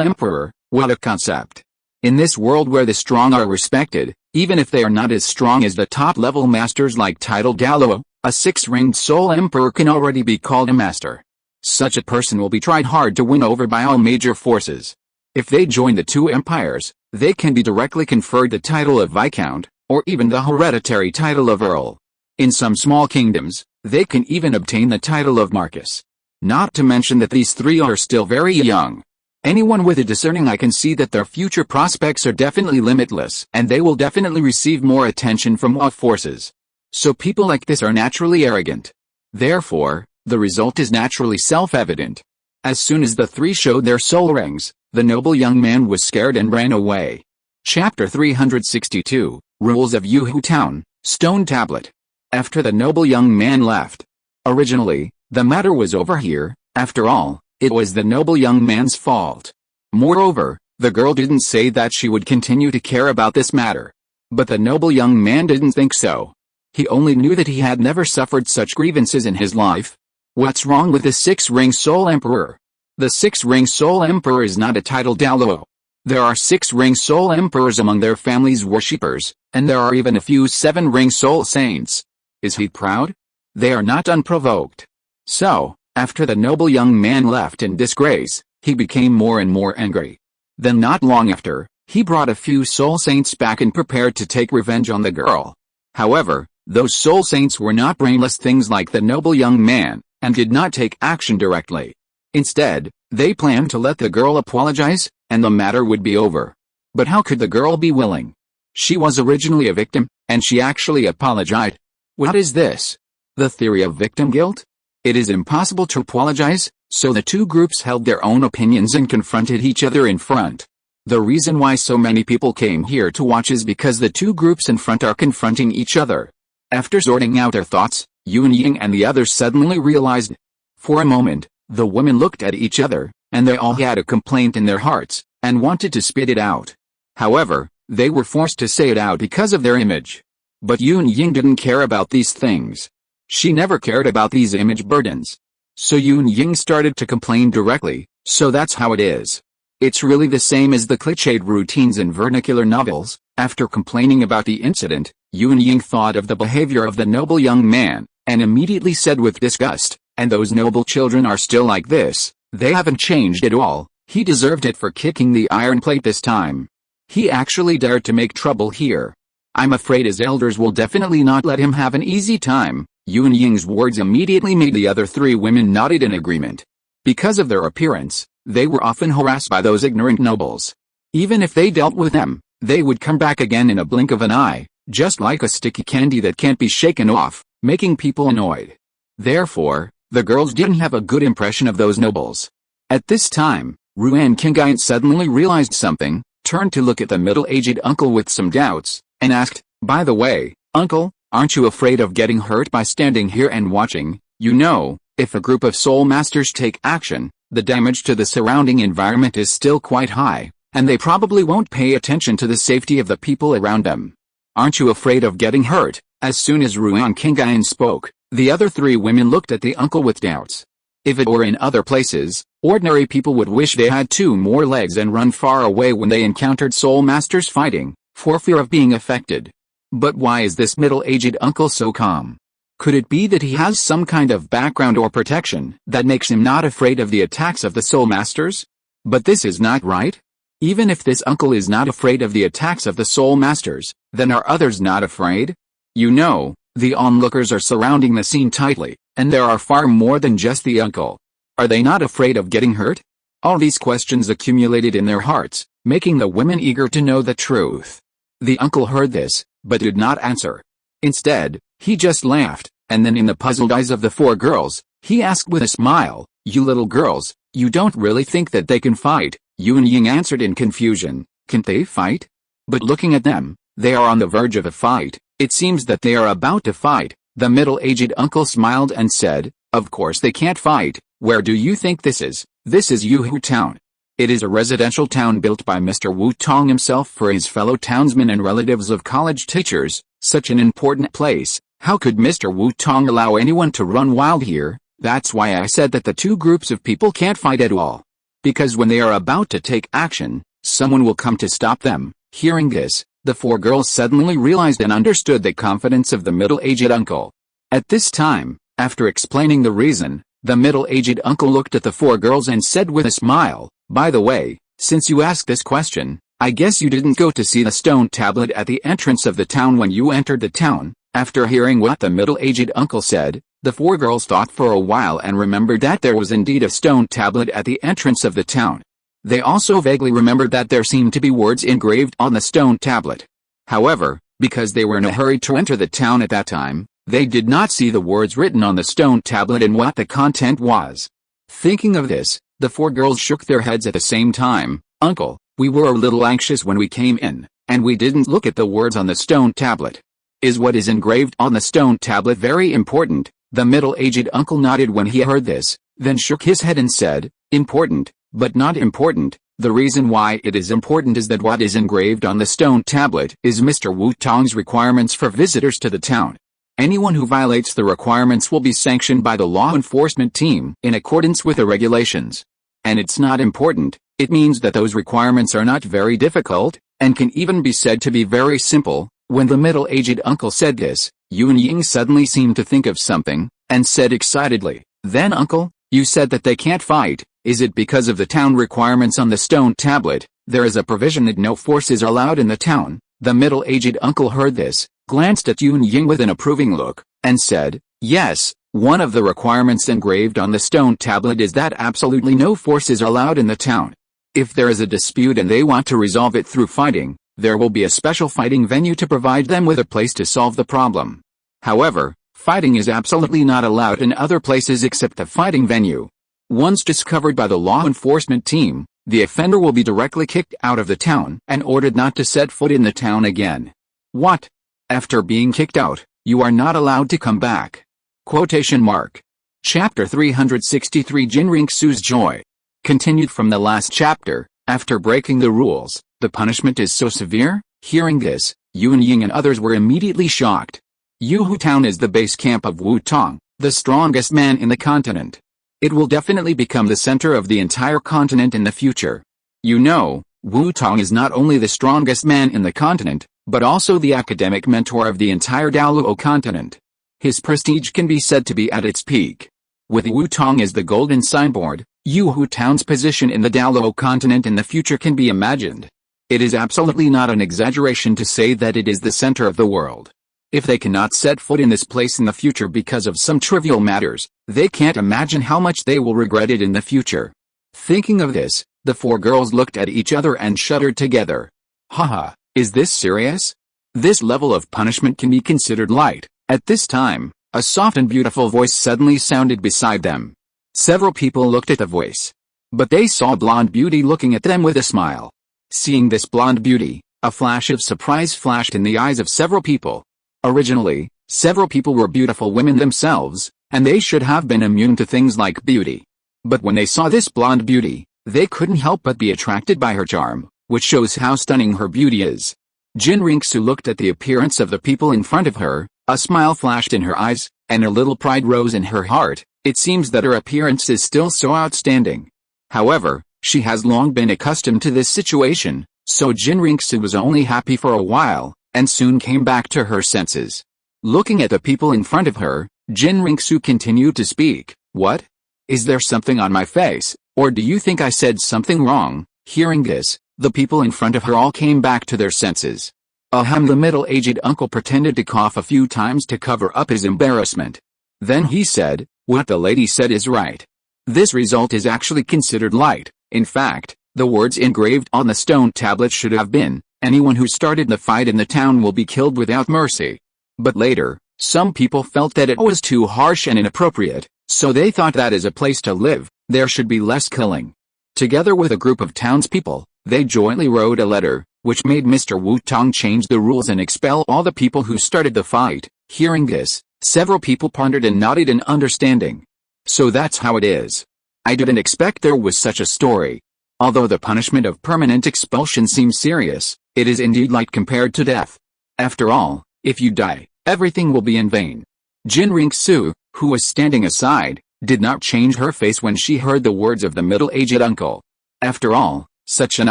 emperor, what a concept. In this world where the strong are respected, even if they are not as strong as the top-level masters like titled Douluo, a six-ringed soul emperor can already be called a master. Such a person will be tried hard to win over by all major forces. If they join the two empires, they can be directly conferred the title of Viscount, or even the hereditary title of Earl. In some small kingdoms, they can even obtain the title of Marquis. Not to mention that these three are still very young. Anyone with a discerning eye can see that their future prospects are definitely limitless, and they will definitely receive more attention from all forces. So people like this are naturally arrogant. Therefore, the result is naturally self-evident. As soon as the three showed their soul rings, the noble young man was scared and ran away. Chapter 362, Rules of Yuhu Town, Stone Tablet. After the noble young man left. Originally, the matter was over here. After all, it was the noble young man's fault. Moreover, the girl didn't say that she would continue to care about this matter. But the noble young man didn't think so. He only knew that he had never suffered such grievances in his life. What's wrong with the six-ring soul emperor? The six-ring soul emperor is not a title Douluo. There are six-ring soul emperors among their family's worshippers, and there are even a few seven-ring soul saints. Is he proud? They are not unprovoked. So, after the noble young man left in disgrace, he became more and more angry. Then not long after, he brought a few soul saints back and prepared to take revenge on the girl. However, those soul saints were not brainless things like the noble young man, and did not take action directly. Instead, they planned to let the girl apologize, and the matter would be over. But how could the girl be willing? She was originally a victim, and she actually apologized. What is this? The theory of victim guilt? It is impossible to apologize, so the two groups held their own opinions and confronted each other in front. The reason why so many people came here to watch is because the two groups in front are confronting each other. After sorting out their thoughts, Yun Ying and the others suddenly realized. For a moment, the women looked at each other, and they all had a complaint in their hearts, and wanted to spit it out. However, they were forced to say it out because of their image. But Yun Ying didn't care about these things. She never cared about these image burdens. So Yun Ying started to complain directly, so that's how it is. It's really the same as the cliched routines in vernacular novels. After complaining about the incident, Yun Ying thought of the behavior of the noble young man, and immediately said with disgust, and those noble children are still like this, they haven't changed at all, he deserved it for kicking the iron plate this time. He actually dared to make trouble here. I'm afraid his elders will definitely not let him have an easy time. Yun Ying's words immediately made the other three women nodded in agreement. Because of their appearance, they were often harassed by those ignorant nobles. Even if they dealt with them, they would come back again in a blink of an eye, just like a sticky candy that can't be shaken off, making people annoyed. Therefore, the girls didn't have a good impression of those nobles. At this time, Ruan Kingyant suddenly realized something, turned to look at the middle-aged uncle with some doubts, and asked, "By the way, uncle, aren't you afraid of getting hurt by standing here and watching? You know, if a group of soul masters take action, the damage to the surrounding environment is still quite high, and they probably won't pay attention to the safety of the people around them. Aren't you afraid of getting hurt?" As soon as Ruan Kingyant spoke, the other three women looked at the uncle with doubts. If it were in other places, ordinary people would wish they had two more legs and run far away when they encountered soul masters fighting, for fear of being affected. But why is this middle-aged uncle so calm? Could it be that he has some kind of background or protection that makes him not afraid of the attacks of the soul masters? But this is not right. Even if this uncle is not afraid of the attacks of the soul masters, then are others not afraid? You know, the onlookers are surrounding the scene tightly, and there are far more than just the uncle. Are they not afraid of getting hurt? All these questions accumulated in their hearts, making the women eager to know the truth. The uncle heard this, but did not answer. Instead, he just laughed, and then in the puzzled eyes of the four girls, he asked with a smile, "You little girls, you don't really think that they can fight?" Yun Ying answered in confusion, "Can't they fight?" But looking at them, they are on the verge of a fight. It seems that they are about to fight. The middle-aged uncle smiled and said, "Of course they can't fight. Where do you think this is? This is Yuhu Town. It is a residential town built by Mr. Wu Tong himself for his fellow townsmen and relatives of college teachers. Such an important place. How could Mr. Wu Tong allow anyone to run wild here? That's why I said that the two groups of people can't fight at all. Because when they are about to take action, someone will come to stop them." Hearing this, the four girls suddenly realized and understood the confidence of the middle-aged uncle. At this time, after explaining the reason, the middle-aged uncle looked at the four girls and said with a smile, "By the way, since you asked this question, I guess you didn't go to see the stone tablet at the entrance of the town when you entered the town." After hearing what the middle-aged uncle said, the four girls thought for a while and remembered that there was indeed a stone tablet at the entrance of the town. They also vaguely remembered that there seemed to be words engraved on the stone tablet. However, because they were in a hurry to enter the town at that time, they did not see the words written on the stone tablet and what the content was. Thinking of this, the four girls shook their heads at the same time. "Uncle, we were a little anxious when we came in, and we didn't look at the words on the stone tablet. Is what is engraved on the stone tablet very important?" The middle-aged uncle nodded when he heard this, then shook his head and said, "Important, but not important. The reason why it is important is that what is engraved on the stone tablet is Mr. Wu Tong's requirements for visitors to the town. Anyone who violates the requirements will be sanctioned by the law enforcement team in accordance with the regulations. And it's not important, it means that those requirements are not very difficult, and can even be said to be very simple." When the middle-aged uncle said this, Yun Ying suddenly seemed to think of something, and said excitedly, "Then uncle, you said that they can't fight. Is it because of the town requirements on the stone tablet? There is a provision that no force is allowed in the town." The middle-aged uncle heard this, glanced at Yun Ying with an approving look, and said, "Yes, one of the requirements engraved on the stone tablet is that absolutely no force is allowed in the town. If there is a dispute and they want to resolve it through fighting, there will be a special fighting venue to provide them with a place to solve the problem. However, fighting is absolutely not allowed in other places except the fighting venue. Once discovered by the law enforcement team, the offender will be directly kicked out of the town and ordered not to set foot in the town again. What? After being kicked out, you are not allowed to come back. Quotation mark. Chapter 363 Jinriksu's Joy. Continued from the last chapter. After breaking the rules, the punishment is so severe. Hearing this, Yun Ying and others were immediately shocked. Yuhu Town is the base camp of Wu Tong, the strongest man in the continent. It will definitely become the center of the entire continent in the future. You know, Wu Tong is not only the strongest man in the continent, but also the academic mentor of the entire Douluo Continent. His prestige can be said to be at its peak. With Wu Tong as the golden signboard, Yuhu Town's position in the Douluo Continent in the future can be imagined. It is absolutely not an exaggeration to say that it is the center of the world. If they cannot set foot in this place in the future because of some trivial matters, they can't imagine how much they will regret it in the future. Thinking of this, the four girls looked at each other and shuddered together. Haha, is this serious? This level of punishment can be considered light. At this time, a soft and beautiful voice suddenly sounded beside them. Several people looked at the voice. But they saw a blonde beauty looking at them with a smile. Seeing this blonde beauty, a flash of surprise flashed in the eyes of several people. Originally, several people were beautiful women themselves, and they should have been immune to things like beauty. But when they saw this blonde beauty, they couldn't help but be attracted by her charm, which shows how stunning her beauty is. Jinriksu looked at the appearance of the people in front of her, a smile flashed in her eyes, and a little pride rose in her heart. It seems that her appearance is still so outstanding. However, she has long been accustomed to this situation, so Jinriksu was only happy for a while, and soon came back to her senses. Looking at the people in front of her, Jinriksu continued to speak. What? Is there something on my face, or do you think I said something wrong? Hearing this, the people in front of her all came back to their senses. Ahem, the middle-aged uncle pretended to cough a few times to cover up his embarrassment. Then he said, what the lady said is right. This result is actually considered light. In fact, the words engraved on the stone tablet should have been, anyone who started the fight in the town will be killed without mercy. But later, some people felt that it was too harsh and inappropriate, so they thought that as a place to live, there should be less killing. Together with a group of townspeople, they jointly wrote a letter, which made Mr. Wu Tong change the rules and expel all the people who started the fight. Hearing this, several people pondered and nodded in understanding. So that's how it is. I didn't expect there was such a story. Although the punishment of permanent expulsion seems serious, it is indeed light compared to death. After all, if you die, everything will be in vain. Jinriksu, who was standing aside, did not change her face when she heard the words of the middle-aged uncle. After all, such an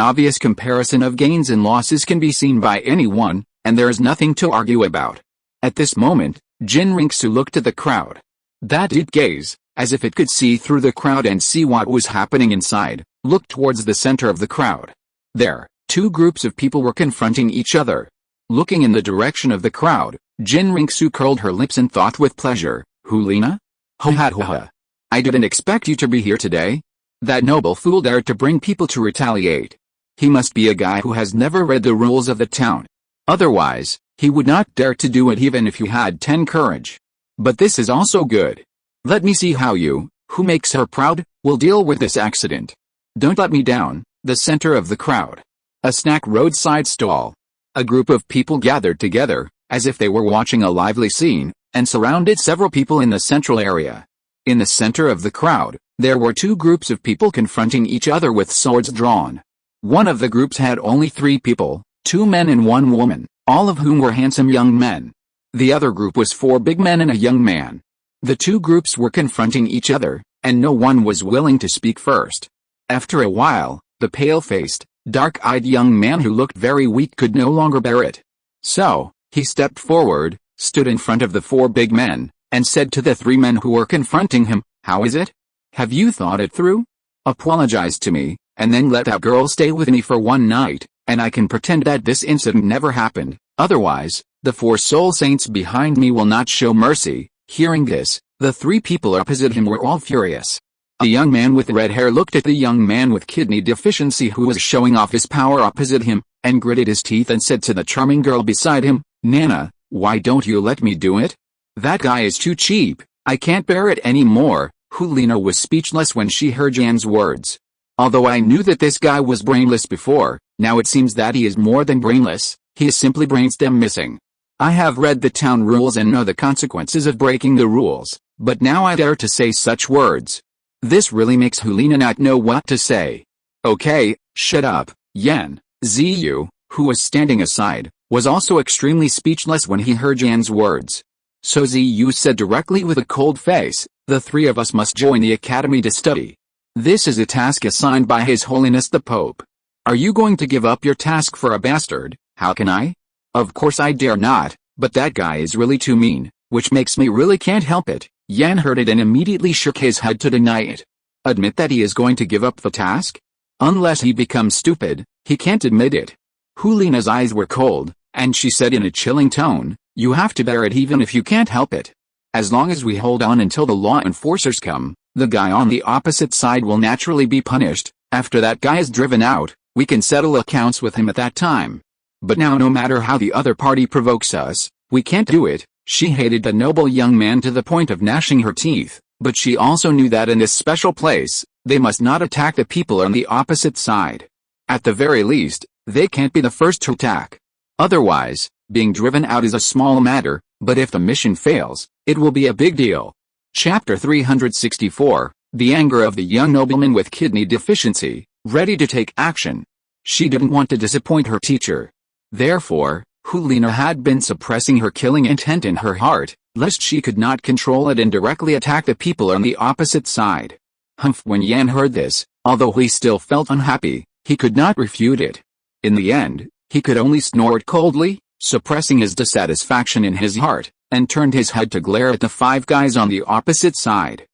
obvious comparison of gains and losses can be seen by anyone, and there is nothing to argue about. At this moment, Jinriksu looked at the crowd. That deep gaze, as if it could see through the crowd and see what was happening inside, looked towards the center of the crowd. There, two groups of people were confronting each other. Looking in the direction of the crowd, Jinriksu curled her lips and thought with pleasure, Hulina? Ho ha ho ha. I didn't expect you to be here today. That noble fool dared to bring people to retaliate. He must be a guy who has never read the rules of the town. Otherwise, he would not dare to do it even if he had 10 courage. But this is also good. Let me see how you, who makes her proud, will deal with this accident. Don't let me down. The center of the crowd. A snack roadside stall. A group of people gathered together, as if they were watching a lively scene, and surrounded several people in the central area. In the center of the crowd, there were two groups of people confronting each other with swords drawn. One of the groups had only 3 people, 2 men and 1 woman, all of whom were handsome young men. The other group was 4 big men and a young man. The two groups were confronting each other, and no one was willing to speak first. After a while, the pale-faced, dark-eyed young man who looked very weak could no longer bear it. So, he stepped forward, stood in front of the 4 big men, and said to the 3 men who were confronting him, "How is it? Have you thought it through? Apologize to me, and then let that girl stay with me for 1 night, and I can pretend that this incident never happened. Otherwise, the 4 soul saints behind me will not show mercy." Hearing this, the 3 people opposite him were all furious. A young man with red hair looked at the young man with kidney deficiency who was showing off his power opposite him, and gritted his teeth and said to the charming girl beside him, "Nana, why don't you let me do it? That guy is too cheap, I can't bear it anymore." Hulina was speechless when she heard Jan's words. Although I knew that this guy was brainless before, now it seems that he is more than brainless, he is simply brainstem missing. I have read the town rules and know the consequences of breaking the rules, but now I dare to say such words. This really makes Hulina not know what to say. Okay, shut up, Yan. Ziyu, who was standing aside, was also extremely speechless when he heard Jan's words. So Ziyu said directly with a cold face, "The three of us must join the academy to study. This is a task assigned by His Holiness the Pope. Are you going to give up your task for a bastard? How can I? Of course I dare not, but that guy is really too mean, which makes me really can't help it." Yan heard it and immediately shook his head to deny it. Admit that he is going to give up the task? Unless he becomes stupid, he can't admit it. Hulina's eyes were cold, and she said in a chilling tone, "You have to bear it even if you can't help it. As long as we hold on until the law enforcers come, the guy on the opposite side will naturally be punished. After that guy is driven out, we can settle accounts with him at that time. But now no matter how the other party provokes us, we can't do it." She hated the noble young man to the point of gnashing her teeth, but she also knew that in this special place, they must not attack the people on the opposite side. At the very least, they can't be the first to attack. Otherwise, being driven out is a small matter, but if the mission fails, it will be a big deal. Chapter 364, The Anger of the Young Nobleman with Kidney Deficiency, Ready to Take Action. She didn't want to disappoint her teacher. Therefore, Hulina had been suppressing her killing intent in her heart, lest she could not control it and directly attack the people on the opposite side. Humph! When Yan heard this, although he still felt unhappy, he could not refute it. In the end, he could only snort coldly, suppressing his dissatisfaction in his heart, and turned his head to glare at the five guys on the opposite side.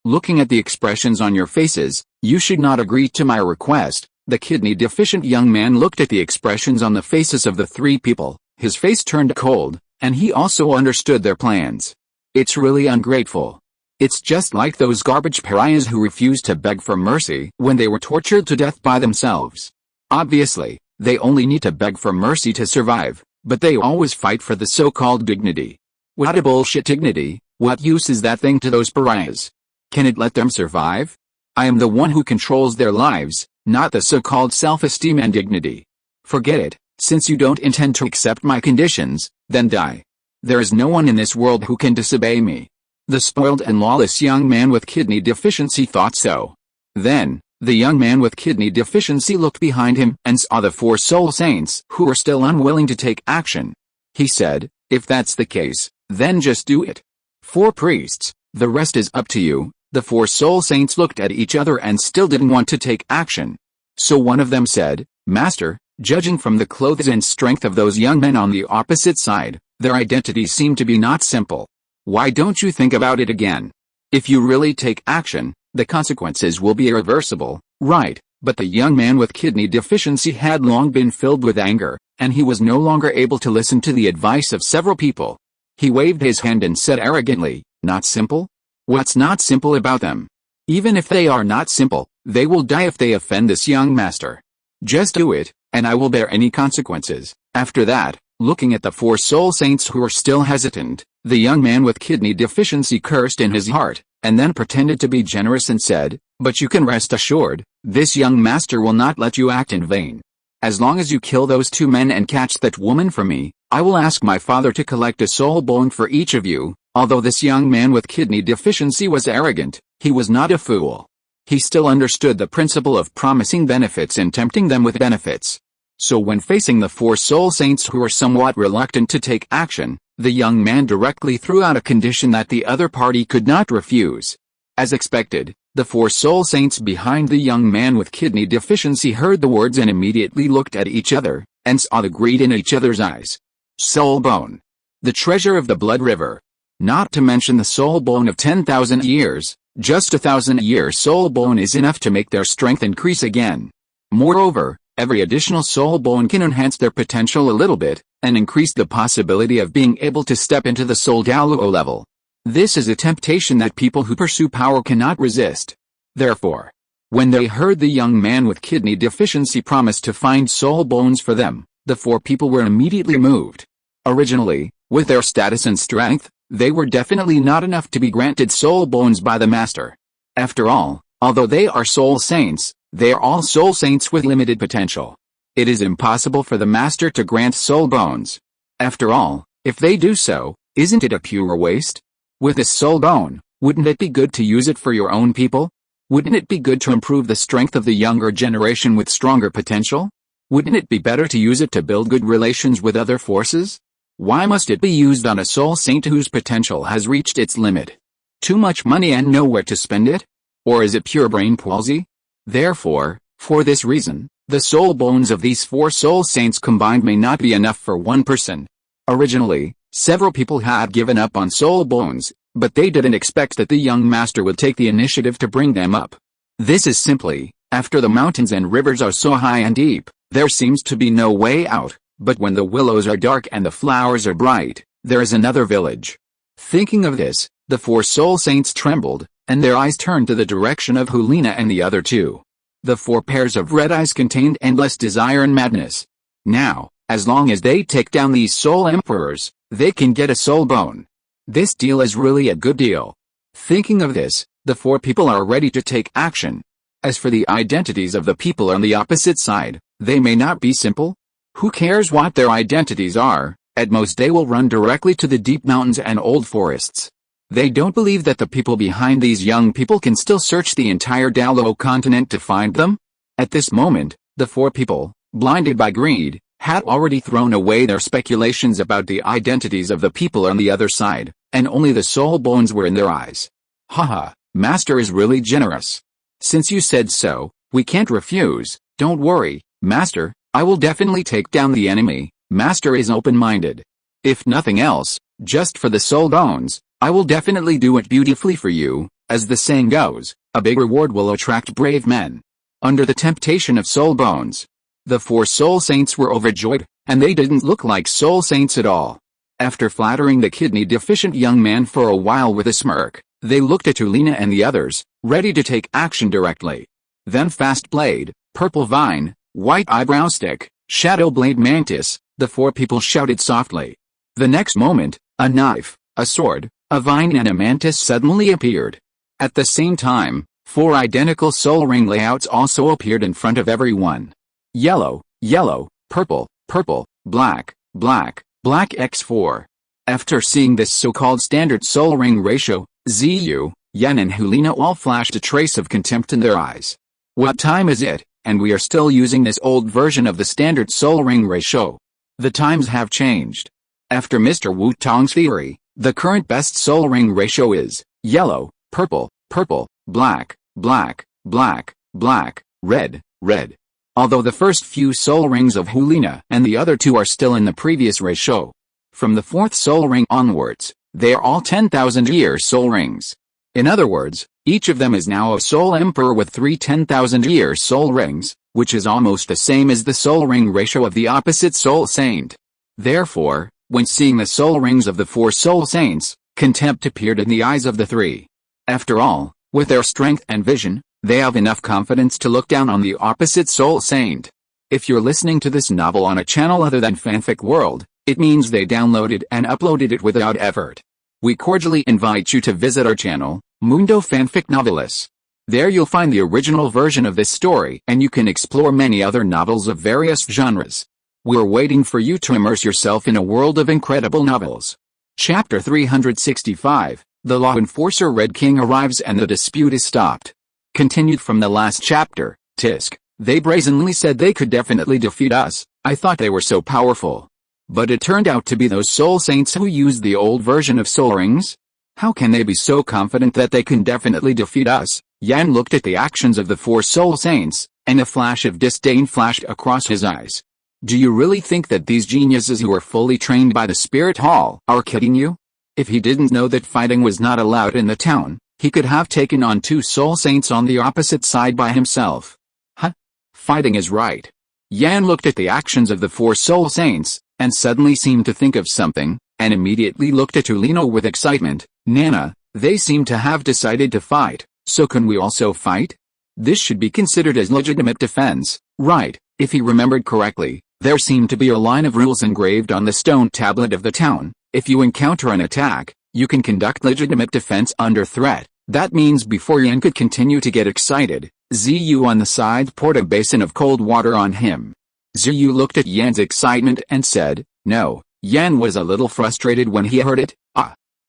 Looking at the expressions on your faces, you should not agree to my request. The kidney-deficient young man looked at the expressions on the faces of the three people, his face turned cold, and he also understood their plans. It's really ungrateful. It's just like those garbage pariahs who refused to beg for mercy when they were tortured to death by themselves. Obviously, they only need to beg for mercy to survive, but they always fight for the so-called dignity. What a bullshit dignity! What use is that thing to those pariahs? Can it let them survive? I am the one who controls their lives, not the so-called self-esteem and dignity. Forget it, since you don't intend to accept my conditions, then die. There is no one in this world who can disobey me. The spoiled and lawless young man with kidney deficiency thought so. Then, the young man with kidney deficiency looked behind him and saw the four soul saints who were still unwilling to take action. He said, "If that's the case, then just do it. 4 priests, the rest is up to you." The four soul saints looked at each other and still didn't want to take action. So one of them said, "Master, judging from the clothes and strength of those young men on the opposite side, their identities seem to be not simple. Why don't you think about it again? If you really take action, the consequences will be irreversible, right?" But the young man with kidney deficiency had long been filled with anger, and he was no longer able to listen to the advice of several people. He waved his hand and said arrogantly, "Not simple? What's not simple about them? Even if they are not simple, they will die if they offend this young master. Just do it, and I will bear any consequences." After that, looking at the four soul saints who were still hesitant, the young man with kidney deficiency cursed in his heart, and then pretended to be generous and said, "But you can rest assured, this young master will not let you act in vain. As long as you kill those 2 men and catch that woman for me, I will ask my father to collect a soul bone for each of you." Although this young man with kidney deficiency was arrogant, he was not a fool. He still understood the principle of promising benefits and tempting them with benefits. So when facing the four soul saints who were somewhat reluctant to take action, the young man directly threw out a condition that the other party could not refuse. As expected, the four soul saints behind the young man with kidney deficiency heard the words and immediately looked at each other, and saw the greed in each other's eyes. Soul bone. The treasure of the blood river. Not to mention the soul bone of 10,000 years, just 1,000-year soul bone is enough to make their strength increase again. Moreover, every additional soul bone can enhance their potential a little bit, and increase the possibility of being able to step into the soul Douluo level. This is a temptation that people who pursue power cannot resist. Therefore, when they heard the young man with kidney deficiency promise to find soul bones for them, the four people were immediately moved. Originally, with their status and strength, they were definitely not enough to be granted soul bones by the master. After all, although they are soul saints, they are all soul saints with limited potential. It is impossible for the master to grant soul bones. After all, if they do so, isn't it a pure waste? With this soul bone, wouldn't it be good to use it for your own people? Wouldn't it be good to improve the strength of the younger generation with stronger potential? Wouldn't it be better to use it to build good relations with other forces? Why must it be used on a soul saint whose potential has reached its limit? Too much money and nowhere to spend it? Or is it pure brain palsy? Therefore, for this reason, the soul bones of these four soul saints combined may not be enough for one person. Originally, several people had given up on soul bones, but they didn't expect that the young master would take the initiative to bring them up. This is simply, after the mountains and rivers are so high and deep, there seems to be no way out, but when the willows are dark and the flowers are bright, there is another village. Thinking of this, the four soul saints trembled, and their eyes turned to the direction of Hulina and the other two. The four pairs of red eyes contained endless desire and madness. Now, as long as they take down these soul emperors, they can get a soul bone. This deal is really a good deal. Thinking of this, the four people are ready to take action. As for the identities of the people on the opposite side, they may not be simple. Who cares what their identities are? At most they will run directly to the deep mountains and old forests. They don't believe that the people behind these young people can still search the entire Douluo Continent to find them. At this moment, the four people, blinded by greed, had already thrown away their speculations about the identities of the people on the other side, and only the soul bones were in their eyes. Haha, Master is really generous. Since you said so, we can't refuse. Don't worry, Master, I will definitely take down the enemy. Master is open-minded. If nothing else, just for the soul bones, I will definitely do it beautifully for you. As the saying goes, a big reward will attract brave men. Under the temptation of soul bones, the four soul saints were overjoyed, and they didn't look like soul saints at all. After flattering the kidney-deficient young man for a while with a smirk, they looked at Hulina and the others, ready to take action directly. Then Fast Blade, Purple Vine, White Eyebrow Stick, Shadow Blade Mantis, the four people shouted softly. The next moment, a knife, a sword, a vine and a mantis suddenly appeared. At the same time, four identical soul ring layouts also appeared in front of everyone. Yellow, yellow, purple, purple, black, black, black x4. After seeing this so-called standard soul ring ratio, Ziyu, Yan and Hulina all flashed a trace of contempt in their eyes. What time is it, and we are still using this old version of the standard soul ring ratio? The times have changed. After Mr. Wu Tong's theory, the current best soul ring ratio is yellow, purple, purple, black, black, black, black, red, red. Although the first few soul rings of Hulina and the other two are still in the previous ratio. From the fourth soul ring onwards, they are all 10,000-year soul rings. In other words, each of them is now a soul emperor with 3 10,000-year soul rings, which is almost the same as the soul ring ratio of the opposite soul saint. Therefore, when seeing the soul rings of the four soul saints, contempt appeared in the eyes of the three. After all, with their strength and vision, they have enough confidence to look down on the opposite soul saint. If you're listening to this novel on a channel other than Fanfic World, it means they downloaded and uploaded it without effort. We cordially invite you to visit our channel, Mundo Fanfic Novelis. There you'll find the original version of this story and you can explore many other novels of various genres. We're waiting for you to immerse yourself in a world of incredible novels. Chapter 365, The Law Enforcer Red King arrives and the dispute is stopped. Continued from the last chapter, Tisk, they brazenly said they could definitely defeat us. I thought they were so powerful. But it turned out to be those soul saints who used the old version of soul rings? How can they be so confident that they can definitely defeat us? Yan looked at the actions of the four soul saints, and a flash of disdain flashed across his eyes. Do you really think that these geniuses who are fully trained by the Spirit Hall are kidding you? If he didn't know that fighting was not allowed in the town, he could have taken on 2 soul saints on the opposite side by himself. Huh? Fighting is right. Yan looked at the actions of the 4 soul saints, and suddenly seemed to think of something. and immediately looked at Tulino with excitement. Nana, they seem to have decided to fight, so can we also fight? This should be considered as legitimate defense, right? If he remembered correctly, there seemed to be a line of rules engraved on the stone tablet of the town. If you encounter an attack, you can conduct legitimate defense under threat. That means before Yan could continue to get excited, Ziyu on the side poured a basin of cold water on him. Ziyu looked at Yan's excitement and said, no. Yan was a little frustrated when he heard it.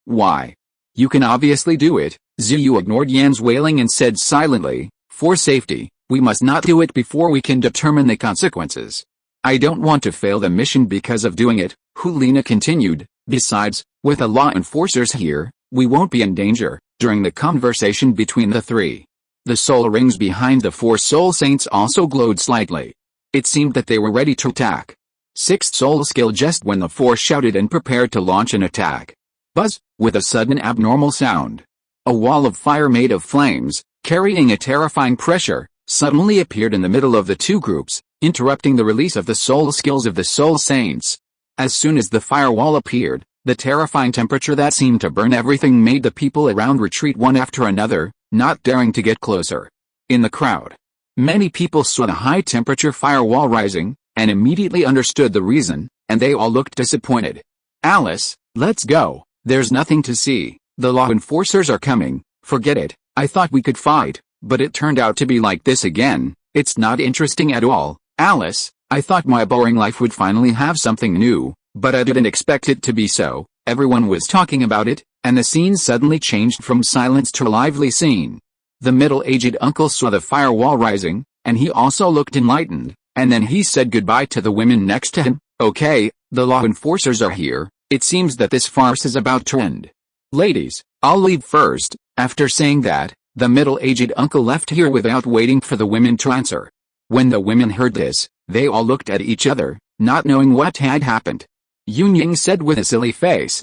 Why? You can obviously do it. Ziyu ignored Yan's wailing and said silently, for safety, we must not do it before we can determine the consequences. I don't want to fail the mission because of doing it, Hulina continued. Besides, with the law enforcers here, we won't be in danger. During the conversation between the three, the soul rings behind the four soul saints also glowed slightly. It seemed that they were ready to attack. Sixth soul skill just when the four shouted and prepared to launch an attack. Buzz, with a sudden abnormal sound. A wall of fire made of flames, carrying a terrifying pressure, suddenly appeared in the middle of the two groups, interrupting the release of the soul skills of the soul saints. As soon as the firewall appeared, the terrifying temperature that seemed to burn everything made the people around retreat one after another, not daring to get closer. In the crowd, many people saw the high-temperature firewall rising, and immediately understood the reason, and they all looked disappointed. Alice, let's go. There's nothing to see. The law enforcers are coming. Forget it. I thought we could fight, but it turned out to be like this again. It's not interesting at all. Alice, I thought my boring life would finally have something new, but I didn't expect it to be so. Everyone was talking about it, and the scene suddenly changed from silence to a lively scene. The middle-aged uncle saw the firewall rising, and he also looked enlightened, and then he said goodbye to the women next to him. Okay, the law enforcers are here. It seems that this farce is about to end. Ladies, I'll leave first. After saying that, the middle-aged uncle left here without waiting for the women to answer. When the women heard this, they all looked at each other, not knowing what had happened. Yunying said with a silly face,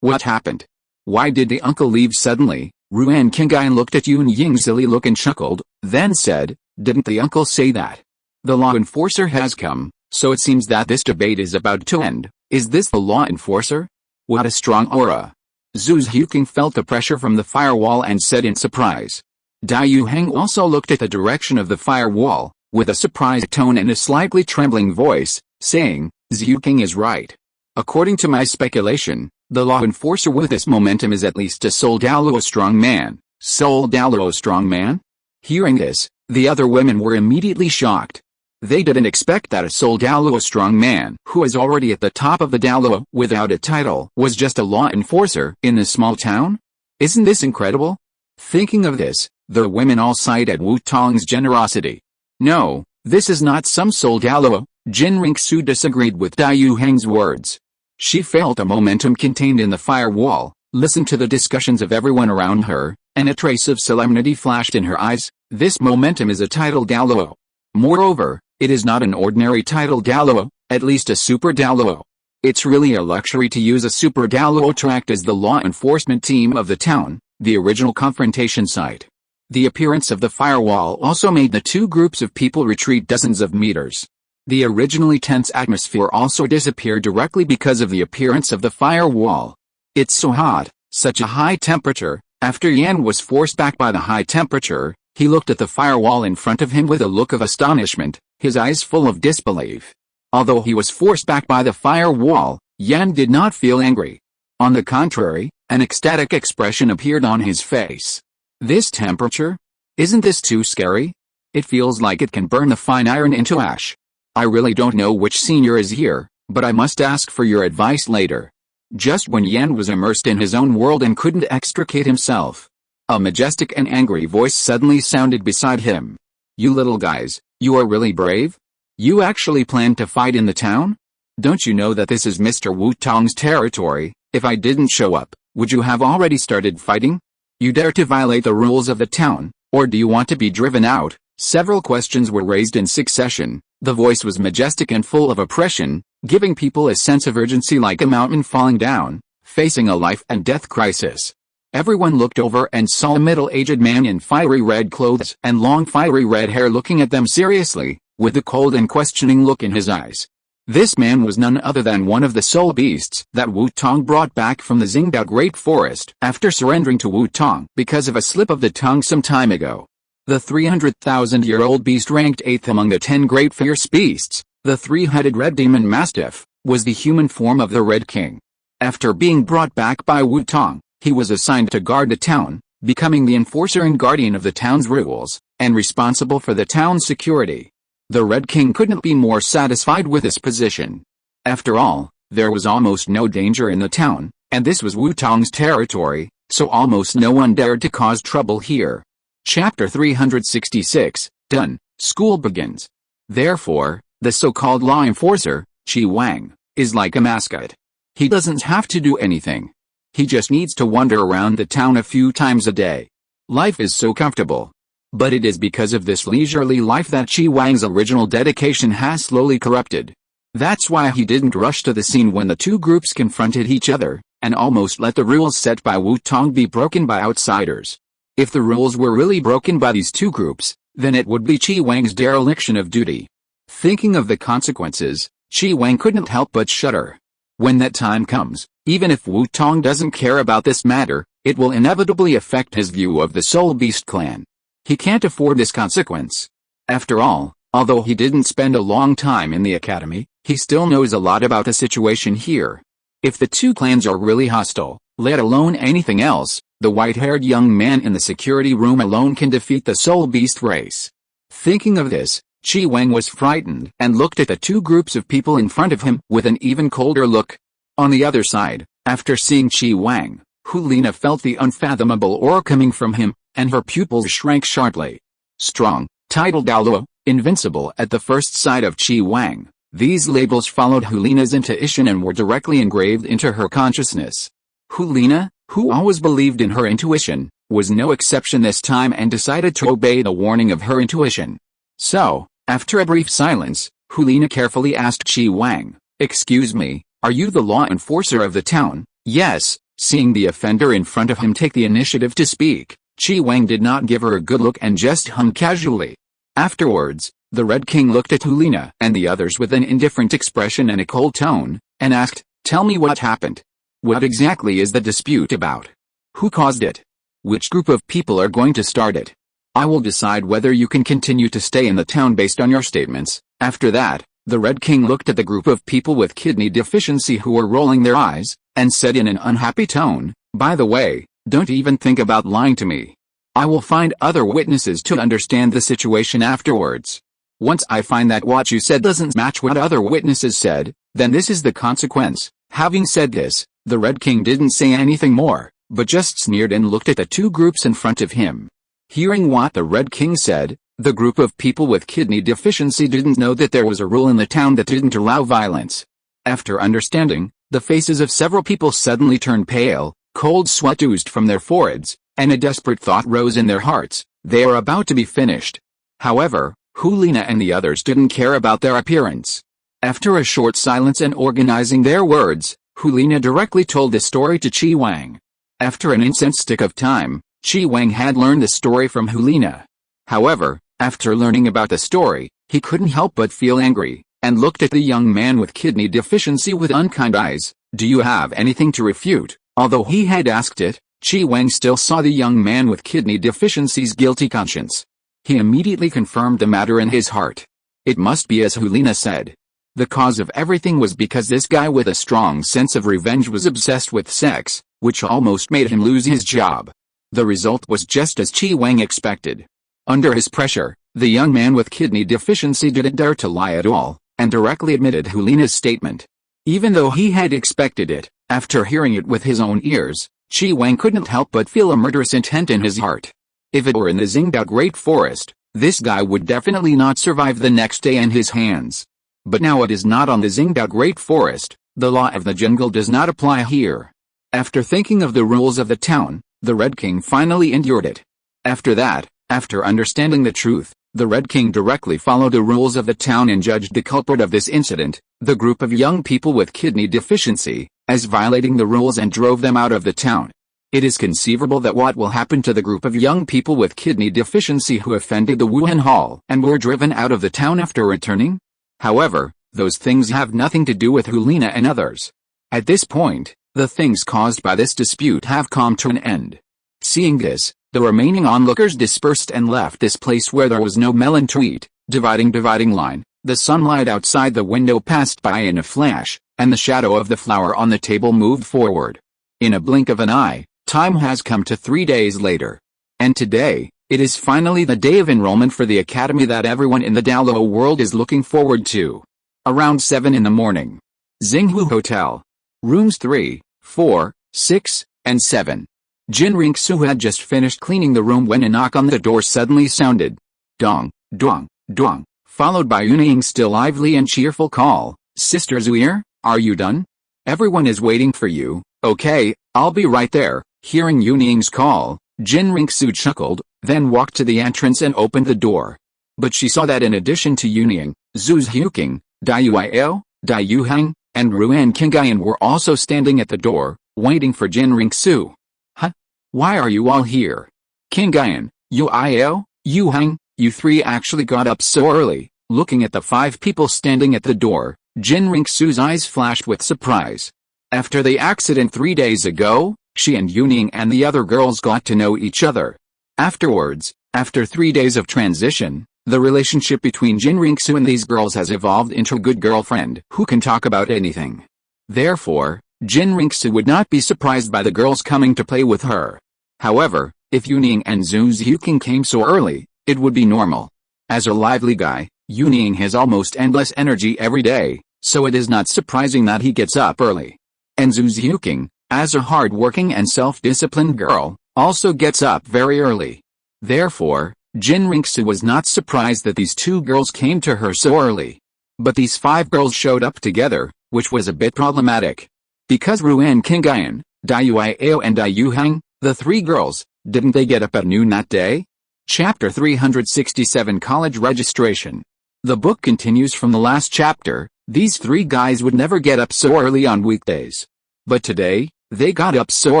what happened? Why did the uncle leave suddenly? Ruan Kingai looked at Yunying's silly look and chuckled, then said, didn't the uncle say that? The law enforcer has come, so it seems that this debate is about to end. Is this the law enforcer? What a strong aura. Zhu Huking felt the pressure from the firewall and said in surprise. Dai Yuheng also looked at the direction of the firewall, with a surprised tone and a slightly trembling voice, saying, Zhuking is right. According to my speculation, the law enforcer with this momentum is at least a Soul Douluo strong man. Soul Douluo strong man? Hearing this, the other women were immediately shocked. They didn't expect that a Soul Douluo strong man who is already at the top of the Douluo without a title was just a law enforcer in this small town? Isn't this incredible? Thinking of this, the women all sighed at Wu Tong's generosity. No, this is not some Soul Douluo. Jin Ringsu disagreed with Dai Yuheng's words. She felt a momentum contained in the firewall, listened to the discussions of everyone around her, and a trace of solemnity flashed in her eyes. This momentum is a title Douluo. Moreover, it is not an ordinary title Douluo, at least a super Douluo. It's really a luxury to use a super Douluo to act as the law enforcement team of the town, the original confrontation site. The appearance of the firewall also made the two groups of people retreat dozens of meters. The originally tense atmosphere also disappeared directly because of the appearance of the firewall. It's so hot, such a high temperature. After Yan was forced back by the high temperature, he looked at the firewall in front of him with a look of astonishment, his eyes full of disbelief. Although he was forced back by the firewall, Yan did not feel angry. On the contrary, an ecstatic expression appeared on his face. This temperature? Isn't this too scary? It feels like it can burn the fine iron into ash. I really don't know which senior is here, but I must ask for your advice later. Just when Yan was immersed in his own world and couldn't extricate himself, a majestic and angry voice suddenly sounded beside him. You little guys, you are really brave? You actually plan to fight in the town? Don't you know that this is Mr. Wu Tong's territory? If I didn't show up, would you have already started fighting? You dare to violate the rules of the town, or do you want to be driven out? Several questions were raised in succession. The voice was majestic and full of oppression, giving people a sense of urgency like a mountain falling down, facing a life and death crisis. Everyone looked over and saw a middle-aged man in fiery red clothes and long fiery red hair looking at them seriously, with a cold and questioning look in his eyes. This man was none other than one of the soul beasts that Wu Tong brought back from the Xingdao Great Forest after surrendering to Wu Tong because of a slip of the tongue some time ago. The 300,000-year-old beast ranked 8th among the 10 great fierce beasts. The 3-headed red demon mastiff was the human form of the Red King. After being brought back by Wu Tong, he was assigned to guard the town, becoming the enforcer and guardian of the town's rules, and responsible for the town's security. The Red King couldn't be more satisfied with his position. After all, there was almost no danger in the town, and this was Wu Tong's territory, so almost no one dared to cause trouble here. Chapter 366, Done. School begins. Therefore, the so-called law enforcer, Qi Wang, is like a mascot. He doesn't have to do anything. He just needs to wander around the town a few times a day. Life is so comfortable. But it is because of this leisurely life that Qi Wang's original dedication has slowly corrupted. That's why he didn't rush to the scene when the two groups confronted each other, and almost let the rules set by Wu Tong be broken by outsiders. If the rules were really broken by these two groups, then it would be Qi Wang's dereliction of duty. Thinking of the consequences, Qi Wang couldn't help but shudder. When that time comes, even if Wu Tong doesn't care about this matter, it will inevitably affect his view of the Soul Beast clan. He can't afford this consequence. After all, although he didn't spend a long time in the academy, he still knows a lot about the situation here. If the two clans are really hostile, let alone anything else, the white-haired young man in the security room alone can defeat the Soul Beast race. Thinking of this, Qi Wang was frightened and looked at the two groups of people in front of him with an even colder look. On the other side, after seeing Qi Wang, Hulina felt the unfathomable aura coming from him, and her pupils shrank sharply. Strong, titled Douluo, invincible at the first sight of Qi Wang. These labels followed Hulina's intuition and were directly engraved into her consciousness. Hulina, who always believed in her intuition, was no exception this time and decided to obey the warning of her intuition. So, after a brief silence, Hulina carefully asked Qi Wang, "Excuse me, are you the law enforcer of the town?" "Yes." Seeing the offender in front of him take the initiative to speak, Qi Wang did not give her a good look and just hummed casually. Afterwards, the Red King looked at Hulina and the others with an indifferent expression and a cold tone, and asked, "Tell me what happened. What exactly is the dispute about? Who caused it? Which group of people are going to start it? I will decide whether you can continue to stay in the town based on your statements." After that, the Red King looked at the group of people with kidney deficiency who were rolling their eyes, and said in an unhappy tone, "By the way, don't even think about lying to me. I will find other witnesses to understand the situation afterwards. Once I find that what you said doesn't match what other witnesses said, then this is the consequence." Having said this, the Red King didn't say anything more, but just sneered and looked at the two groups in front of him. Hearing what the Red King said, the group of people with kidney deficiency didn't know that there was a rule in the town that didn't allow violence. After understanding, the faces of several people suddenly turned pale, cold sweat oozed from their foreheads, and a desperate thought rose in their hearts: they are about to be finished. However, Hulina and the others didn't care about their appearance. After a short silence and organizing their words, Hulina directly told the story to Qi Wang. After an instant of time, Qi Wang had learned the story from Hulina. However, after learning about the story, he couldn't help but feel angry, and looked at the young man with kidney deficiency with unkind eyes. "Do you have anything to refute?" Although he had asked it, Qi Wang still saw the young man with kidney deficiency's guilty conscience. He immediately confirmed the matter in his heart. It must be as Hulina said. The cause of everything was because this guy with a strong sense of revenge was obsessed with sex, which almost made him lose his job. The result was just as Qi Wang expected. Under his pressure, the young man with kidney deficiency didn't dare to lie at all, and directly admitted Hulina's statement. Even though he had expected it, after hearing it with his own ears, Qi Wang couldn't help but feel a murderous intent in his heart. If it were in the Xingdao Great Forest, this guy would definitely not survive the next day in his hands. But now it is not on the Xingdao Great Forest, the law of the jungle does not apply here. After thinking of the rules of the town, the Red King finally endured it. After that, after understanding the truth, the Red King directly followed the rules of the town and judged the culprit of this incident, the group of young people with kidney deficiency, as violating the rules and drove them out of the town. It is conceivable that what will happen to the group of young people with kidney deficiency who offended the Wuhan Hall and were driven out of the town after returning? However, Those things have nothing to do with Hulina and others. At this point, the things caused by this dispute have come to an end. Seeing this, the remaining onlookers dispersed and left this place where there was no melon to eat. Dividing line. The sunlight outside the window passed by in a flash, and the shadow of the flower on the table moved forward. In a blink of an eye, time has come to 3 days later. And today, it is finally the day of enrollment for the academy that everyone in the Douluo world is looking forward to. Around 7 in the morning. Xinghu Hotel. Rooms 3, 4, 6, and 7. Jin Ringsu had just finished cleaning the room when a knock on the door suddenly sounded. Dong, dong, dong, followed by Yuning's still lively and cheerful call. Sister Zuir, are you done? Everyone is waiting for you. Okay, I'll be right there. Hearing Yuning's call, Jin Ringsu chuckled, then walked to the entrance and opened the door. But she saw that in addition to Yuning, Zhu Zhuking, Dayuio, Dayuhang, and Ruan Qingyan were also standing at the door, waiting for Jin Ringsu. Huh? Why are you all here? Qingyan, Yuio, Yuhang, you three actually got up so early. Looking at the 5 people standing at the door, Jin Ringsu's eyes flashed with surprise. After the accident 3 days ago, she and Yuning and the other girls got to know each other. Afterwards, after 3 days of transition, the relationship between Jin Ringsu and these girls has evolved into a good girlfriend who can talk about anything. Therefore, Jin Ringsu would not be surprised by the girls coming to play with her. However, if Yuning and Zhu Zhuking came so early, it would be normal. As a lively guy, Yuning has almost endless energy every day, so it is not surprising that he gets up early. And Zhu Zhuking, as a hard-working and self-disciplined girl, also gets up very early. Therefore, Jin Ringsu was not surprised that these 2 girls came to her so early. But these 5 girls showed up together, which was a bit problematic. Because Ruan Qingyan, Dayuio and Dayuhang, the 3 girls, didn't they get up at noon that day? Chapter 367 College Registration. The book continues from the last chapter. These 3 guys would never get up so early on weekdays. But today, they got up so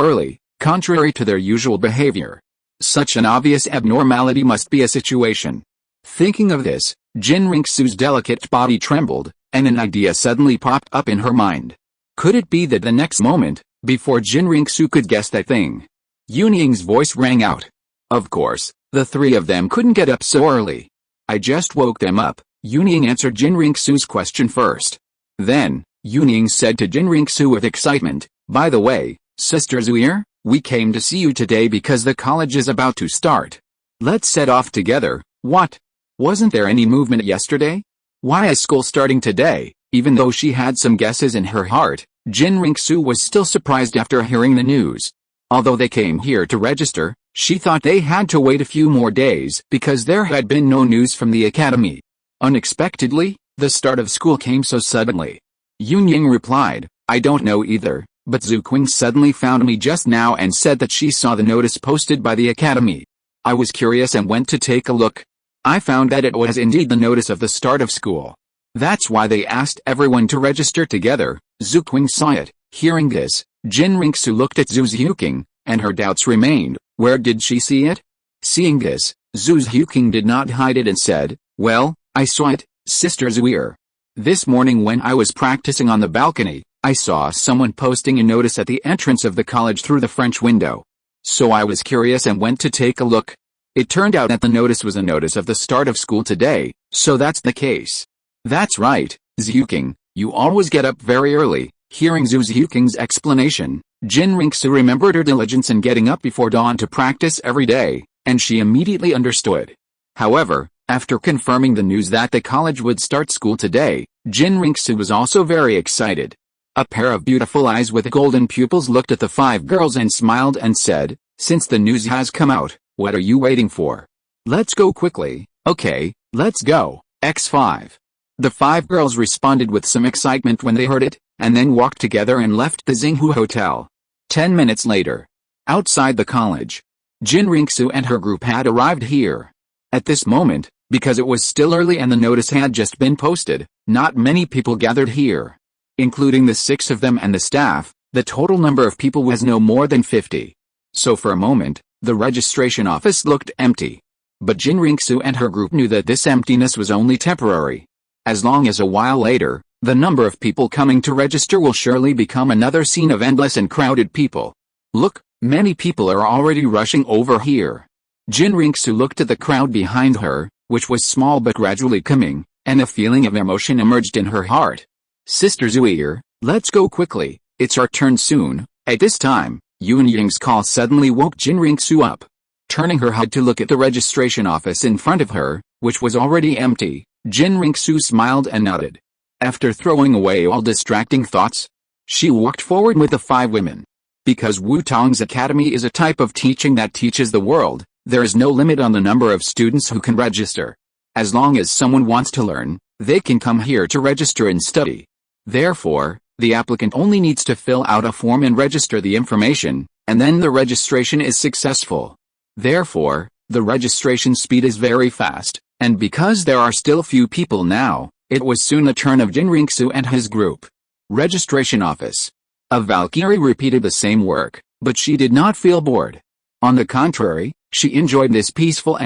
early, contrary to their usual behavior. Such an obvious abnormality must be a situation. Thinking of this, Jin Ringsu's delicate body trembled, and an idea suddenly popped up in her mind. Could it be that the next moment, before Jin Ringsu could guess that thing, Yuning's voice rang out. Of course, the 3 of them couldn't get up so early. I just woke them up. Yuning answered Jin Ringsu's question first. Then, Yuning said to Jin Ringsu with excitement, by the way, Sister Zuir, we came to see you today because the college is about to start. Let's set off together. What? Wasn't there any movement yesterday? Why is school starting today? Even though she had some guesses in her heart, Jin Ringsu was still surprised after hearing the news. Although they came here to register, she thought they had to wait a few more days because there had been no news from the academy. Unexpectedly, the start of school came so suddenly. Yunying replied, I don't know either, but Zuqing suddenly found me just now and said that she saw the notice posted by the academy. I was curious and went to take a look. I found that it was indeed the notice of the start of school. That's why they asked everyone to register together. Zuqing saw it. Hearing this, Jin Ringsu looked at Zhu Zhuking, and her doubts remained. Where did she see it? Seeing this, Zhu Zhuking did not hide it and said, well, I saw it, Sister Zuir. This morning when I was practicing on the balcony, I saw someone posting a notice at the entrance of the college through the French window. So I was curious and went to take a look. It turned out that the notice was a notice of the start of school today, so that's the case. That's right, Zhuking, you always get up very early. Hearing Zhu Zhuking's explanation, Jin Ringsu remembered her diligence in getting up before dawn to practice every day, and she immediately understood. However, after confirming the news that the college would start school today, Jin Ringsu was also very excited. A pair of beautiful eyes with golden pupils looked at the 5 girls and smiled and said, since the news has come out, what are you waiting for? Let's go quickly. Okay, let's go. X5. The 5 girls responded with some excitement when they heard it, and then walked together and left the Xinghu Hotel. 10 minutes later. Outside the college. Jin Ringsu and her group had arrived here. At this moment, because it was still early and the notice had just been posted, not many people gathered here. Including the 6 of them and the staff, the total number of people was no more than 50. So for a moment, the registration office looked empty. But Jin Ringsu and her group knew that this emptiness was only temporary. As long as a while later, the number of people coming to register will surely become another scene of endless and crowded people. Look, many people are already rushing over here. Jinriksu looked at the crowd behind her, which was small but gradually coming, and a feeling of emotion emerged in her heart. Sister Zuir, let's go quickly, it's our turn soon. At this time, Yun Ying's call suddenly woke Jinriksu up. Turning her head to look at the registration office in front of her, which was already empty, Jinriksu smiled and nodded. After throwing away all distracting thoughts, she walked forward with the 5 women. Because Wu Tong's academy is a type of teaching that teaches the world, there is no limit on the number of students who can register. As long as someone wants to learn, they can come here to register and study. Therefore, the applicant only needs to fill out a form and register the information, and then the registration is successful. Therefore, the registration speed is very fast, and because there are still few people now, it was soon the turn of Jinriksu and his group. Registration office. A Valkyrie repeated the same work, but she did not feel bored. On the contrary, she enjoyed this peaceful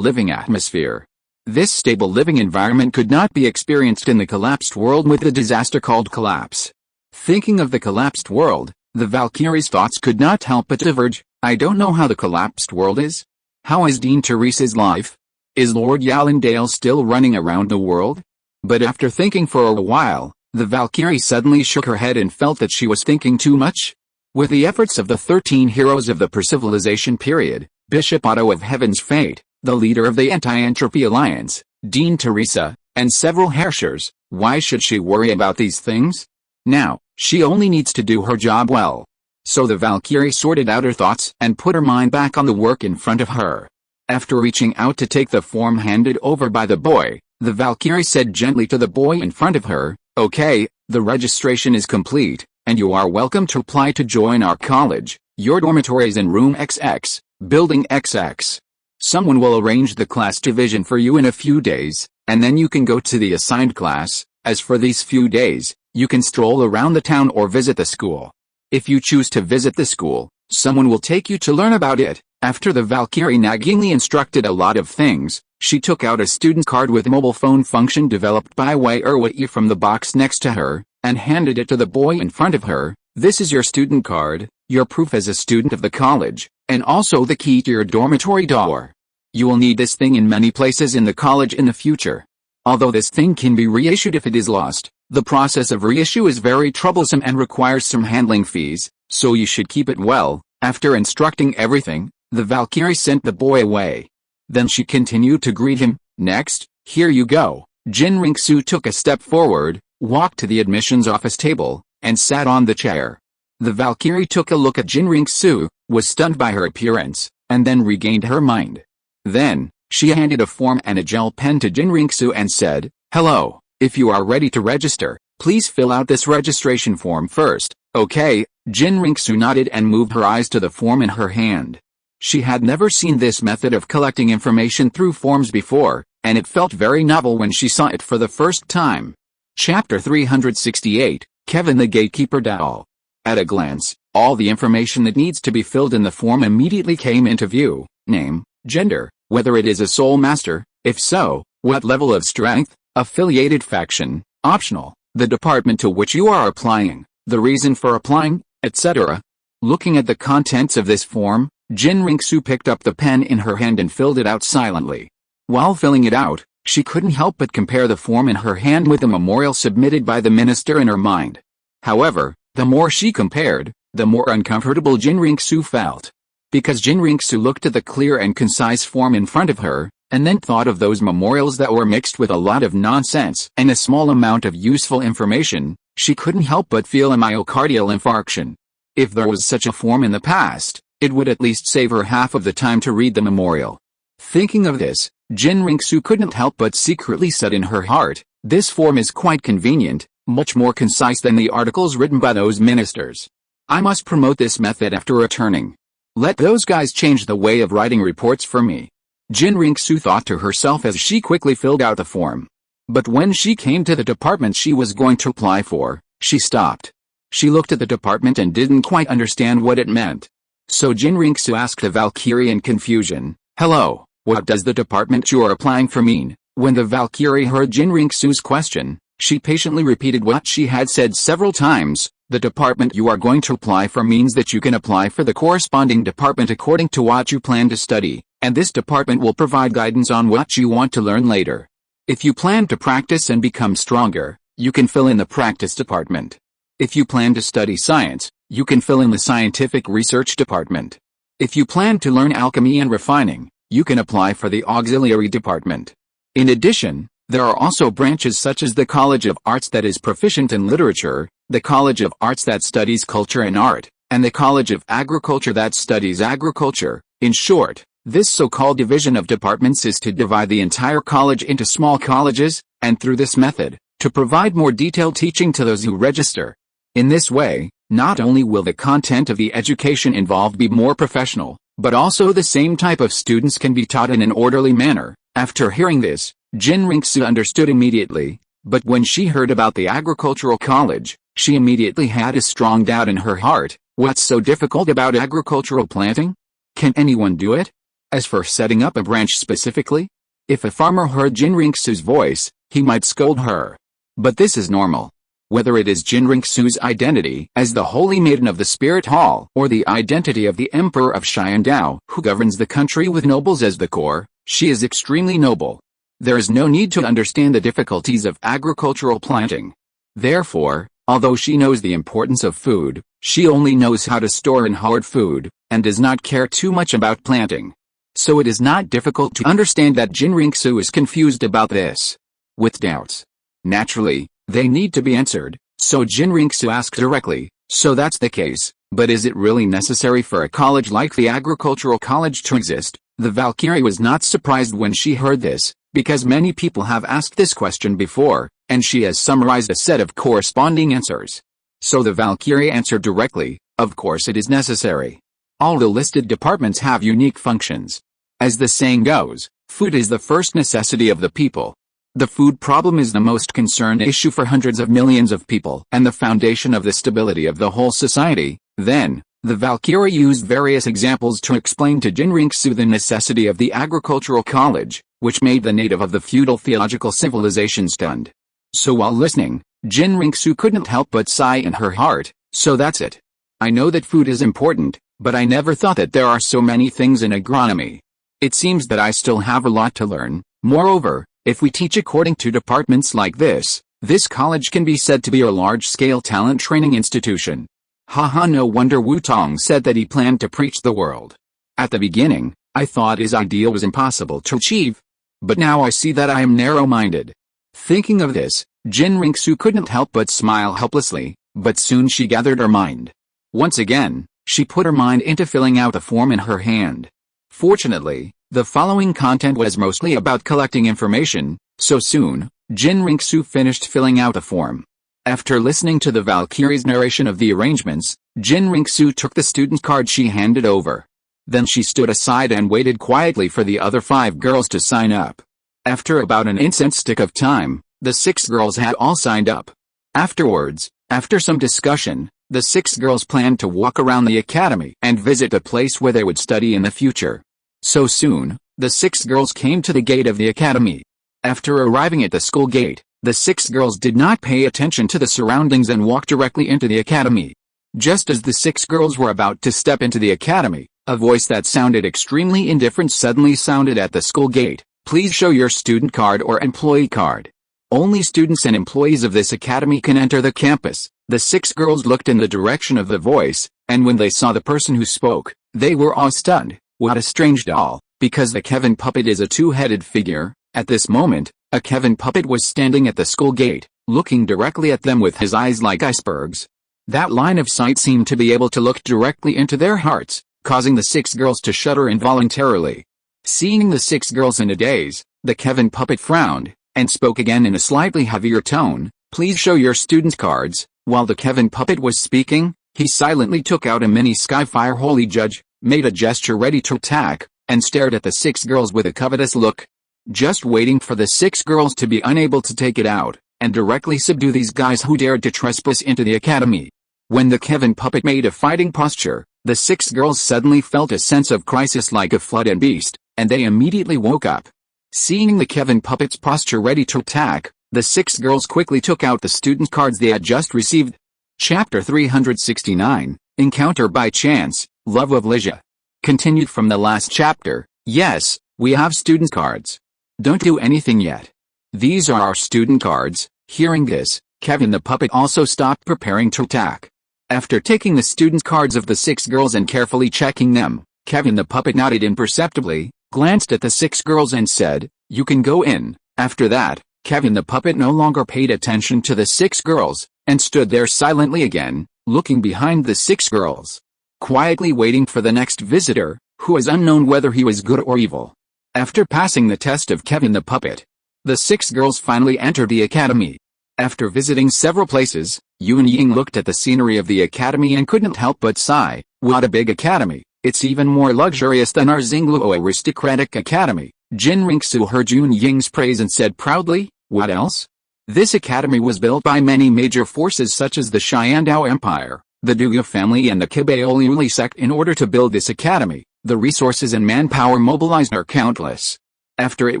living atmosphere. This stable living environment could not be experienced in the collapsed world with the disaster called collapse. Thinking of the collapsed world, the Valkyrie's thoughts could not help but diverge. I don't know how the collapsed world is. How is Dean Teresa's life? Is Lord Yallendale still running around the world? But after thinking for a while, the Valkyrie suddenly shook her head and felt that she was thinking too much. With the efforts of the 13 heroes of the Percivilization period, Bishop Otto of Heaven's Fate, the leader of the Anti-Entropy Alliance, Dean Teresa, and several Herrschers, why should she worry about these things? Now, she only needs to do her job well. So the Valkyrie sorted out her thoughts and put her mind back on the work in front of her. After reaching out to take the form handed over by the boy, the Valkyrie said gently to the boy in front of her, "Okay, the registration is complete, and you are welcome to apply to join our college. Your dormitory is in room XX, building XX. Someone will arrange the class division for you in a few days, and then you can go to the assigned class. As for these few days, you can stroll around the town or visit the school. If you choose to visit the school, someone will take you to learn about it." After the Valkyrie naggingly instructed a lot of things, she took out a student card with mobile phone function developed by Wei Erwei from the box next to her, and handed it to the boy in front of her. "This is your student card, your proof as a student of the college, and also the key to your dormitory door. You will need this thing in many places in the college in the future. Although this thing can be reissued if it is lost, the process of reissue is very troublesome and requires some handling fees, so you should keep it well." After instructing everything, the Valkyrie sent the boy away. Then she continued to greet him. "Next, here you go." Jinriksu took a step forward, walked to the admissions office table, and sat on the chair. The Valkyrie took a look at Jinriksu, was stunned by her appearance, and then regained her mind. Then, she handed a form and a gel pen to Jinriksu and said, "Hello, if you are ready to register, please fill out this registration form first." "Okay." Jinriksu nodded and moved her eyes to the form in her hand. She had never seen this method of collecting information through forms before, and it felt very novel when she saw it for the first time. Chapter 368, Kevin the Gatekeeper Doll. At a glance, all the information that needs to be filled in the form immediately came into view. Name, gender, whether it is a soul master, if so, what level of strength, affiliated faction, optional, the department to which you are applying, the reason for applying, etc. Looking at the contents of this form, Jinriksu picked up the pen in her hand and filled it out silently. While filling it out, she couldn't help but compare the form in her hand with the memorial submitted by the minister in her mind. However, the more she compared, the more uncomfortable Jinriksu felt. Because Jinriksu looked at the clear and concise form in front of her, and then thought of those memorials that were mixed with a lot of nonsense and a small amount of useful information, she couldn't help but feel a myocardial infarction. If there was such a form in the past, it would at least save her half of the time to read the memorial. Thinking of this, Jinriksu couldn't help but secretly said in her heart, "This form is quite convenient, much more concise than the articles written by those ministers. I must promote this method after returning. Let those guys change the way of writing reports for me." Jinriksu thought to herself as she quickly filled out the form. But when she came to the department she was going to apply for, she stopped. She looked at the department and didn't quite understand what it meant. So Jinriksu asked the Valkyrie in confusion, "Hello, what does the department you are applying for mean?" When the Valkyrie heard Jinriksu's question, she patiently repeated what she had said several times. The department you are going to apply for means that you can apply for the corresponding department according to what you plan to study, and this department will provide guidance on what you want to learn later. If you plan to practice and become stronger, you can fill in the practice department. If you plan to study science, you can fill in the scientific research department. If you plan to learn alchemy and refining, you can apply for the auxiliary department. In addition, there are also branches such as the College of Arts that is proficient in literature, the College of Arts that studies culture and art, and the College of Agriculture that studies agriculture. In short, this so-called division of departments is to divide the entire college into small colleges, and through this method, to provide more detailed teaching to those who register. In this way, not only will the content of the education involved be more professional, but also the same type of students can be taught in an orderly manner. After hearing this, Jinriksu understood immediately, but when she heard about the agricultural college, she immediately had a strong doubt in her heart. What's so difficult about agricultural planting? Can anyone do it? As for setting up a branch specifically, if a farmer heard Jinriksu's voice, he might scold her. But this is normal. Whether it is Jinriksu's identity as the Holy Maiden of the Spirit Hall or the identity of the Emperor of Xiandao who governs the country with nobles as the core, she is extremely noble. There is no need to understand the difficulties of agricultural planting. Therefore, although she knows the importance of food, she only knows how to store and hoard food, and does not care too much about planting. So it is not difficult to understand that Jinriksu is confused about this. With doubts, naturally, they need to be answered, so Jinriksu asked directly, so that's the case, but is it really necessary for a college like the agricultural college to exist? The Valkyrie was not surprised when she heard this, because many people have asked this question before, and she has summarized a set of corresponding answers. So the Valkyrie answered directly, of course it is necessary. All the listed departments have unique functions. As the saying goes, food is the first necessity of the people. The food problem is the most concerned issue for hundreds of millions of people and the foundation of the stability of the whole society. Then, the Valkyrie used various examples to explain to Jinriksu the necessity of the agricultural college, which made the native of the feudal theological civilization stunned. So while listening, Jinriksu couldn't help but sigh in her heart, so that's it. I know that food is important, but I never thought that there are so many things in agronomy. It seems that I still have a lot to learn. Moreover, if we teach according to departments like this college can be said to be a large-scale talent training institution. Haha, no wonder Tong said that he planned to preach the world. At the beginning, I thought his ideal was impossible to achieve. But now I see that I am narrow-minded. Thinking of this, Jinriksu couldn't help but smile helplessly, but soon she gathered her mind. Once again, she put her mind into filling out the form in her hand. Fortunately, the following content was mostly about collecting information, so soon, Jinriksu finished filling out the form. After listening to the Valkyrie's narration of the arrangements, Jinriksu took the student card she handed over. Then she stood aside and waited quietly for the other 5 girls to sign up. After about an instant stick of time, the 6 girls had all signed up. Afterwards, after some discussion, the 6 girls planned to walk around the academy and visit the place where they would study in the future. So soon, the 6 girls came to the gate of the academy. After arriving at the school gate, the 6 girls did not pay attention to the surroundings and walked directly into the academy. Just as the 6 girls were about to step into the academy, a voice that sounded extremely indifferent suddenly sounded at the school gate. Please show your student card or employee card. Only students and employees of this academy can enter the campus. The 6 girls looked in the direction of the voice, and when they saw the person who spoke, they were all stunned. What a strange doll, because the Kevin puppet is a 2-headed figure. At this moment, a Kevin puppet was standing at the school gate, looking directly at them with his eyes like icebergs. That line of sight seemed to be able to look directly into their hearts, causing the 6 girls to shudder involuntarily. Seeing the 6 girls in a daze, the Kevin puppet frowned, and spoke again in a slightly heavier tone. Please show your student cards. While the Kevin puppet was speaking, he silently took out a mini Skyfire Holy Judge, made a gesture ready to attack, and stared at the 6 girls with a covetous look. Just waiting for the 6 girls to be unable to take it out, and directly subdue these guys who dared to trespass into the academy. When the Kevin puppet made a fighting posture, the 6 girls suddenly felt a sense of crisis like a flood and beast, and they immediately woke up. Seeing the Kevin puppet's posture ready to attack, the 6 girls quickly took out the student cards they had just received. Chapter 369, Encounter by Chance, Love of Ligia. Continued from the last chapter. Yes, we have student cards. Don't do anything yet. These are our student cards. Hearing this, Kevin the puppet also stopped preparing to attack. After taking the student cards of the 6 girls and carefully checking them, Kevin the puppet nodded imperceptibly, glanced at the 6 girls and said, "You can go in." After that, Kevin the puppet no longer paid attention to the 6 girls, and stood there silently again, looking behind the 6 girls, quietly waiting for the next visitor, who was unknown whether he was good or evil. After passing the test of Kevin the puppet, the 6 girls finally entered the academy. After visiting several places, Yun Ying looked at the scenery of the academy and couldn't help but sigh. What a big academy! It's even more luxurious than our Xingluo aristocratic academy. Jin Ringsu heard Yun Ying's praise and said proudly, "What else?" This academy was built by many major forces such as the Xiandao Empire, the Douluo family and the Kibaoli sect. In order to build this academy, the resources and manpower mobilized are countless. After it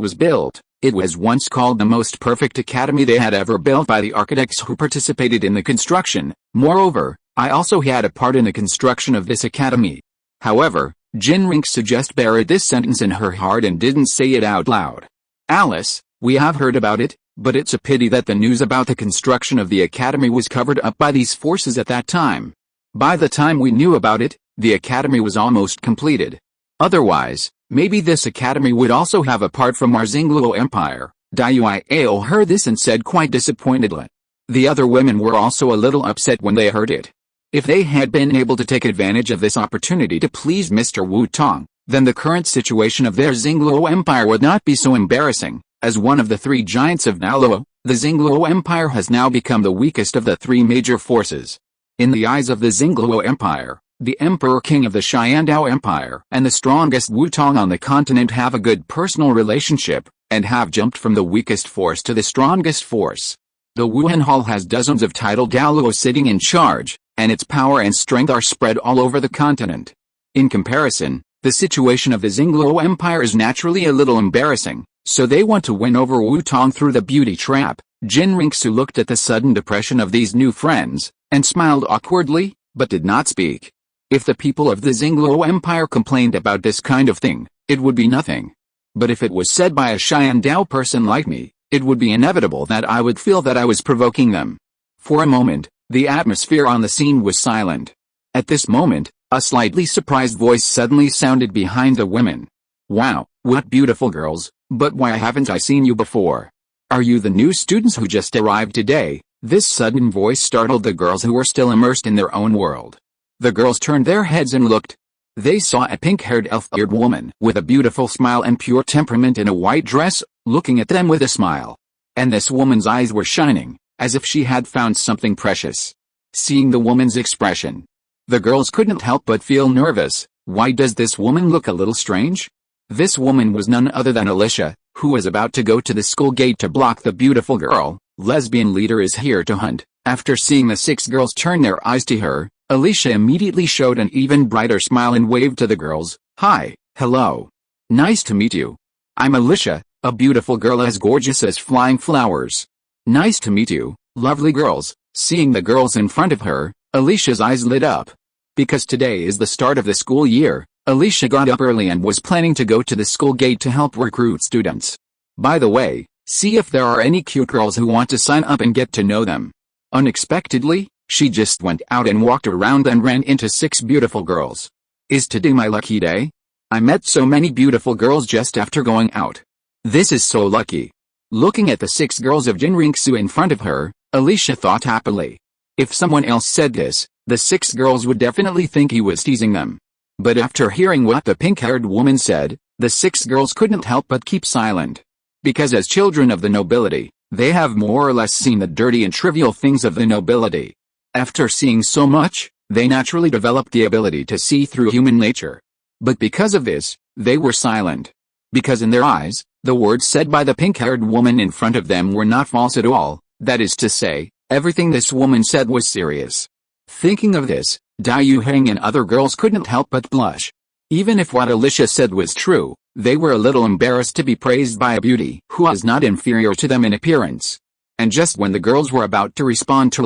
was built, it was once called the most perfect academy they had ever built by the architects who participated in the construction. Moreover, I also had a part in the construction of this academy. However, Jin Ringsu just buried this sentence in her heart and didn't say it out loud. "Alice, we have heard about it, but it's a pity that the news about the construction of the academy was covered up by these forces at that time. By the time we knew about it, the academy was almost completed. Otherwise, maybe this academy would also have a part from our Xingluo Empire." Dayuiao heard this and said quite disappointedly. The other women were also a little upset when they heard it. If they had been able to take advantage of this opportunity to please Mr. Wu Tong, then the current situation of their Xingluo Empire would not be so embarrassing. As one of the 3 giants of Douluo, the Xingluo Empire has now become the weakest of the 3 major forces. In the eyes of the Xingluo Empire, the Emperor King of the Xiandao Empire and the strongest Wu Tong on the continent have a good personal relationship, and have jumped from the weakest force to the strongest force. The Wuhan Hall has dozens of titled Douluo sitting in charge, and its power and strength are spread all over the continent. In comparison, the situation of the Xingluo Empire is naturally a little embarrassing, so they want to win over Wu Tong through the beauty trap. Jin Ringsu looked at the sudden depression of these new friends, and smiled awkwardly, but did not speak. If the people of the Xingluo Empire complained about this kind of thing, it would be nothing. But if it was said by a Xiandao person like me, it would be inevitable that I would feel that I was provoking them. For a moment, the atmosphere on the scene was silent. At this moment, a slightly surprised voice suddenly sounded behind the women. "Wow, what beautiful girls, but why haven't I seen you before? Are you the new students who just arrived today?" This sudden voice startled the girls who were still immersed in their own world. The girls turned their heads and looked. They saw a pink-haired elf-eared woman with a beautiful smile and pure temperament in a white dress, looking at them with a smile. And this woman's eyes were shining, as if she had found something precious. Seeing the woman's expression, the girls couldn't help but feel nervous. Why does this woman look a little strange? This woman was none other than Alicia, who was about to go to the school gate to block the beautiful girl. Lesbian leader is here to hunt. After seeing the 6 girls turn their eyes to her, Alicia immediately showed an even brighter smile and waved to the girls. "Hi, hello. Nice to meet you. I'm Alicia, a beautiful girl as gorgeous as flying flowers." "Nice to meet you, lovely girls." Seeing the girls in front of her, Alicia's eyes lit up. Because today is the start of the school year, Alicia got up early and was planning to go to the school gate to help recruit students. "By the way, see if there are any cute girls who want to sign up and get to know them." Unexpectedly, she just went out and walked around and ran into 6 beautiful girls. "Is today my lucky day? I met so many beautiful girls just after going out. This is so lucky." Looking at the 6 girls of Jin Ringsu in front of her, Alicia thought happily. If someone else said this, the 6 girls would definitely think he was teasing them. But after hearing what the pink-haired woman said, the 6 girls couldn't help but keep silent. Because as children of the nobility, they have more or less seen the dirty and trivial things of the nobility. After seeing so much, they naturally developed the ability to see through human nature. But because of this, they were silent. Because in their eyes, the words said by the pink-haired woman in front of them were not false at all, that is to say, everything this woman said was serious. Thinking of this, Dai Yuheng and other girls couldn't help but blush. Even if what Alicia said was true, They were a little embarrassed to be praised by a beauty who was not inferior to them in appearance. And just when the girls were about to respond to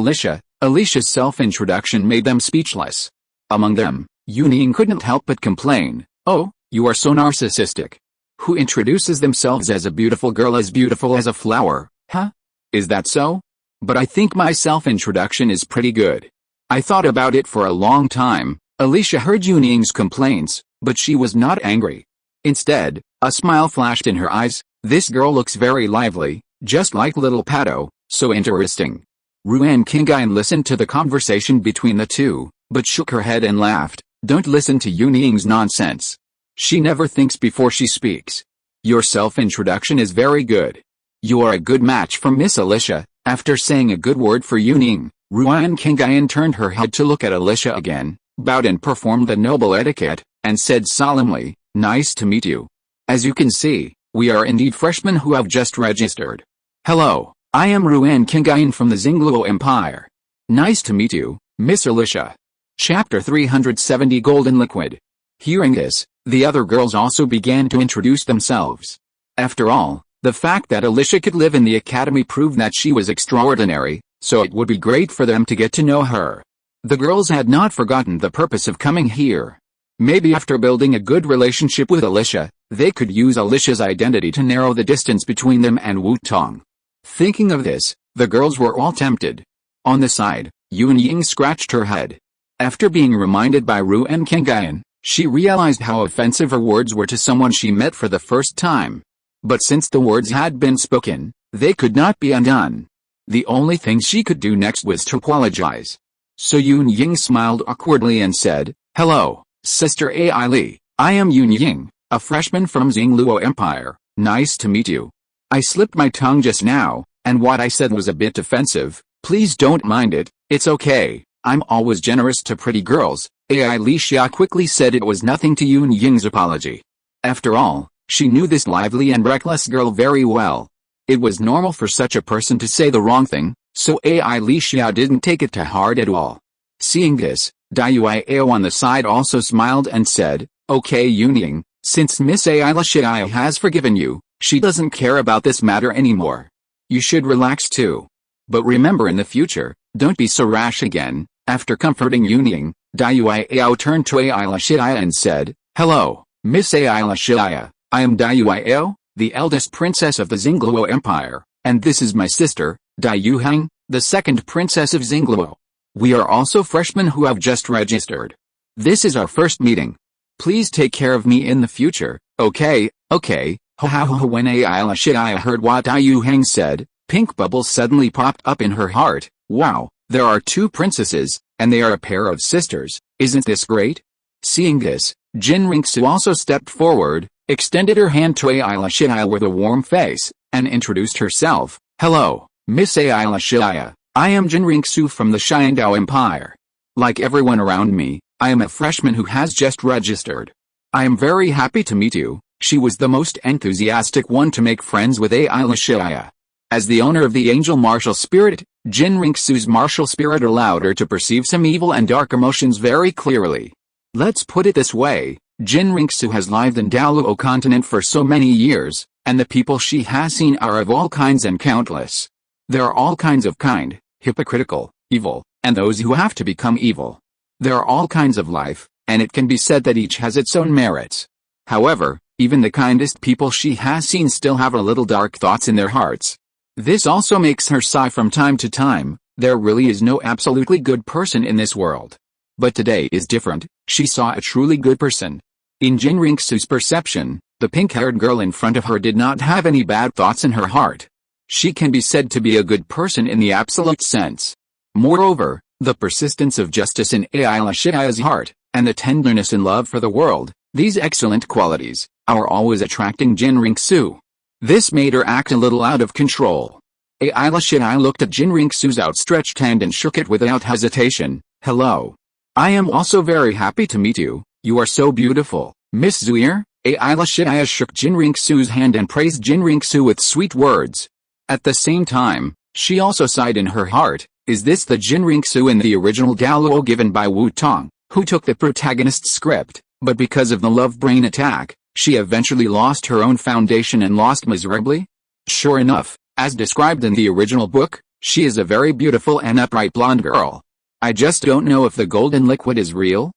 Alicia's self-introduction made them speechless. Among them, Yunying couldn't help but complain, "Oh, you are so narcissistic. Who introduces themselves as a beautiful girl as beautiful as a flower, huh? Is that so? But I think my self-introduction is pretty good." I thought about it for a long time. Alicia heard Yunying's complaints, but she was not angry. Instead, a smile flashed in her eyes. "This girl looks very lively, just like little Pato, so interesting." Ruan Kingayan listened to the conversation between the two, but shook her head and laughed. "Don't listen to Yunying's nonsense. She never thinks before she speaks. Your self-introduction is very good. You are a good match for Miss Alicia." After saying a good word for Yunying, Ruan Kingayan turned her head to look at Alicia again, bowed and performed the noble etiquette, and said solemnly, "Nice to meet you. As you can see, we are indeed freshmen who have just registered. Hello, I am Ruan Kingayan from the Xingluo Empire. Nice to meet you, Miss Alicia." Chapter 370 Golden Liquid. Hearing this, the other girls also began to introduce themselves. After all, the fact that Alicia could live in the academy proved that she was extraordinary, so it would be great for them to get to know her. The girls had not forgotten the purpose of coming here. Maybe after building a good relationship with Alicia, they could use Alicia's identity to narrow the distance between them and Wu Tong. Thinking of this, the girls were all tempted. On the side, Yunying scratched her head. After being reminded by Ruan Kingayan, she realized how offensive her words were to someone she met for the first time. But since the words had been spoken, they could not be undone. The only thing she could do next was to apologize. So Yunying smiled awkwardly and said, "Hello, Sister Ai Li. I am Yunying, a freshman from Xingluo Empire. Nice to meet you. I slipped my tongue just now, and what I said was a bit offensive. Please don't mind it, it's okay. I'm always generous to pretty girls." Ai Li Xia quickly said it was nothing to Yunying's apology. After all, she knew this lively and reckless girl very well. It was normal for such a person to say the wrong thing, so Ai Li Xia didn't take it to heart at all. Seeing this, Dayuiao on the side also smiled and said, "Okay Yunying, since Miss Ai Li Xia has forgiven you, she doesn't care about this matter anymore. You should relax too. But remember in the future, don't be so rash again." After comforting Yunying, Dayuiao turned to Ai Li Xia and said, "Hello, Miss Ai Li Xia. I am Dayuiao, the eldest princess of the Xingluo Empire, and this is my sister, Dayuhang, the second princess of Xingluo. We are also freshmen who have just registered. This is our first meeting. Please take care of me in the future, okay?" When Ai Li Xia heard what Dayuhang said, pink bubbles suddenly popped up in her heart. Wow, there are two princesses, and they are a pair of sisters. Isn't this great? Seeing this, Jin Ringsu also stepped forward, extended her hand to Ai Li Xia with a warm face, and introduced herself. "Hello, Miss Ai Li Xia. I am Jin Ringsu from the Xiandao Empire. Like everyone around me, I am a freshman who has just registered. I am very happy to meet you." She was the most enthusiastic one to make friends with Ai Li Xia. As the owner of the angel martial spirit, Jin Ringsu's martial spirit allowed her to perceive some evil and dark emotions very clearly. Let's put it this way, Jin Ringsu has lived in Douluo Continent for so many years, and the people she has seen are of all kinds and countless. There are all kinds of kind, hypocritical, evil, and those who have to become evil. There are all kinds of life, and it can be said that each has its own merits. However, even the kindest people she has seen still have a little dark thoughts in their hearts. This also makes her sigh from time to time. There really is no absolutely good person in this world. But today is different, she saw a truly good person. In Jin Ringsu's perception, the pink-haired girl in front of her did not have any bad thoughts in her heart. She can be said to be a good person in the absolute sense. Moreover, the persistence of justice in Ai Li Xia's heart, and the tenderness and love for the world, these excellent qualities, are always attracting Jin Ringsu. This made her act a little out of control. Ai Li Xia looked at Jin Ringsu's outstretched hand and shook it without hesitation. "Hello. I am also very happy to meet you. You are so beautiful, Miss Zuir." Ai Li Xia shook Jin Ringsu's hand and praised Jin Ringsu with sweet words. At the same time, she also sighed in her heart, is this the Jin Ringsu in the original Douluo given by Wu Tong, who took the protagonist's script, but because of the love brain attack, she eventually lost her own foundation and lost miserably? Sure enough, as described in the original book, she is a very beautiful and upright blonde girl. I just don't know if the golden liquid is real.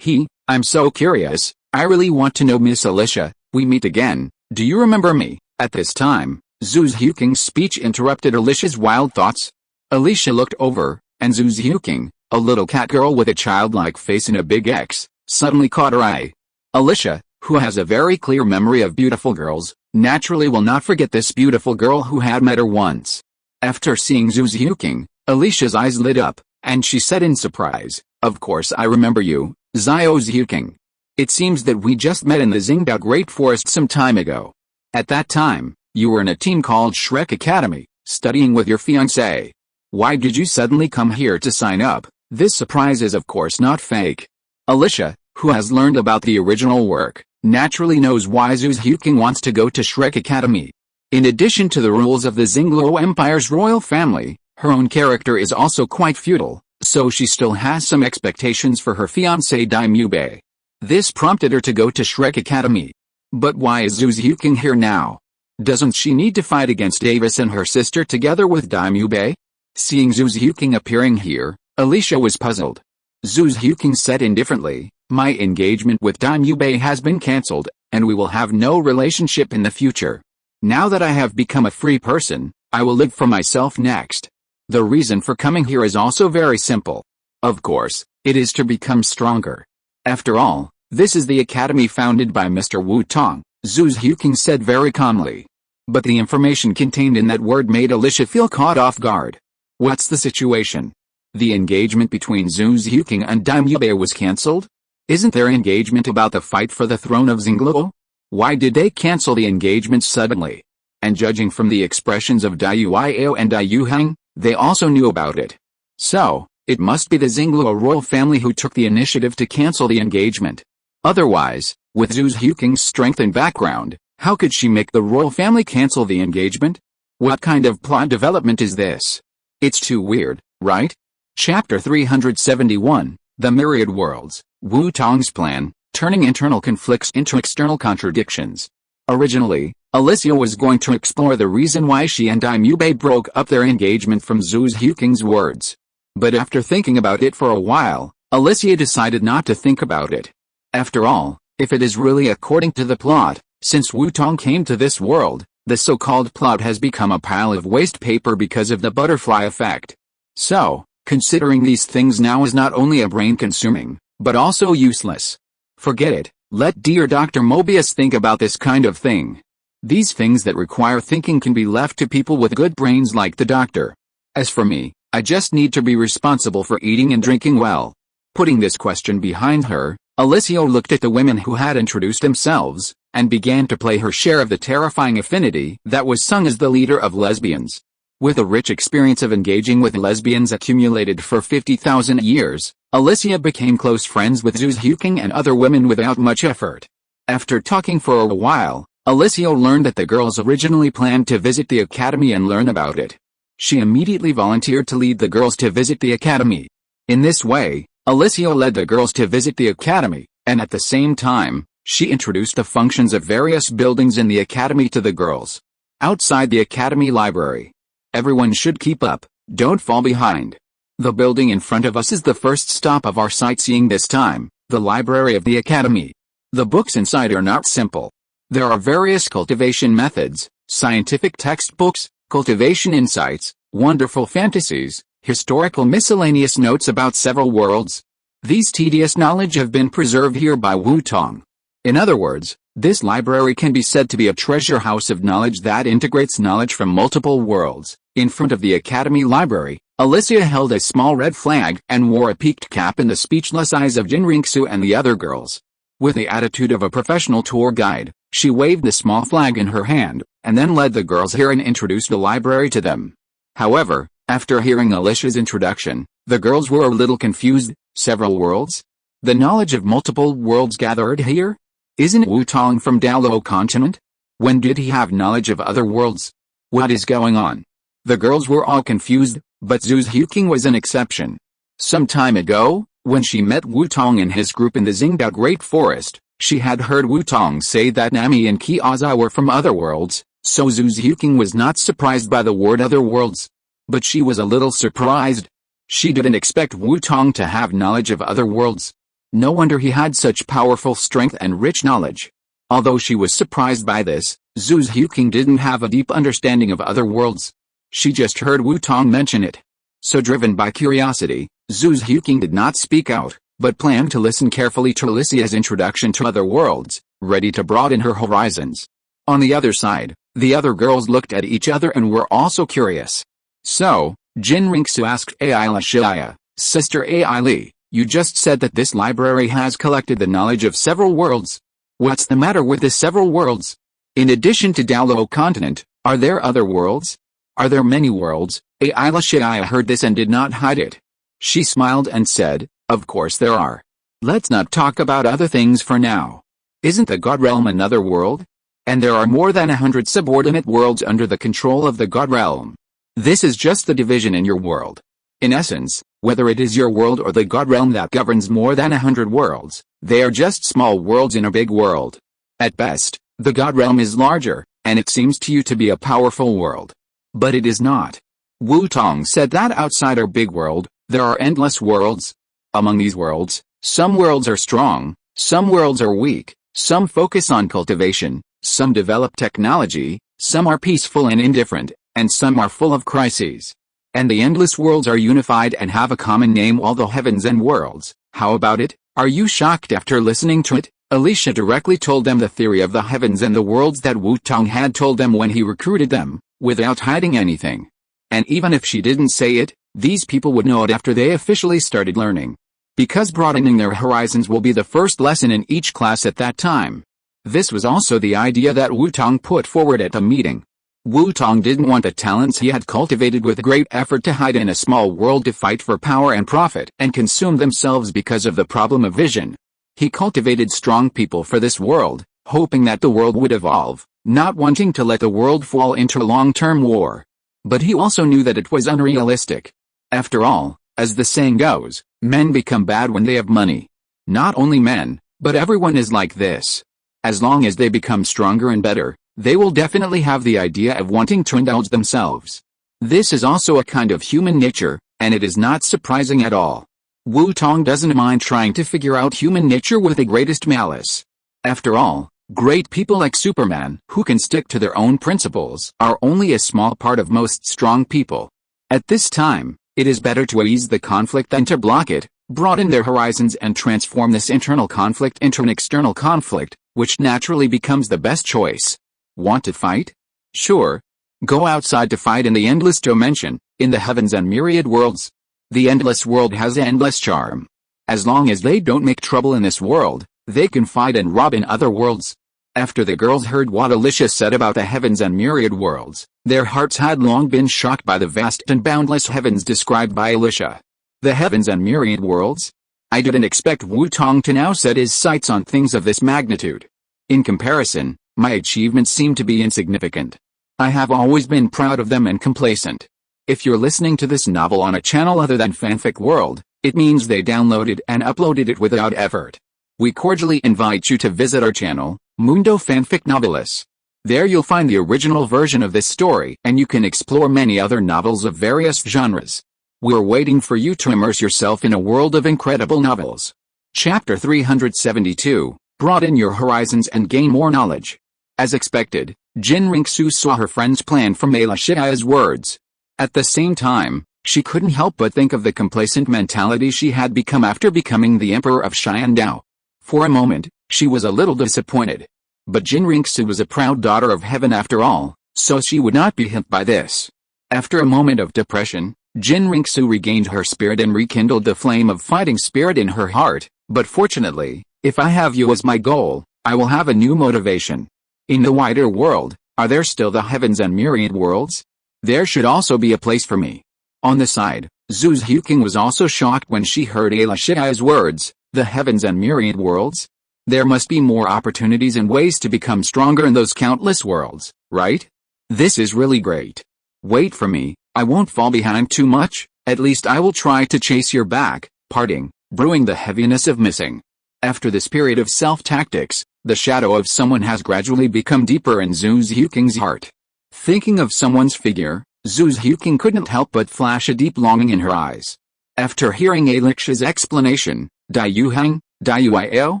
I'm so curious, I really want to know. Miss Alicia, we meet again, do you remember me? At this time, Zhu Zhuking's speech interrupted Alicia's wild thoughts. Alicia looked over, and Zhu Zhuking, a little cat girl with a childlike face and a big X, suddenly caught her eye. Alicia, who has a very clear memory of beautiful girls, naturally will not forget this beautiful girl who had met her once. After seeing Zhu Zhuking, Alicia's eyes lit up, and she said in surprise, "Of course I remember you, Zhao Zhuking. It seems that we just met in the Xingdao Great Forest some time ago. At that time, you were in a team called Shrek Academy, studying with your fiancé. Why did you suddenly come here to sign up?" This surprise is of course not fake. Alicia, who has learned about the original work, naturally knows why Zhu Zhuking wants to go to Shrek Academy. In addition to the rules of the Xingluo Empire's royal family, her own character is also quite feudal, so she still has some expectations for her fiancé Daimyo. This prompted her to go to Shrek Academy. But why is Zhu Zhuking here now? Doesn't she need to fight against Davis and her sister together with Daimyo? Seeing Zhu Zhuking appearing here, Alicia was puzzled. Zhu Zhuking said indifferently, "My engagement with Daimyo has been cancelled, and we will have no relationship in the future. Now that I have become a free person, I will live for myself next." The reason for coming here is also very simple. Of course, it is to become stronger. After all, this is the academy founded by Mr. Wu Tong, Zhu Zhuking said very calmly. But the information contained in that word made Alicia feel caught off guard. What's the situation? The engagement between Zhu Zhuking and Daimyo was cancelled? Isn't their engagement about the fight for the throne of Xingluo? Why did they cancel the engagement suddenly? And judging from the expressions of Daiyuao and Daiyuhang, they also knew about it. So, it must be the Xingluo royal family who took the initiative to cancel the engagement. Otherwise, with Zhu Zhuking's strength and background, how could she make the royal family cancel the engagement? What kind of plot development is this? It's too weird, right? Chapter 371, The Myriad Worlds, Wu Tong's Plan, Turning Internal Conflicts into External Contradictions. Originally, Alicia was going to explore the reason why she and Daimyo broke up their engagement from Zhu Zhuking's words. But after thinking about it for a while, Alicia decided not to think about it. After all, if it is really according to the plot, since Wu Tong came to this world, the so-called plot has become a pile of waste paper because of the butterfly effect. So, considering these things now is not only a brain-consuming, but also useless. Forget it, let dear Dr. Mobius think about this kind of thing. These things that require thinking can be left to people with good brains like the doctor. As for me, I just need to be responsible for eating and drinking well. Putting this question behind her, Alicia looked at the women who had introduced themselves, and began to play her share of the terrifying affinity that was sung as the leader of lesbians. With a rich experience of engaging with lesbians accumulated for 50,000 years, Alicia became close friends with Zhu Zhuking and other women without much effort. After talking for a while, Alicia learned that the girls originally planned to visit the academy and learn about it. She immediately volunteered to lead the girls to visit the academy. In this way, Alicia led the girls to visit the academy, and at the same time, she introduced the functions of various buildings in the academy to the girls. Outside the academy library. Everyone should keep up, don't fall behind. The building in front of us is the first stop of our sightseeing this time, the library of the academy. The books inside are not simple. There are various cultivation methods, scientific textbooks, cultivation insights, wonderful fantasies, historical miscellaneous notes about several worlds. These tedious knowledge have been preserved here by Wu Tong. In other words, this library can be said to be a treasure house of knowledge that integrates knowledge from multiple worlds. In front of the academy library, Alicia held a small red flag and wore a peaked cap in the speechless eyes of Jinriksu and the other girls. With the attitude of a professional tour guide, she waved the small flag in her hand, and then led the girls here and introduced the library to them. However, after hearing Alicia's introduction, the girls were a little confused. Several worlds? The knowledge of multiple worlds gathered here? Isn't Wu Tong from Douluo Continent? When did he have knowledge of other worlds? What is going on? The girls were all confused, but Zhu Zhuking was an exception. Some time ago, when she met Wu Tong and his group in the Xingdao Great Forest, She had heard Wu Tong say that Nami and Kiaza were from other worlds, so Zhu Zhuking was not surprised by the word other worlds. But she was a little surprised. She didn't expect Wu Tong to have knowledge of other worlds. No wonder he had such powerful strength and rich knowledge. Although she was surprised by this, Zhu Zhuking didn't have a deep understanding of other worlds. She just heard Wu Tong mention it. So driven by curiosity, Zhu Zhuking did not speak out, but planned to listen carefully to Alicia's introduction to other worlds, ready to broaden her horizons. On the other side, the other girls looked at each other and were also curious. So, Jin Ringsu asked Alicia, Sister Ali, you just said that this library has collected the knowledge of several worlds. What's the matter with the several worlds? In addition to Douluo Continent, are there other worlds? Are there many worlds? Alicia heard this and did not hide it. She smiled and said, of course there are. Let's not talk about other things for now. Isn't the God Realm another world? And there are more than 100 subordinate worlds under the control of the God Realm. This is just the division in your world. In essence, whether it is your world or the God Realm that governs more than 100 worlds, they are just small worlds in a big world. At best, the God Realm is larger, and it seems to you to be a powerful world. But it is not. Wu Tong said that outside our big world, there are endless worlds. Among these worlds, some worlds are strong, some worlds are weak, some focus on cultivation, some develop technology, some are peaceful and indifferent, and some are full of crises. And the endless worlds are unified and have a common name, all the heavens and worlds. How about it? Are you shocked after listening to it? Alicia directly told them the theory of the heavens and the worlds that Wu Tong had told them when he recruited them, without hiding anything. And even if she didn't say it, these people would know it after they officially started learning. Because broadening their horizons will be the first lesson in each class at that time. This was also the idea that Wu Tong put forward at the meeting. Wu Tong didn't want the talents he had cultivated with great effort to hide in a small world to fight for power and profit and consume themselves because of the problem of vision. He cultivated strong people for this world, hoping that the world would evolve, not wanting to let the world fall into long-term war. But he also knew that it was unrealistic. After all, as the saying goes, men become bad when they have money. Not only men, but everyone is like this. As long as they become stronger and better, they will definitely have the idea of wanting to indulge themselves. This is also a kind of human nature, and it is not surprising at all. Wu Tong doesn't mind trying to figure out human nature with the greatest malice. After all, great people like Superman, who can stick to their own principles, are only a small part of most strong people. At this time, it is better to ease the conflict than to block it, broaden their horizons and transform this internal conflict into an external conflict, which naturally becomes the best choice. Want to fight? Sure. Go outside to fight in the endless dimension, in the heavens and myriad worlds. The endless world has endless charm. As long as they don't make trouble in this world, they can fight and rob in other worlds. After the girls heard what Alicia said about the heavens and myriad worlds, their hearts had long been shocked by the vast and boundless heavens described by Alicia. The heavens and myriad worlds? I didn't expect Wu Tong to now set his sights on things of this magnitude. In comparison, my achievements seem to be insignificant. I have always been proud of them and complacent. If you're listening to this novel on a channel other than Fanfic World, it means they downloaded and uploaded it without effort. We cordially invite you to visit our channel, Mundo Fanfic Novelis. There you'll find the original version of this story and you can explore many other novels of various genres. We're waiting for you to immerse yourself in a world of incredible novels. Chapter 372, Broaden your horizons and gain more knowledge. As expected, Jin Ringsu saw her friend's plan from Alicia's words. At the same time, she couldn't help but think of the complacent mentality she had become after becoming the Emperor of Xiandao. For a moment, she was a little disappointed. But Jin Ringsu was a proud daughter of heaven after all, so she would not be hit by this. After a moment of depression, Jin Ringsu regained her spirit and rekindled the flame of fighting spirit in her heart. But fortunately, if I have you as my goal, I will have a new motivation. In the wider world, are there still the heavens and myriad worlds? There should also be a place for me. On the side, Zhu Zhuking was also shocked when she heard Alicia's words, the heavens and myriad worlds? There must be more opportunities and ways to become stronger in those countless worlds, right? This is really great. Wait for me, I won't fall behind too much, at least I will try to chase your back, parting, brewing the heaviness of missing. After this period of self-tactics, the shadow of someone has gradually become deeper in Zhu Zhuking's heart. Thinking of someone's figure, Zhu Zhuking couldn't help but flash a deep longing in her eyes. After hearing Alixa's explanation, Dai Yuhang, Dai Yuiao,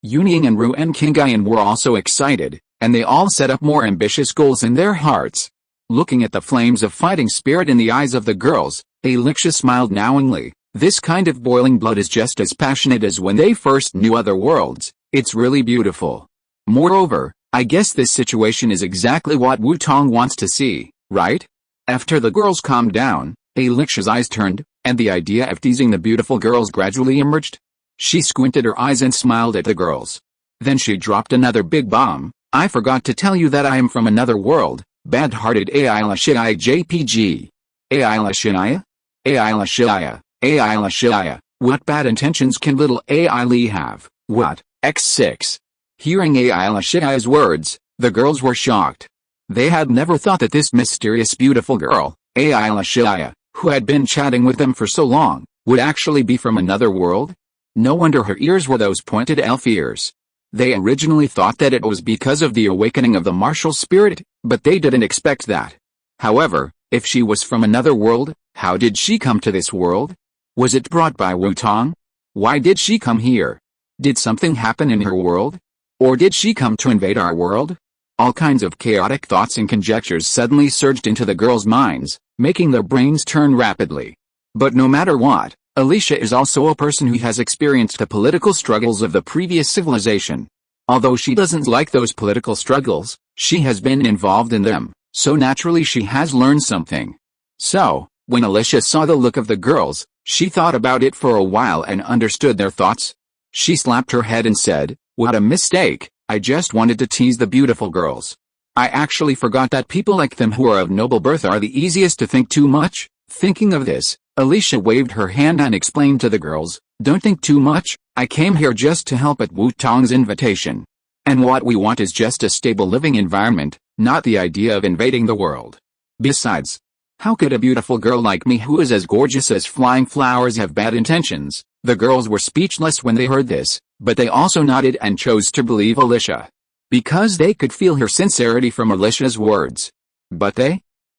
Yunying and Ruan Qingyan were also excited, and they all set up more ambitious goals in their hearts. Looking at the flames of fighting spirit in the eyes of the girls, Alicia smiled knowingly. This kind of boiling blood is just as passionate as when they first knew other worlds. It's really beautiful. Moreover, I guess this situation is exactly what Wu Tong wants to see, right? After the girls calmed down, Alicia's eyes turned, and the idea of teasing the beautiful girls gradually emerged. She squinted her eyes and smiled at the girls. Then she dropped another big bomb. I forgot to tell you that I am from another world, bad-hearted Ailashia JPG. Ailashia? Ailashia. Ailashia. What bad intentions can little Aili have? What? X6. Hearing Ailashia's words, the girls were shocked. They had never thought that this mysterious beautiful girl, Ailashia, who had been chatting with them for so long, would actually be from another world. No wonder her ears were those pointed elf ears. They originally thought that it was because of the awakening of the martial spirit, but they didn't expect that. However, if she was from another world, how did she come to this world? Was it brought by Wu Tong? Why did she come here? Did something happen in her world? Or did she come to invade our world? All kinds of chaotic thoughts and conjectures suddenly surged into the girls' minds, making their brains turn rapidly. But no matter what, Alicia is also a person who has experienced the political struggles of the previous civilization. Although she doesn't like those political struggles, she has been involved in them, so naturally she has learned something. So, when Alicia saw the look of the girls, she thought about it for a while and understood their thoughts. She slapped her head and said, "What a mistake, I just wanted to tease the beautiful girls. I actually forgot that people like them who are of noble birth are the easiest to think too much." Thinking of this, Alicia waved her hand and explained to the girls, "Don't think too much, I came here just to help at Wu Tong's invitation. And what we want is just a stable living environment, not the idea of invading the world. Besides, how could a beautiful girl like me who is as gorgeous as flying flowers have bad intentions?" The girls were speechless when they heard this, but they also nodded and chose to believe Alicia. Because they could feel her sincerity from Alicia's words. But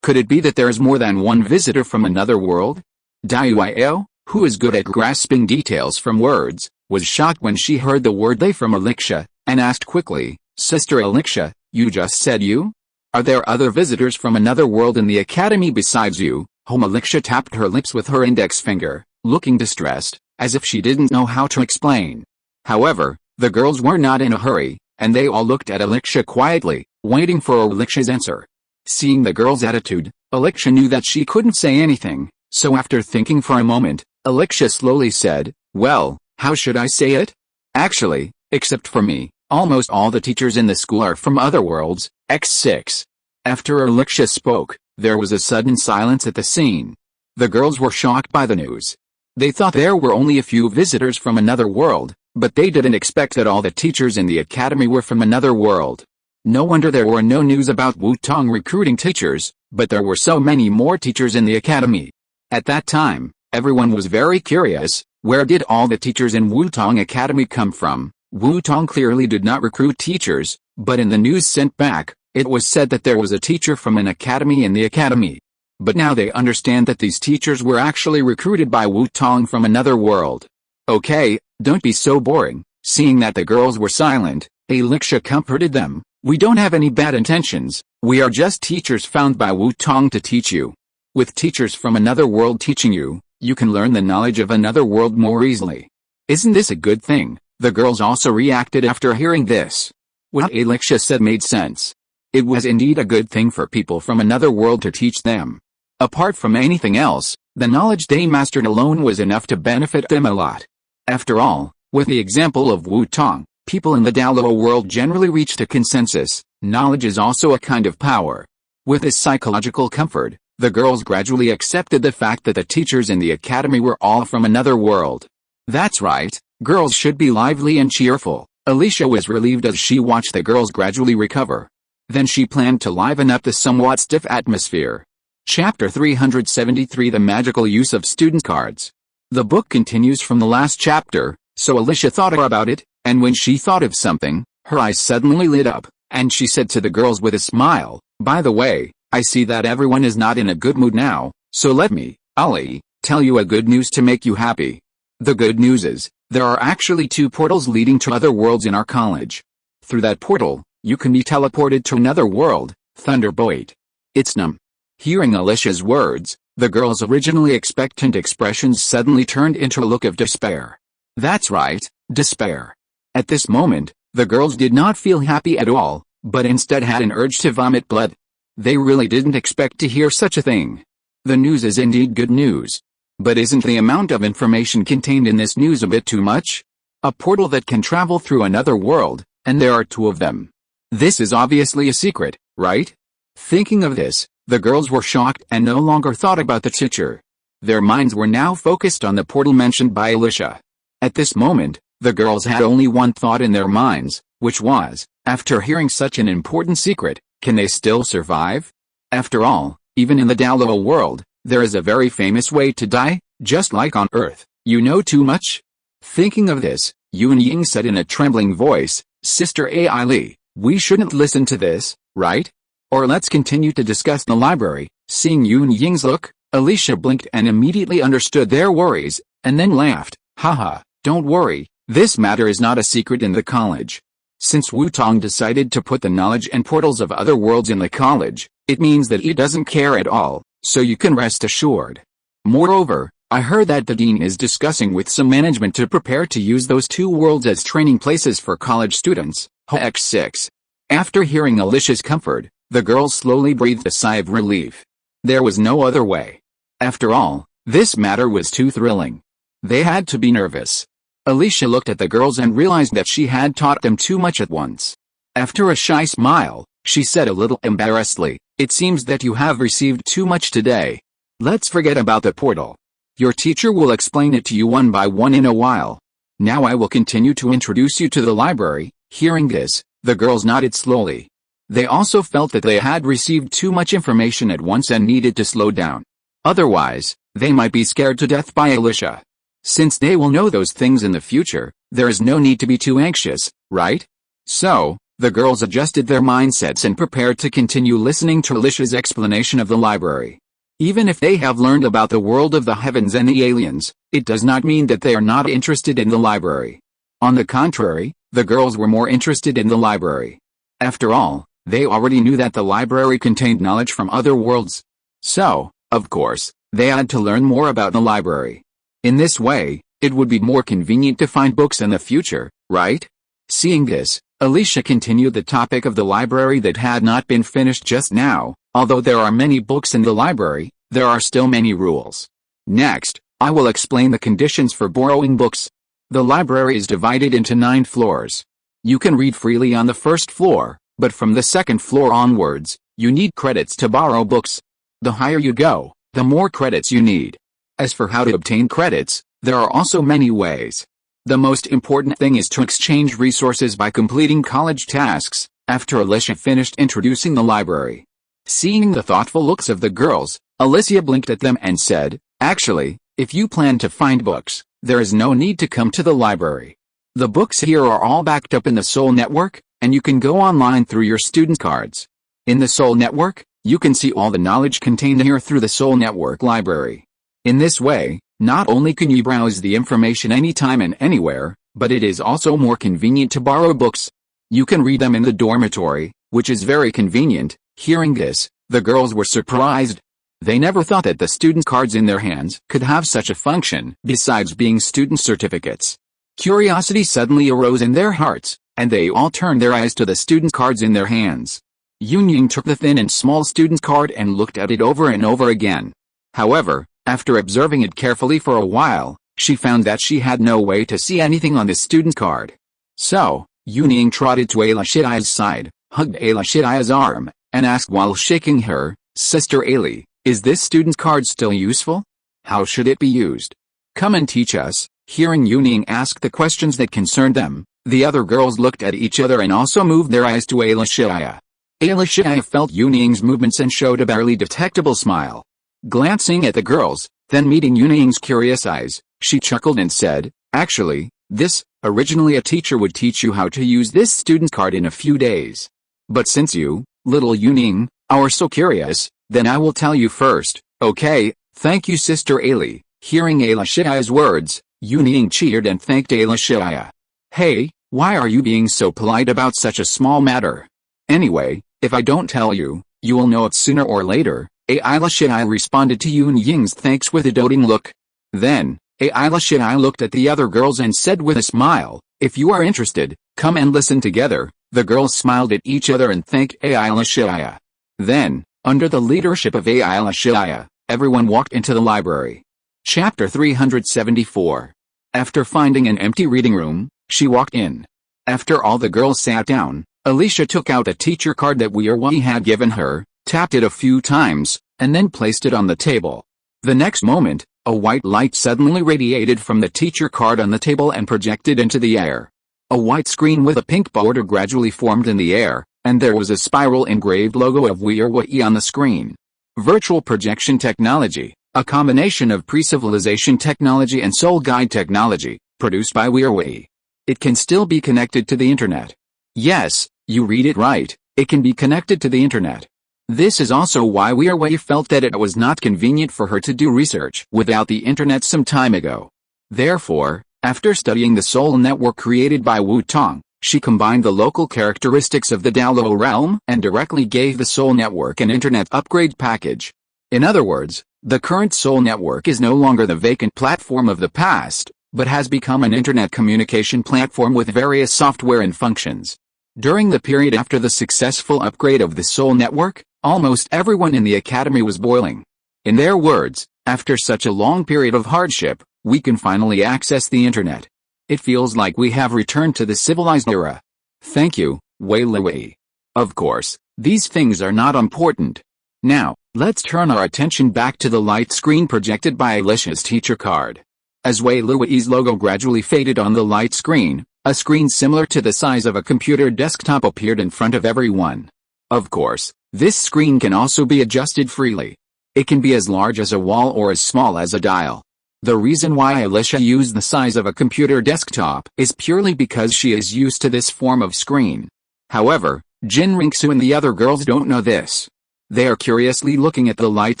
could it be that there is more than one visitor from another world? Dai Yuiao, who is good at grasping details from words, was shocked when she heard the word "they" from Alicia, and asked quickly, "Sister Alicia, you just said you? Are there other visitors from another world in the academy besides you?" Alicia tapped her lips with her index finger, looking distressed, as if she didn't know how to explain. However, the girls were not in a hurry, and they all looked at Alicia quietly, waiting for Alicia's answer. Seeing the girls' attitude, Alicia knew that she couldn't say anything, so after thinking for a moment, Alicia slowly said, "Well, how should I say it? Actually, except for me, almost all the teachers in the school are from other worlds, X6. After Alicia spoke, there was a sudden silence at the scene. The girls were shocked by the news. They thought there were only a few visitors from another world, but they didn't expect that all the teachers in the academy were from another world. No wonder there were no news about Wu Tong recruiting teachers, but there were so many more teachers in the academy. At that time, everyone was very curious, where did all the teachers in Wu Tong Academy come from? Wu Tong clearly did not recruit teachers, but in the news sent back, it was said that there was a teacher from an academy in the academy. But now they understand that these teachers were actually recruited by Wu Tong from another world. Okay, don't be so boring. Seeing that the girls were silent, Alicia comforted them. "We don't have any bad intentions, we are just teachers found by Wu Tong to teach you. With teachers from another world teaching you, you can learn the knowledge of another world more easily. Isn't this a good thing?" The girls also reacted after hearing this. What Alicia said made sense. It was indeed a good thing for people from another world to teach them. Apart from anything else, the knowledge they mastered alone was enough to benefit them a lot. After all, with the example of Wu Tong, people in the Douluo world generally reached a consensus. Knowledge is also a kind of power. With this psychological comfort, the girls gradually accepted the fact that the teachers in the academy were all from another world. That's right, girls should be lively and cheerful. Alicia was relieved as she watched the girls gradually recover. Then she planned to liven up the somewhat stiff atmosphere. Chapter 373 The Magical Use of Student Cards. The book continues from the last chapter, so Alicia thought about it, And when she thought of something, her eyes suddenly lit up, and she said to the girls with a smile, "By the way, I see that everyone is not in a good mood now, so let me, Ali, tell you a good news to make you happy. The good news is, there are actually 2 portals leading to other worlds in our college. Through that portal, you can be teleported to another world, Thunderbolt. It's num." Hearing Alicia's words, the girl's originally expectant expressions suddenly turned into a look of despair. That's right, despair. At this moment, the girls did not feel happy at all, but instead had an urge to vomit blood. They really didn't expect to hear such a thing. The news is indeed good news. But isn't the amount of information contained in this news a bit too much? A portal that can travel through another world, and there are 2 of them. This is obviously a secret, right? Thinking of this, the girls were shocked and no longer thought about the teacher. Their minds were now focused on the portal mentioned by Alicia. At this moment, the girls had only one thought in their minds, which was, after hearing such an important secret, can they still survive? After all, even in the Douluo world, there is a very famous way to die, just like on Earth. You know too much? Thinking of this, Yun Ying said in a trembling voice, "Sister Ai, we shouldn't listen to this, right? Or let's continue to discuss the library." Seeing Yun Ying's look, Alicia blinked and immediately understood their worries, and then laughed. "Haha, don't worry, this matter is not a secret in the college. Since Wu Tong decided to put the knowledge and portals of other worlds in the college, it means that he doesn't care at all, so you can rest assured. Moreover, I heard that the dean is discussing with some management to prepare to use those 2 worlds as training places for college students, X6. After hearing Alicia's comfort, the girls slowly breathed a sigh of relief. There was no other way. After all, this matter was too thrilling. They had to be nervous. Alicia looked at the girls and realized that she had taught them too much at once. After a shy smile, she said a little embarrassedly, "It seems that you have received too much today. Let's forget about the portal. Your teacher will explain it to you one by one in a while. Now I will continue to introduce you to the library." Hearing this, the girls nodded slowly. They also felt that they had received too much information at once and needed to slow down. Otherwise, they might be scared to death by Alicia. Since they will know those things in the future, there is no need to be too anxious, right? So, the girls adjusted their mindsets and prepared to continue listening to Alicia's explanation of the library. Even if they have learned about the world of the heavens and the aliens, it does not mean that they are not interested in the library. On the contrary, the girls were more interested in the library. After all, they already knew that the library contained knowledge from other worlds. So, of course, they had to learn more about the library. In this way, it would be more convenient to find books in the future, right? Seeing this, Alicia continued the topic of the library that had not been finished just now. Although there are many books in the library, there are still many rules. Next, I will explain the conditions for borrowing books. The library is divided into 9 floors. You can read freely on the first floor, but from the second floor onwards, you need credits to borrow books. The higher you go, the more credits you need. As for how to obtain credits, there are also many ways. The most important thing is to exchange resources by completing college tasks. After Alicia finished introducing the library, seeing the thoughtful looks of the girls, Alicia blinked at them and said, "Actually, if you plan to find books, there is no need to come to the library. The books here are all backed up in the Soul Network, and you can go online through your student cards. In the Soul Network, you can see all the knowledge contained here through the Soul Network library. In this way, not only can you browse the information anytime and anywhere, but it is also more convenient to borrow books. You can read them in the dormitory, which is very convenient." Hearing this, the girls were surprised. They never thought that the student cards in their hands could have such a function, besides being student certificates. Curiosity suddenly arose in their hearts, and they all turned their eyes to the student cards in their hands. Yun Ying took the thin and small student card and looked at it over and over again. However, after observing it carefully for a while, she found that she had no way to see anything on the student card. So, Yun Ying trotted to Ayla Shidaya's side, hugged Ayla Shidaya's arm, and asked while shaking her, "Sister Ayla, is this student card still useful? How should it be used? Come and teach us." Hearing Yun Ying ask the questions that concerned them, the other girls looked at each other and also moved their eyes to Ayla Shidaya. Ayla Shidaya felt Yun Ying's movements and showed a barely detectable smile. Glancing at the girls, then meeting Yun Ying's curious eyes, she chuckled and said, "Actually, this Originally a teacher would teach you how to use this student card in a few days. But since you, little Yuning, are so curious, then I will tell you first, okay? Thank you Sister Ailey. Hearing Alishia's words, Yuning cheered and thanked Alishia. Hey, why are you being so polite about such a small matter? Anyway, if I don't tell you, you will know it sooner or later. Alishia responded to Yuning's thanks with a doting look. Then, Alishia looked at the other girls and said with a smile, if you are interested, come and listen together. The girls smiled at each other and thanked Alishia. Then, under the leadership of Alishia, everyone walked into the library. Chapter 374. After finding an empty reading room, she walked in. After all the girls sat down, Alicia took out a teacher card that Wei had given her, tapped it a few times, and then placed it on the table. The next moment, a white light suddenly radiated from the teacher card on the table and projected into the air. A white screen with a pink border gradually formed in the air, and there was a spiral engraved logo of Wei on the screen. Virtual projection technology, a combination of pre-civilization technology and soul guide technology, produced by Wei. It can still be connected to the internet. Yes, you read it right, it can be connected to the internet. This is also why Wei felt that it was not convenient for her to do research without the internet some time ago. Therefore, after studying the soul network created by Tong, she combined the local characteristics of the Douluo realm and directly gave the soul network an internet upgrade package. In other words, the current soul network is no longer the vacant platform of the past, but has become an internet communication platform with various software and functions. During the period after the successful upgrade of the soul network, almost everyone in the academy was boiling. In their words, after such a long period of hardship, we can finally access the internet. It feels like we have returned to the civilized era. Thank you, Wei. Of course, these things are not important. Now, let's turn our attention back to the light screen projected by Alicia's teacher card. As Wei's logo gradually faded on the light screen, a screen similar to the size of a computer desktop appeared in front of everyone. Of course, this screen can also be adjusted freely. It can be as large as a wall or as small as a dial. The reason why Alicia used the size of a computer desktop is purely because she is used to this form of screen. However, Jin Ringsu and the other girls don't know this. They are curiously looking at the light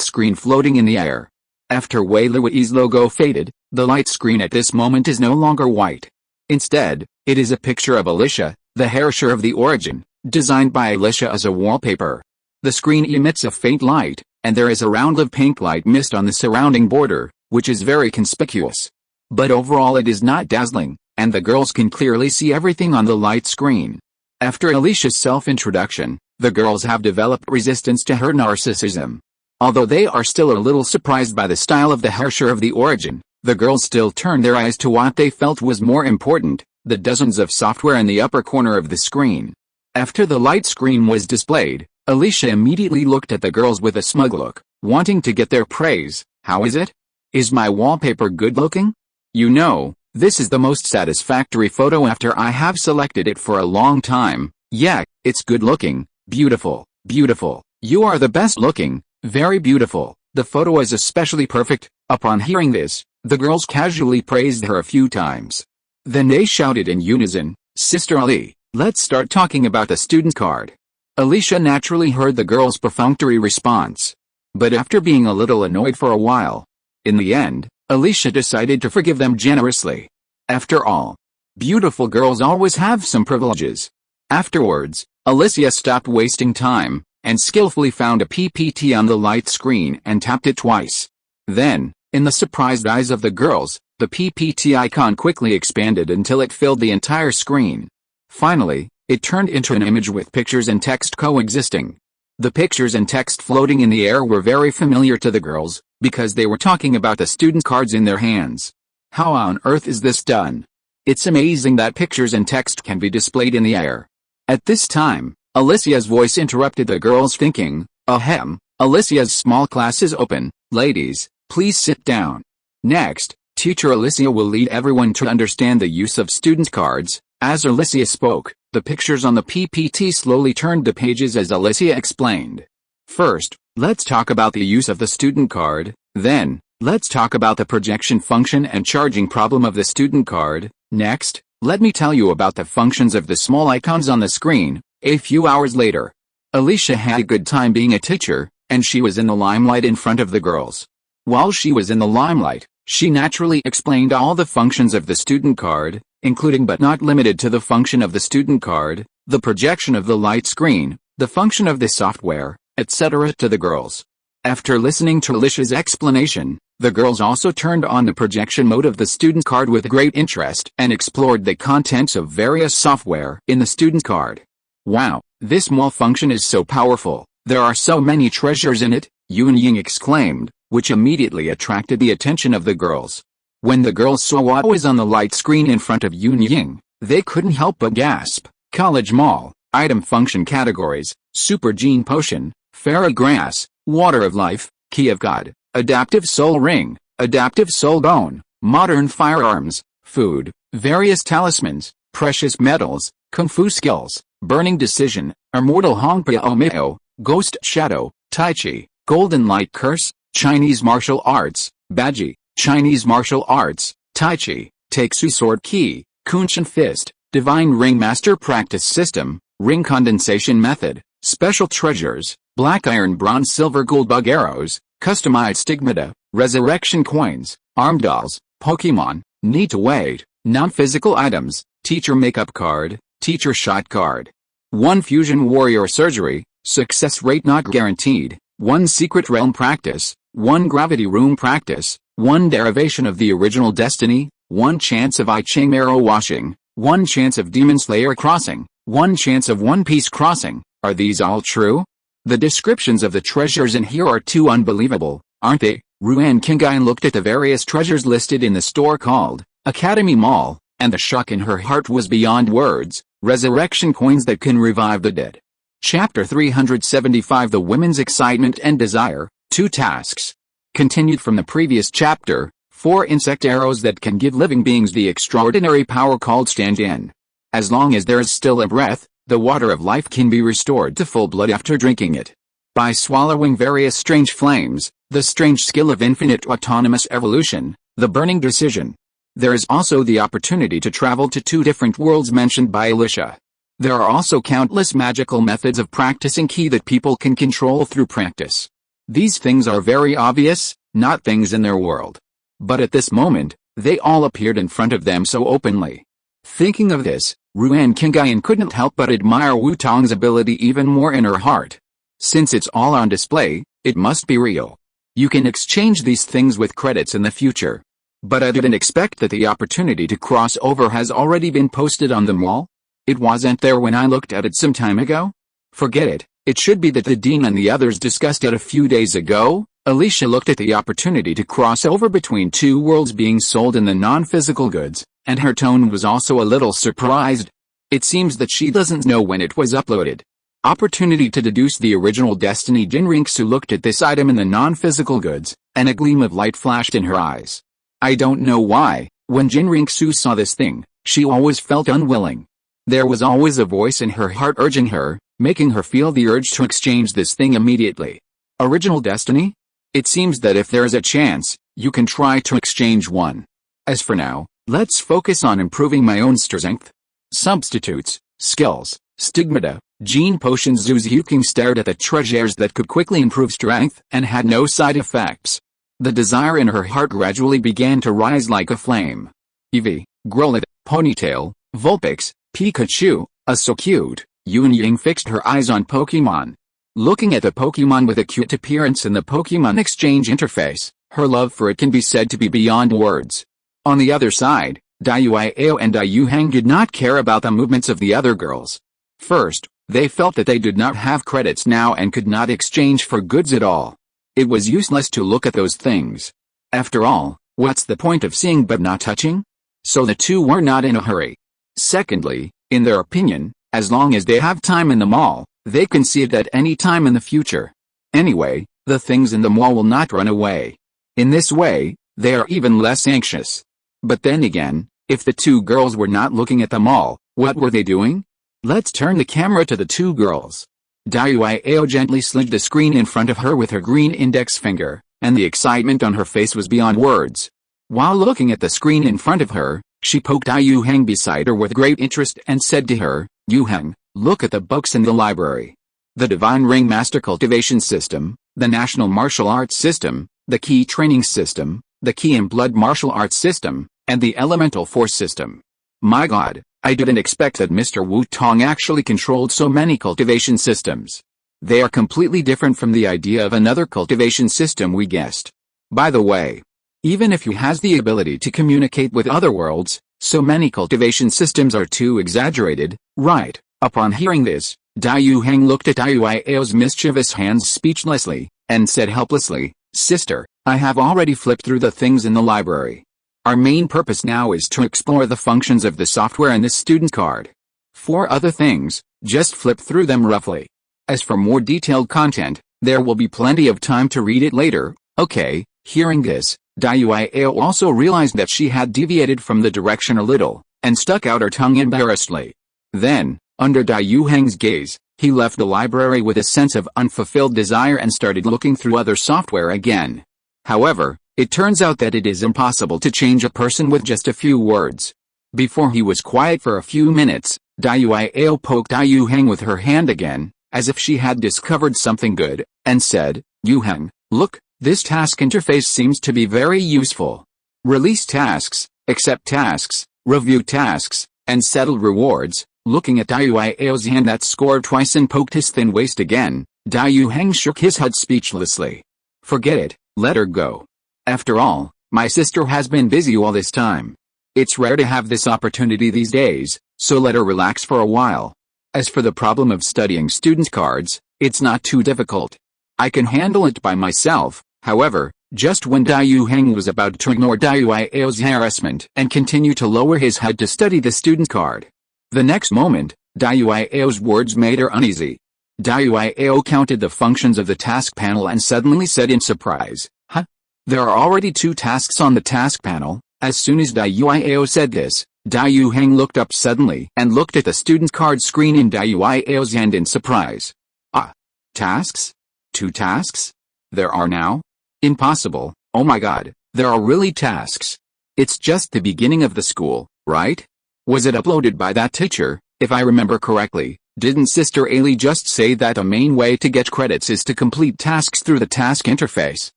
screen floating in the air. After Wei's logo faded, the light screen at this moment is no longer white. Instead, it is a picture of Alicia, the hairshare of the origin, designed by Alicia as a wallpaper. The screen emits a faint light, and there is a round of pink light mist on the surrounding border, which is very conspicuous. But overall it is not dazzling, and the girls can clearly see everything on the light screen. After Alicia's self-introduction, the girls have developed resistance to her narcissism. Although they are still a little surprised by the style of the hairshare of the origin, the girls still turned their eyes to what they felt was more important, the dozens of software in the upper corner of the screen. After the light screen was displayed, Alicia immediately looked at the girls with a smug look, wanting to get their praise. How is it? Is my wallpaper good looking? You know, this is the most satisfactory photo after I have selected it for a long time. Yeah, it's good looking, beautiful, beautiful. You are the best looking, very beautiful. The photo is especially perfect. Upon hearing this, the girls casually praised her a few times. Then they shouted in unison, Sister Ali, let's start talking about the student card. Alicia naturally heard the girls' perfunctory response. But after being a little annoyed for a while, in the end, Alicia decided to forgive them generously. After all, beautiful girls always have some privileges. Afterwards, Alicia stopped wasting time, and skillfully found a PPT on the light screen and tapped it twice. Then, in the surprised eyes of the girls, the PPT icon quickly expanded until it filled the entire screen. Finally, it turned into an image with pictures and text coexisting. The pictures and text floating in the air were very familiar to the girls, because they were talking about the student cards in their hands. How on earth is this done? It's amazing that pictures and text can be displayed in the air. At this time, Alicia's voice interrupted the girls thinking, ahem, Alicia's small class is open, ladies, please sit down. Next, Teacher Alicia will lead everyone to understand the use of student cards. As Alicia spoke, the pictures on the PPT slowly turned the pages as Alicia explained. First, let's talk about the use of the student card, then, let's talk about the projection function and charging problem of the student card. Next, Let me tell you about the functions of the small icons on the screen. A few hours later, Alicia had a good time being a teacher, and she was in the limelight in front of the girls. While she was in the limelight, she naturally explained all the functions of the student card, including but not limited to the function of the student card, the projection of the light screen, the function of the software, etc. to the girls. After listening to Alicia's explanation, the girls also turned on the projection mode of the student card with great interest and explored the contents of various software in the student card. Wow, this small function is so powerful, there are so many treasures in it, Yuanying exclaimed, which immediately attracted the attention of the girls. When the girls saw what was on the light screen in front of Yuanying, they couldn't help but gasp. College Mall, item function categories, super gene potion, fairy grass, water of life, key of God, adaptive soul ring, adaptive soul bone, modern firearms, food, various talismans, precious metals, kung fu skills, burning decision, immortal hongpia omeo, ghost shadow, tai chi, golden light curse, Chinese martial arts, baji, Chinese martial arts, tai chi, taeksu sword key, kunshin fist, divine ring master practice system, ring condensation method, special treasures, black iron bronze silver gold bug arrows, customized stigmata, resurrection coins, arm dolls, Pokemon, need to wait, non-physical items, teacher makeup card, teacher shot card. 1 fusion warrior surgery, success rate not guaranteed, 1 secret realm practice, 1 gravity room practice, 1 derivation of the original destiny, 1 chance of I Ching arrow washing, 1 chance of demon slayer crossing, 1 chance of One Piece crossing. Are these all true? The descriptions of the treasures in here are too unbelievable, aren't they? Ruan Kingai looked at the various treasures listed in the store called Academy Mall, and the shock in her heart was beyond words. Resurrection coins that can revive the dead. Chapter 375 The Women's Excitement and Desire, 2 tasks. Continued from the previous chapter, 4 insect arrows that can give living beings the extraordinary power called stand-in. As long as there is still a breath, the water of life can be restored to full blood after drinking it. By swallowing various strange flames, the strange skill of infinite autonomous evolution, the burning decision. There is also the opportunity to travel to 2 different worlds mentioned by Alicia. There are also countless magical methods of practicing ki that people can control through practice. These things are very obvious, not things in their world. But at this moment, they all appeared in front of them so openly. Thinking of this, Ruan Kingayan couldn't help but admire Wu Tong's ability even more in her heart. Since it's all on display, it must be real. You can exchange these things with credits in the future. But I didn't expect that the opportunity to cross over has already been posted on the mall. It wasn't there when I looked at it some time ago? Forget it, it should be that the dean and the others discussed it a few days ago. Alicia looked at the opportunity to cross over between 2 worlds being sold in the non-physical goods, and her tone was also a little surprised. It seems that she doesn't know when it was uploaded. Opportunity to deduce the original destiny. Jinrinksu looked at this item in the non-physical goods, and a gleam of light flashed in her eyes. I don't know why, when Jinrinksu saw this thing, she always felt unwilling. There was always a voice in her heart urging her, making her feel the urge to exchange this thing immediately. Original destiny? It seems that if there is a chance, you can try to exchange one. As for now, let's focus on improving my own strength. Substitutes, skills, stigmata, gene potions. Zhu Ziuking stared at the treasures that could quickly improve strength and had no side effects. The desire in her heart gradually began to rise like a flame. Eevee, Growlithe, Ponytail, Vulpix, Pikachu, so cute. Yuanying fixed her eyes on Pokemon. Looking at the Pokemon with a cute appearance in the Pokemon exchange interface, her love for it can be said to be beyond words. On the other side, Dayuao and Dayuhang did not care about the movements of the other girls. First, they felt that they did not have credits now and could not exchange for goods at all. It was useless to look at those things. After all, what's the point of seeing but not touching? So the 2 were not in a hurry. Secondly, in their opinion, as long as they have time in the mall, they can see it at any time in the future. Anyway, the things in the mall will not run away. In this way, they are even less anxious. But then again, if the 2 girls were not looking at the mall, what were they doing? Let's turn the camera to the 2 girls. Dayuao gently slid the screen in front of her with her green index finger, and the excitement on her face was beyond words. While looking at the screen in front of her, She poked Yu Heng beside her with great interest and said to her, "Yu Heng, look at the books in the library. The Divine Ring Master Cultivation System, the National Martial Arts System, the Key Training System, the Key and Blood Martial Arts System, and the Elemental Force System. My God, I didn't expect that Mr. Wu Tong actually controlled so many cultivation systems. They are completely different from the idea of another cultivation system we guessed. By the way, even if he has the ability to communicate with other worlds, so many cultivation systems are too exaggerated, right?" Upon hearing this, Yu Heng looked at Yuiao's mischievous hands speechlessly, and said helplessly, "Sister, I have already flipped through the things in the library. Our main purpose now is to explore the functions of the software in this student card. 4 other things, just flip through them roughly. As for more detailed content, there will be plenty of time to read it later, okay?" Hearing this, Yuiao also realized that she had deviated from the direction a little, and stuck out her tongue embarrassedly. Then, under Yu Heng's gaze, he left the library with a sense of unfulfilled desire and started looking through other software again. However, it turns out that it is impossible to change a person with just a few words. Before he was quiet for a few minutes, Yuiao poked Yu Heng with her hand again, as if she had discovered something good, and said, "Yu Heng, look, this task interface seems to be very useful. Release tasks, accept tasks, review tasks, and settle rewards." Looking at Yuiao's hand that scored twice and poked his thin waist again, Yu Heng shook his head speechlessly. "Forget it, let her go. After all, my sister has been busy all this time. It's rare to have this opportunity these days, so let her relax for a while. As for the problem of studying student cards, it's not too difficult. I can handle it by myself." However, just when Yu Heng was about to ignore Yuiao's harassment and continue to lower his head to study the student card, the next moment, Yuiao's words made her uneasy. Yuiao counted the functions of the task panel and suddenly said in surprise, "Huh? There are already 2 tasks on the task panel." As soon as Yuiao said this, Yu Heng looked up suddenly and looked at the student card screen in Yuiao's hand in surprise. "Ah, tasks? 2 tasks? There are now? Impossible, oh my God, there are really tasks. It's just the beginning of the school, right? Was it uploaded by that teacher? If I remember correctly, didn't Sister Ailey just say that the main way to get credits is to complete tasks through the task interface?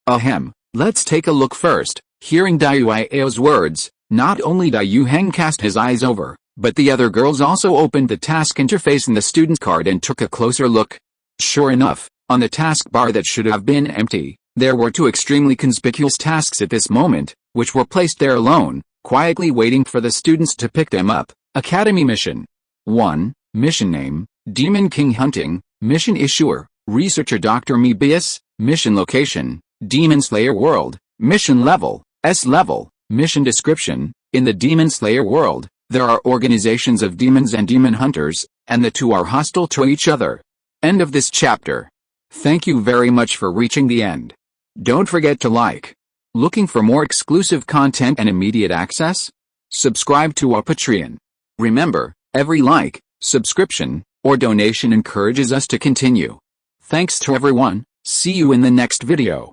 Ahem, let's take a look first." Hearing Yuiao's words, not only Yu Heng cast his eyes over, but the other girls also opened the task interface in the student card and took a closer look. Sure enough, on the task bar that should have been empty, there were 2 extremely conspicuous tasks at this moment, which were placed there alone, quietly waiting for the students to pick them up. Academy Mission 1, Mission Name, Demon King Hunting, Mission Issuer, Researcher Dr. Mebius, Mission Location, Demon Slayer World, Mission Level, S Level, Mission Description. In the Demon Slayer world, there are organizations of demons and demon hunters, and the 2 are hostile to each other. End of this chapter. Thank you very much for reaching the end. Don't forget to like. Looking for more exclusive content and immediate access? Subscribe to our Patreon. Remember, every like, subscription, or donation encourages us to continue. Thanks to everyone, see you in the next video.